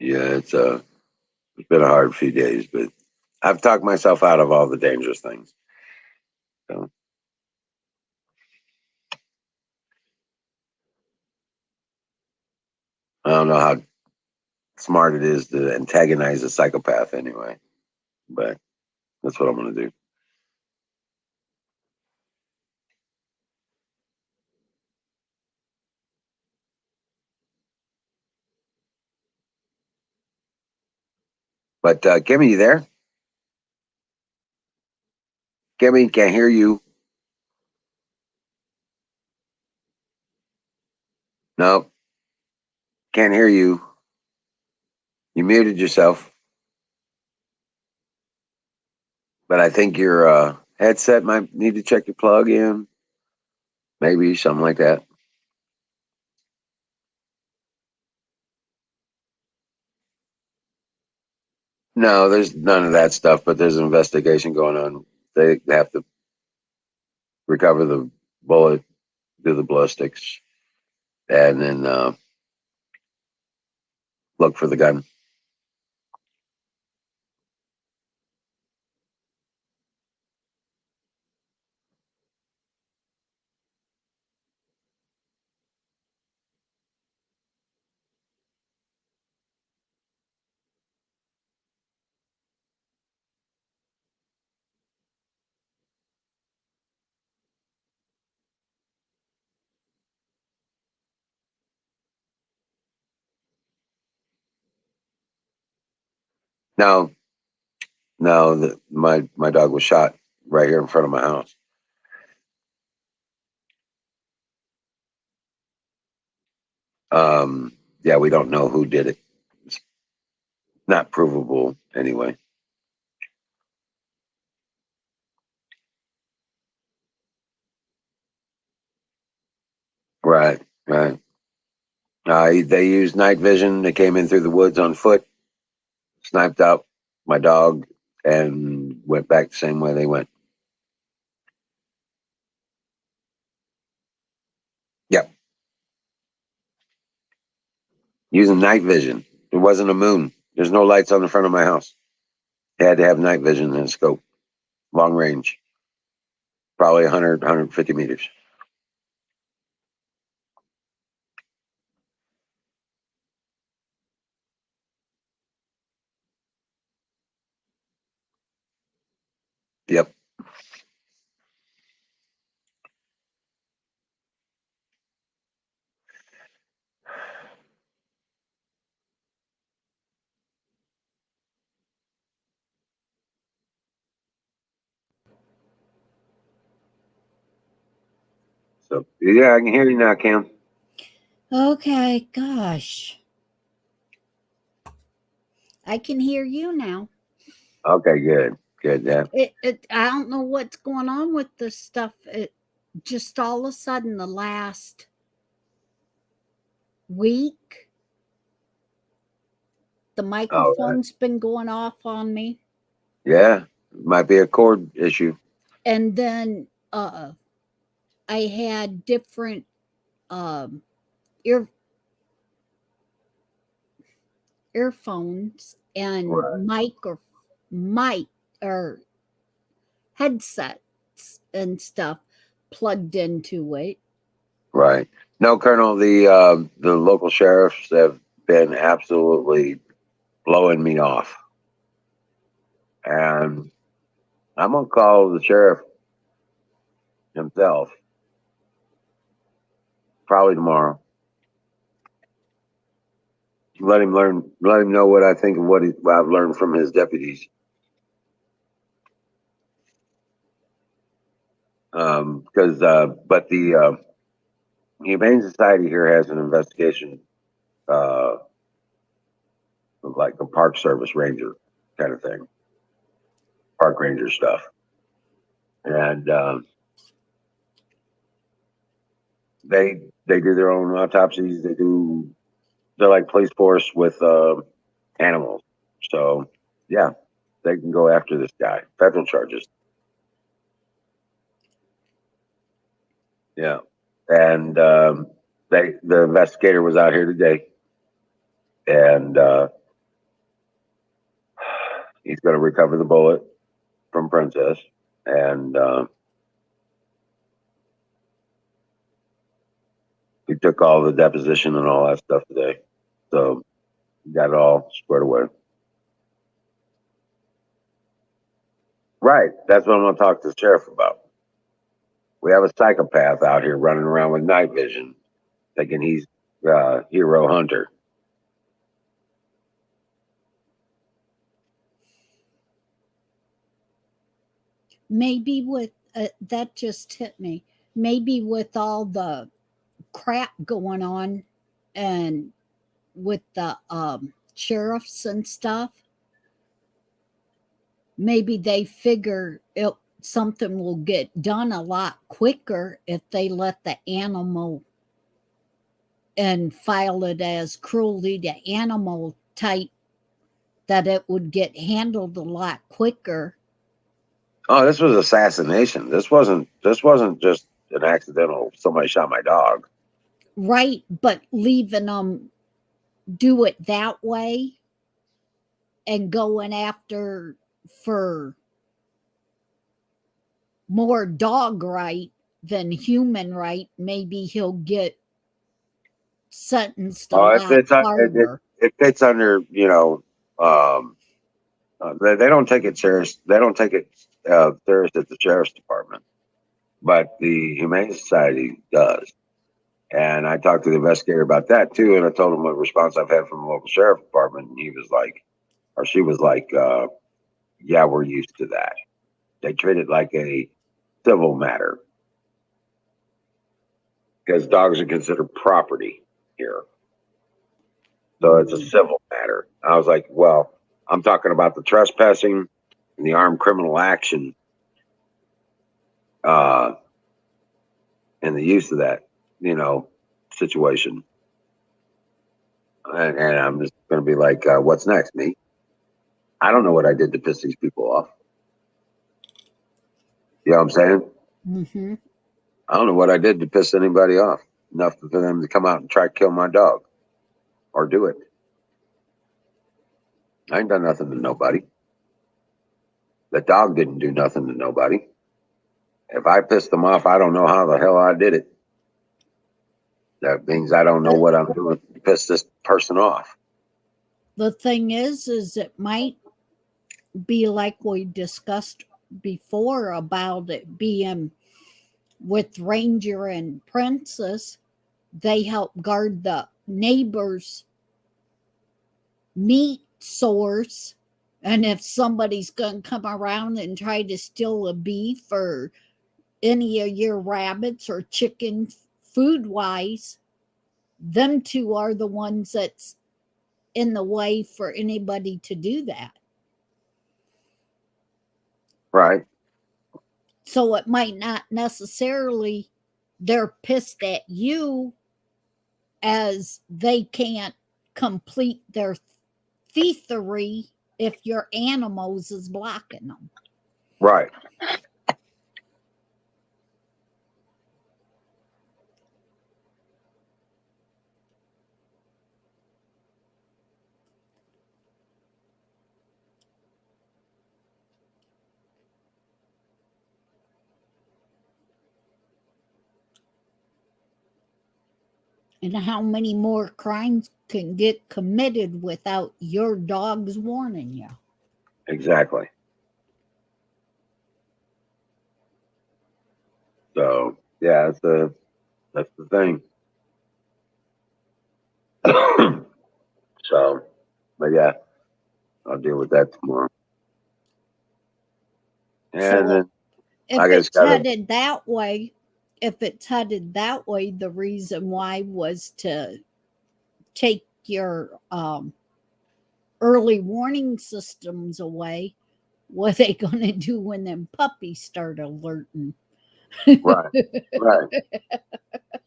yeah. It's been a hard few days, but I've talked myself out of all the dangerous things. So I don't know how smart it is to antagonize a psychopath anyway, but that's what I'm going to do. But Kimmy, you there? Kimmy, can't hear you. No, can't hear you. You muted yourself. But I think your headset might need to check your plug in. Maybe something like that. No, there's none of that stuff, but there's an investigation going on. They have to recover the bullet, do the ballistics, and then look for the gun. No, no, my dog was shot right here in front of my house. Yeah, we don't know who did it. It's not provable anyway. Right, right. They used night vision. They came in through the woods on foot, sniped out my dog, and went back the same way they went. Yep, using night vision. It wasn't a moon. There's no lights on the front of my house. They had to have night vision and a scope, long range, probably 100, 150 meters. Yep. So yeah, I can hear you now, Cam. Okay, gosh. I can hear you now. Okay, good, good. Yeah. I don't know what's going on with this stuff. It just all of a sudden the last week, the Oh, microphone's been going off on me. yeah. Might be a cord issue. And then I had different ear earphones and Right. mic or headsets and stuff plugged into it. Right. No, Colonel, the local sheriffs have been absolutely blowing me off. And I'm gonna call the sheriff himself probably tomorrow. Let him know what I think of what I've learned from his deputies. Because but the Humane Society here has an investigation, like a park service ranger kind of thing, park ranger stuff, and they do their own autopsies. They're like police force with animals. So yeah, they can go after this guy. Federal charges. Yeah, and the investigator was out here today, and he's going to recover the bullet from Princess, and he took all the deposition and all that stuff today. So got it all squared away. Right. That's what I'm going to talk to the sheriff about. We have a psychopath out here running around with night vision, thinking he's hero hunter. maybe with that just hit me. Maybe with all the crap going on and with the sheriffs and stuff, maybe they figure something will get done a lot quicker if they let the animal and file it as cruelty to animal type, that it would get handled a lot quicker. Oh, this was assassination. This wasn't just an accidental. Somebody shot my dog. Right, but leaving them do it that way and going after for more dog right than human right, maybe he'll get sentenced a Oh, lot harder. it fits under, they don't take it serious. They don't take it serious at the sheriff's department, but the Humane Society does. And I talked to the investigator about that too, and I told him what response I've had from the local sheriff department, and he was like, or she was like, "Yeah, we're used to that. They treat it like a civil matter because dogs are considered property here, so it's a civil matter." I was like, "Well, I'm talking about the trespassing and the armed criminal action, and the use of that, situation." And I'm just going to be like, "What's next, me? I don't know what I did to piss these people off." You know what I'm saying? Mm-hmm. I don't know what I did to piss anybody off enough for them to come out and try to kill my dog or do it. I ain't done nothing to nobody. The dog didn't do nothing to nobody. If I pissed them off, I don't know how the hell I did it. That means I don't know what I'm doing to piss this person off. The thing is it might be like we discussed before about it being with Ranger and Princess. They help guard the neighbor's meat source. And if somebody's going to come around and try to steal a beef or any of your rabbits or chicken food wise, them two are the ones that's in the way for anybody to do that. Right. So it might not necessarily they're pissed at you as they can't complete their thievery if your animals is blocking them. Right. And how many more crimes can get committed without your dogs warning you? Exactly. So yeah, that's the thing. So, but yeah, I'll deal with that tomorrow. And So then if I just it's gotta. headed that way, the reason why was to take your early warning systems away. What are they going to do when them puppies start alerting? Right. Right.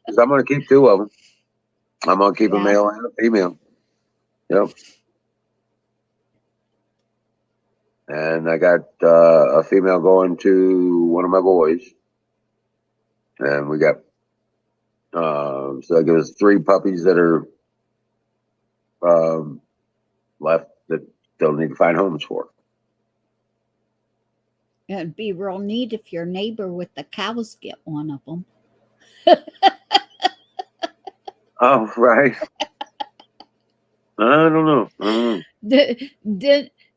'Cause I'm gonna keep two of them. I'm gonna keep a Yeah. male and a female. Yep. And I got a female going to one of my boys, and we got so that gives us 3 puppies that are left that still need to find homes for. It'd be real neat if your neighbor with the cows get one of them. Oh, right. I don't know.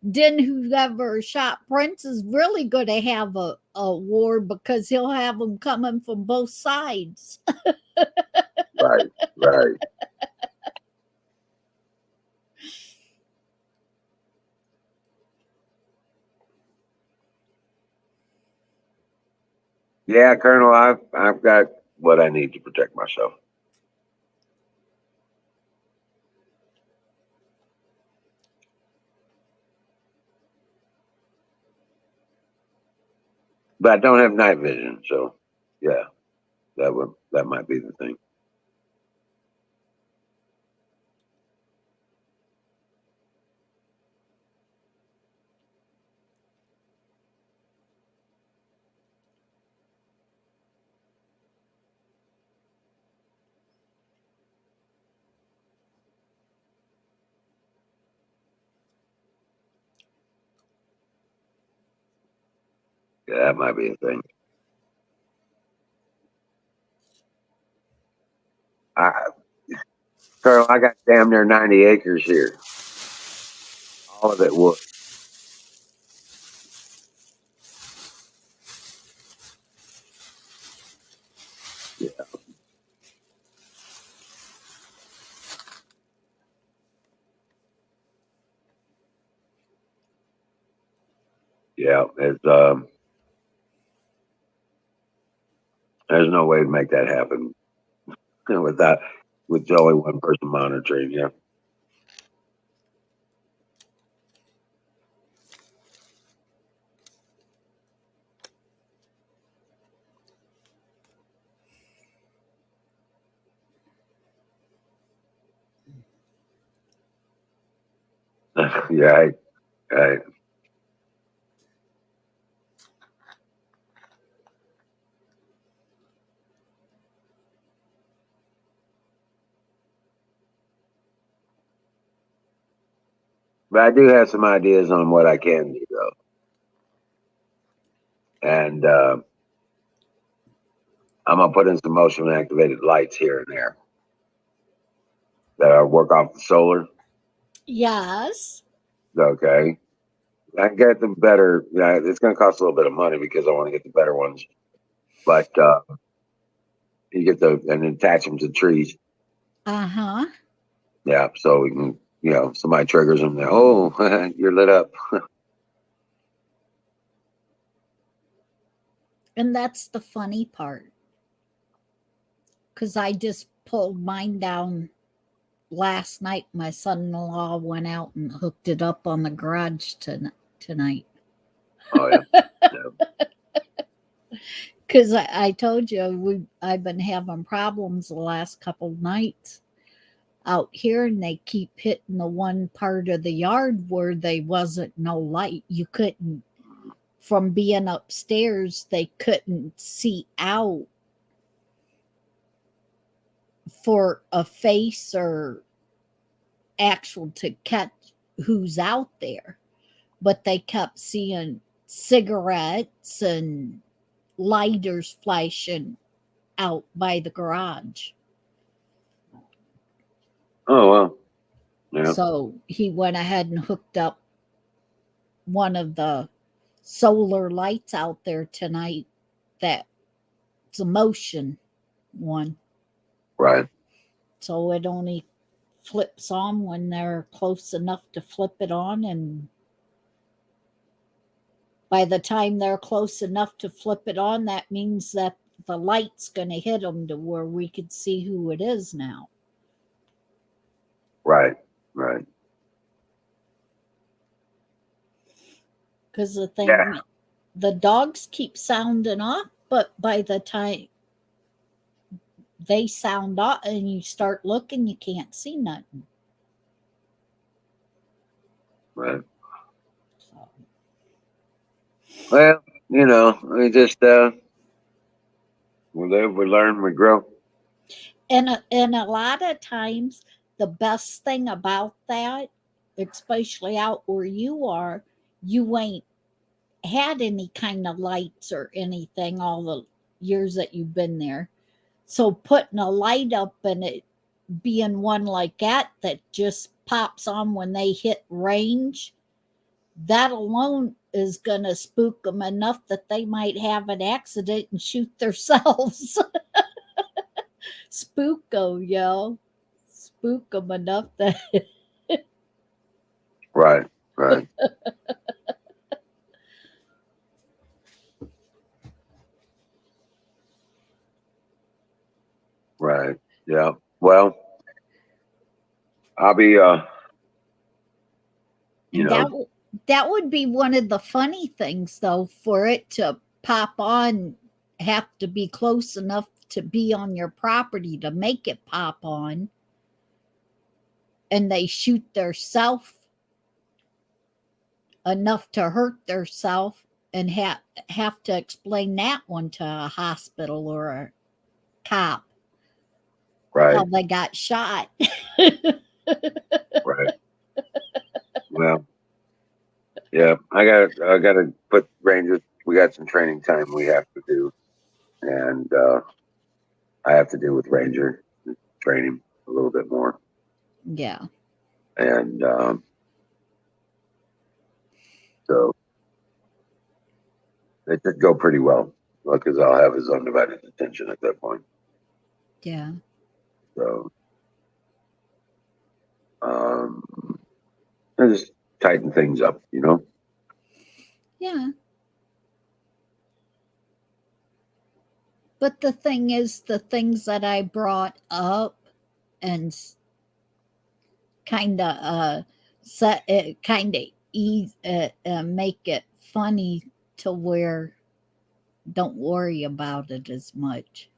Then whoever shot Prince is really going to have a war because he'll have them coming from both sides. Right. Right. Yeah, Colonel, I've got what I need to protect myself. But I don't have night vision, so yeah, that might be the thing. Yeah, that might be a thing. I, Colonel, I got damn near 90 acres here. All of it wood. Yeah, yeah. There's no way to make that happen without with only one person monitoring. Yeah. Yeah, I, but I do have some ideas on what I can do though, and I'm gonna put in some motion activated lights here and there that work off the solar. Yes. Okay, I can get them better. Yeah, it's gonna cost a little bit of money because I want to get the better ones, but you get the and attach them to trees. Uh-huh. Yeah, so we can, somebody triggers them. Oh, you're lit up. And that's the funny part. Because I just pulled mine down last night. My son-in-law went out and hooked it up on the garage tonight. Oh yeah. Because I told you I've been having problems the last couple of nights out here, and they keep hitting the one part of the yard where there wasn't no light. You couldn't, from being upstairs, they couldn't see out for a face or actual to catch who's out there, but they kept seeing cigarettes and lighters flashing out by the garage. Oh well. Yeah. So he went ahead and hooked up one of the solar lights out there tonight. That's a motion one. Right. So it only flips on when they're close enough to flip it on, and by the time they're close enough to flip it on, that means that the light's going to hit them to where we could see who it is now. Right. Right. Because the thing, Yeah. the dogs keep sounding off, but by the time they sound off and you start looking, you can't see nothing. Right. So, Well, we just we live, we learn, we grow. and a lot of times, the best thing about that, especially out where you are, you ain't had any kind of lights or anything all the years that you've been there. So putting a light up and it being one like that just pops on when they hit range, that alone is going to spook them enough that they might have an accident and shoot themselves. Spook them, yo. Spook them enough that. Right. Right. I'll be, you And know, that would be one of the funny things, though, for it to pop on, have to be close enough to be on your property to make it pop on, and they shoot theirself enough to hurt theirself and have to explain that one to a hospital or a cop right, how they got shot. right. Well, yeah, I gotta put Rangers. We got some training time we have to do, and I have to do with Ranger training a little bit more, Yeah. and so it did go pretty well because I'll have his undivided attention at that point. Yeah. So, I just tighten things up, you know. Yeah. But the thing is, the things that I brought up and kind of set it, kind of ease make it funny to where don't worry about it as much.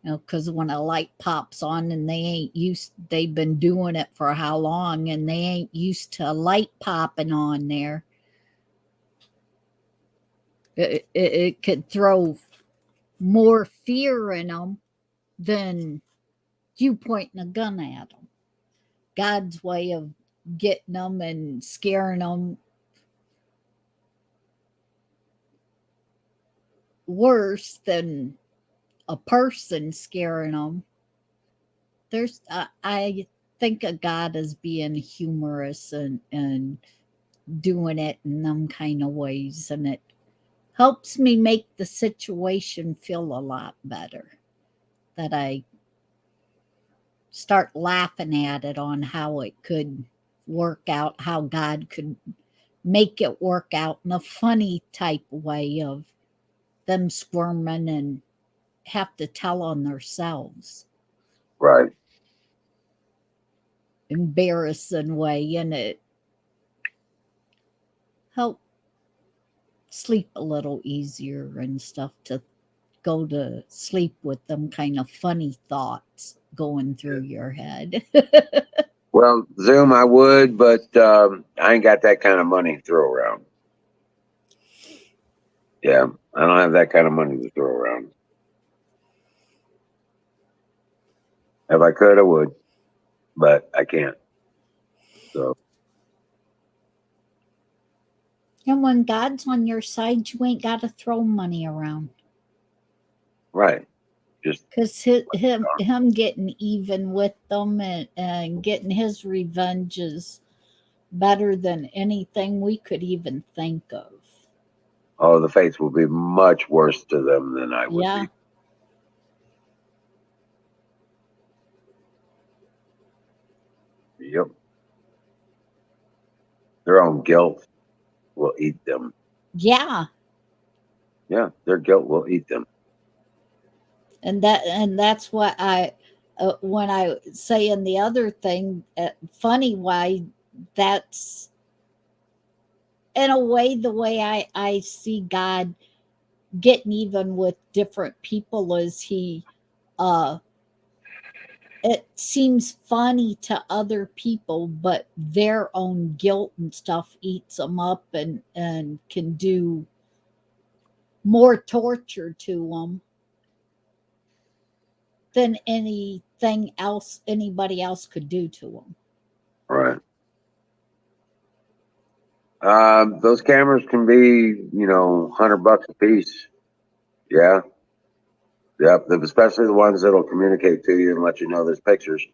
You know, because when a light pops on and they've been doing it for how long, and they ain't used to a light popping on there. It could throw more fear in them than you pointing a gun at them. God's way of getting them and scaring them worse than a person scaring them. I think of God as being humorous and doing it in them kind of ways, and it helps me make the situation feel a lot better. That I start laughing at it on how it could work out, how God could make it work out in a funny type way of them squirming and have to tell on themselves. Right. Embarrassing way, and it help sleep a little easier and stuff, to go to sleep with them kind of funny thoughts going through your head. Well, Zoom, I would, but I ain't got that kind of money to throw around. Yeah, I don't have that kind of money to throw around. If I could, I would, but I can't. So, And when God's on your side, you ain't got to throw money around. right. Just Because him getting even with them and getting his revenge is better than anything we could even think of. oh, the fates will be much worse to them than I would Yeah. be. Yep. Their own guilt will eat them. Yeah. Yeah, their guilt will eat them. And that's what I when I say in the other thing, funny why that's in a way the way I see God getting even with different people is he it seems funny to other people, but their own guilt and stuff eats them up and can do more torture to them than anything else anybody else could do to them. Right. Those cameras can be, $100 a piece. Yeah. Yep. Especially the ones that'll communicate to you and let you know there's pictures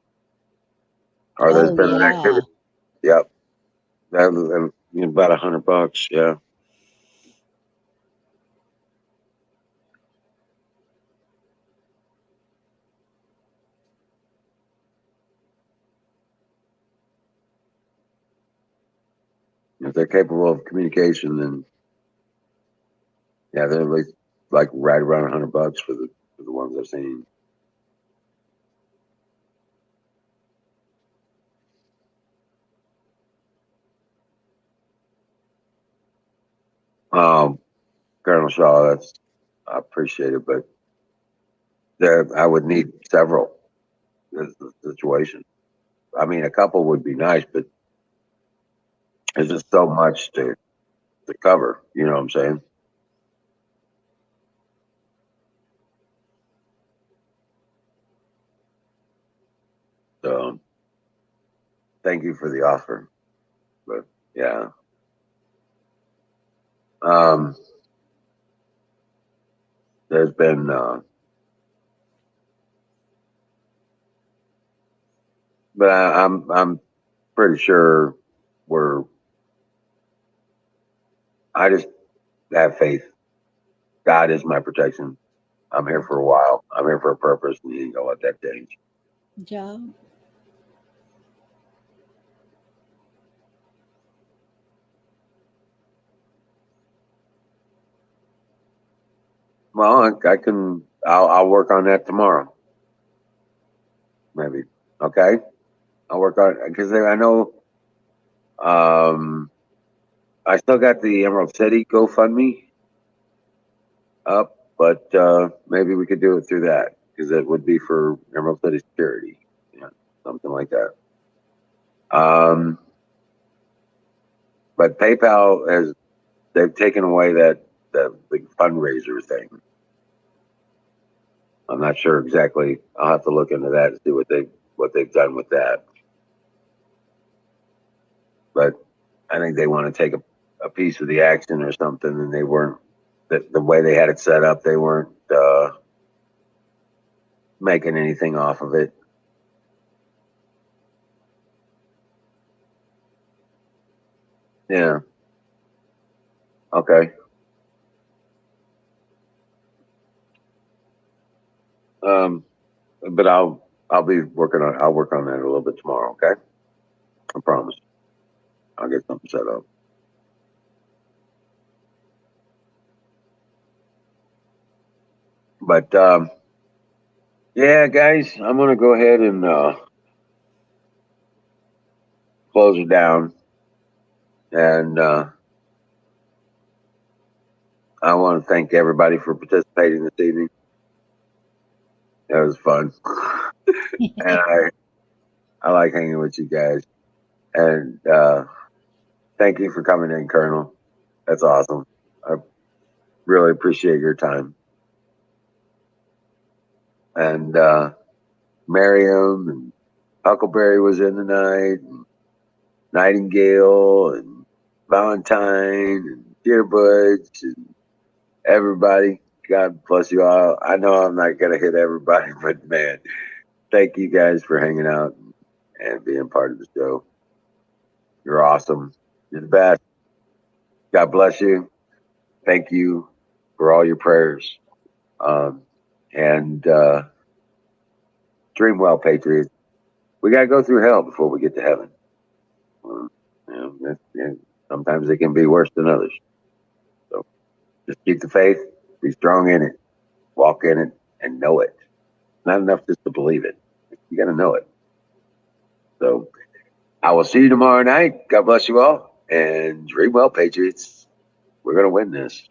or there's Oh been an yeah. activity. Yep. That was about $100. Yeah. If they're capable of communication, then yeah, they're at least like right around $100 for the ones I've seen. Colonel Shaw, I appreciate it, but I would need several. This is the situation. I mean, a couple would be nice, but there's just so much to cover. You know what I'm saying? So, thank you for the offer, but yeah. There's been but I'm pretty sure I just have faith. God is my protection. I'm here for a while. I'm here for a purpose, and you ain't gonna let that change. Yeah. Well, I can. I'll work on that tomorrow. Maybe. Okay. I'll work on because I know. I still got the Emerald City GoFundMe up, but maybe we could do it through that because it would be for Emerald City security, something like that. But PayPal they've taken away that big fundraiser thing. I'm not sure exactly. I'll have to look into that and see what they've done with that. But I think they want to take a piece of the action or something, and they weren't the way they had it set up. They weren't making anything off of it. Yeah. Okay. But I'll work on that a little bit tomorrow. Okay. I promise. I'll get something set up. But yeah, guys, I'm gonna go ahead and close it down, and I want to thank everybody for participating this evening. That was fun, and I like hanging with you guys. And thank you for coming in, Colonel. That's awesome. I really appreciate your time. And Miriam and Huckleberry was in tonight, and Nightingale and Valentine and Dearbudge and everybody. God bless you all. I know I'm not gonna hit everybody, but man, thank you guys for hanging out and being part of the show. You're awesome. You're the best. God bless you. Thank you for all your prayers. And dream well, Patriots. We got to go through hell before we get to heaven. Sometimes it can be worse than others. So just keep the faith, be strong in it, walk in it, and know it. Not enough just to believe it. You got to know it. So I will see you tomorrow night. God bless you all. And dream well, Patriots. We're going to win this.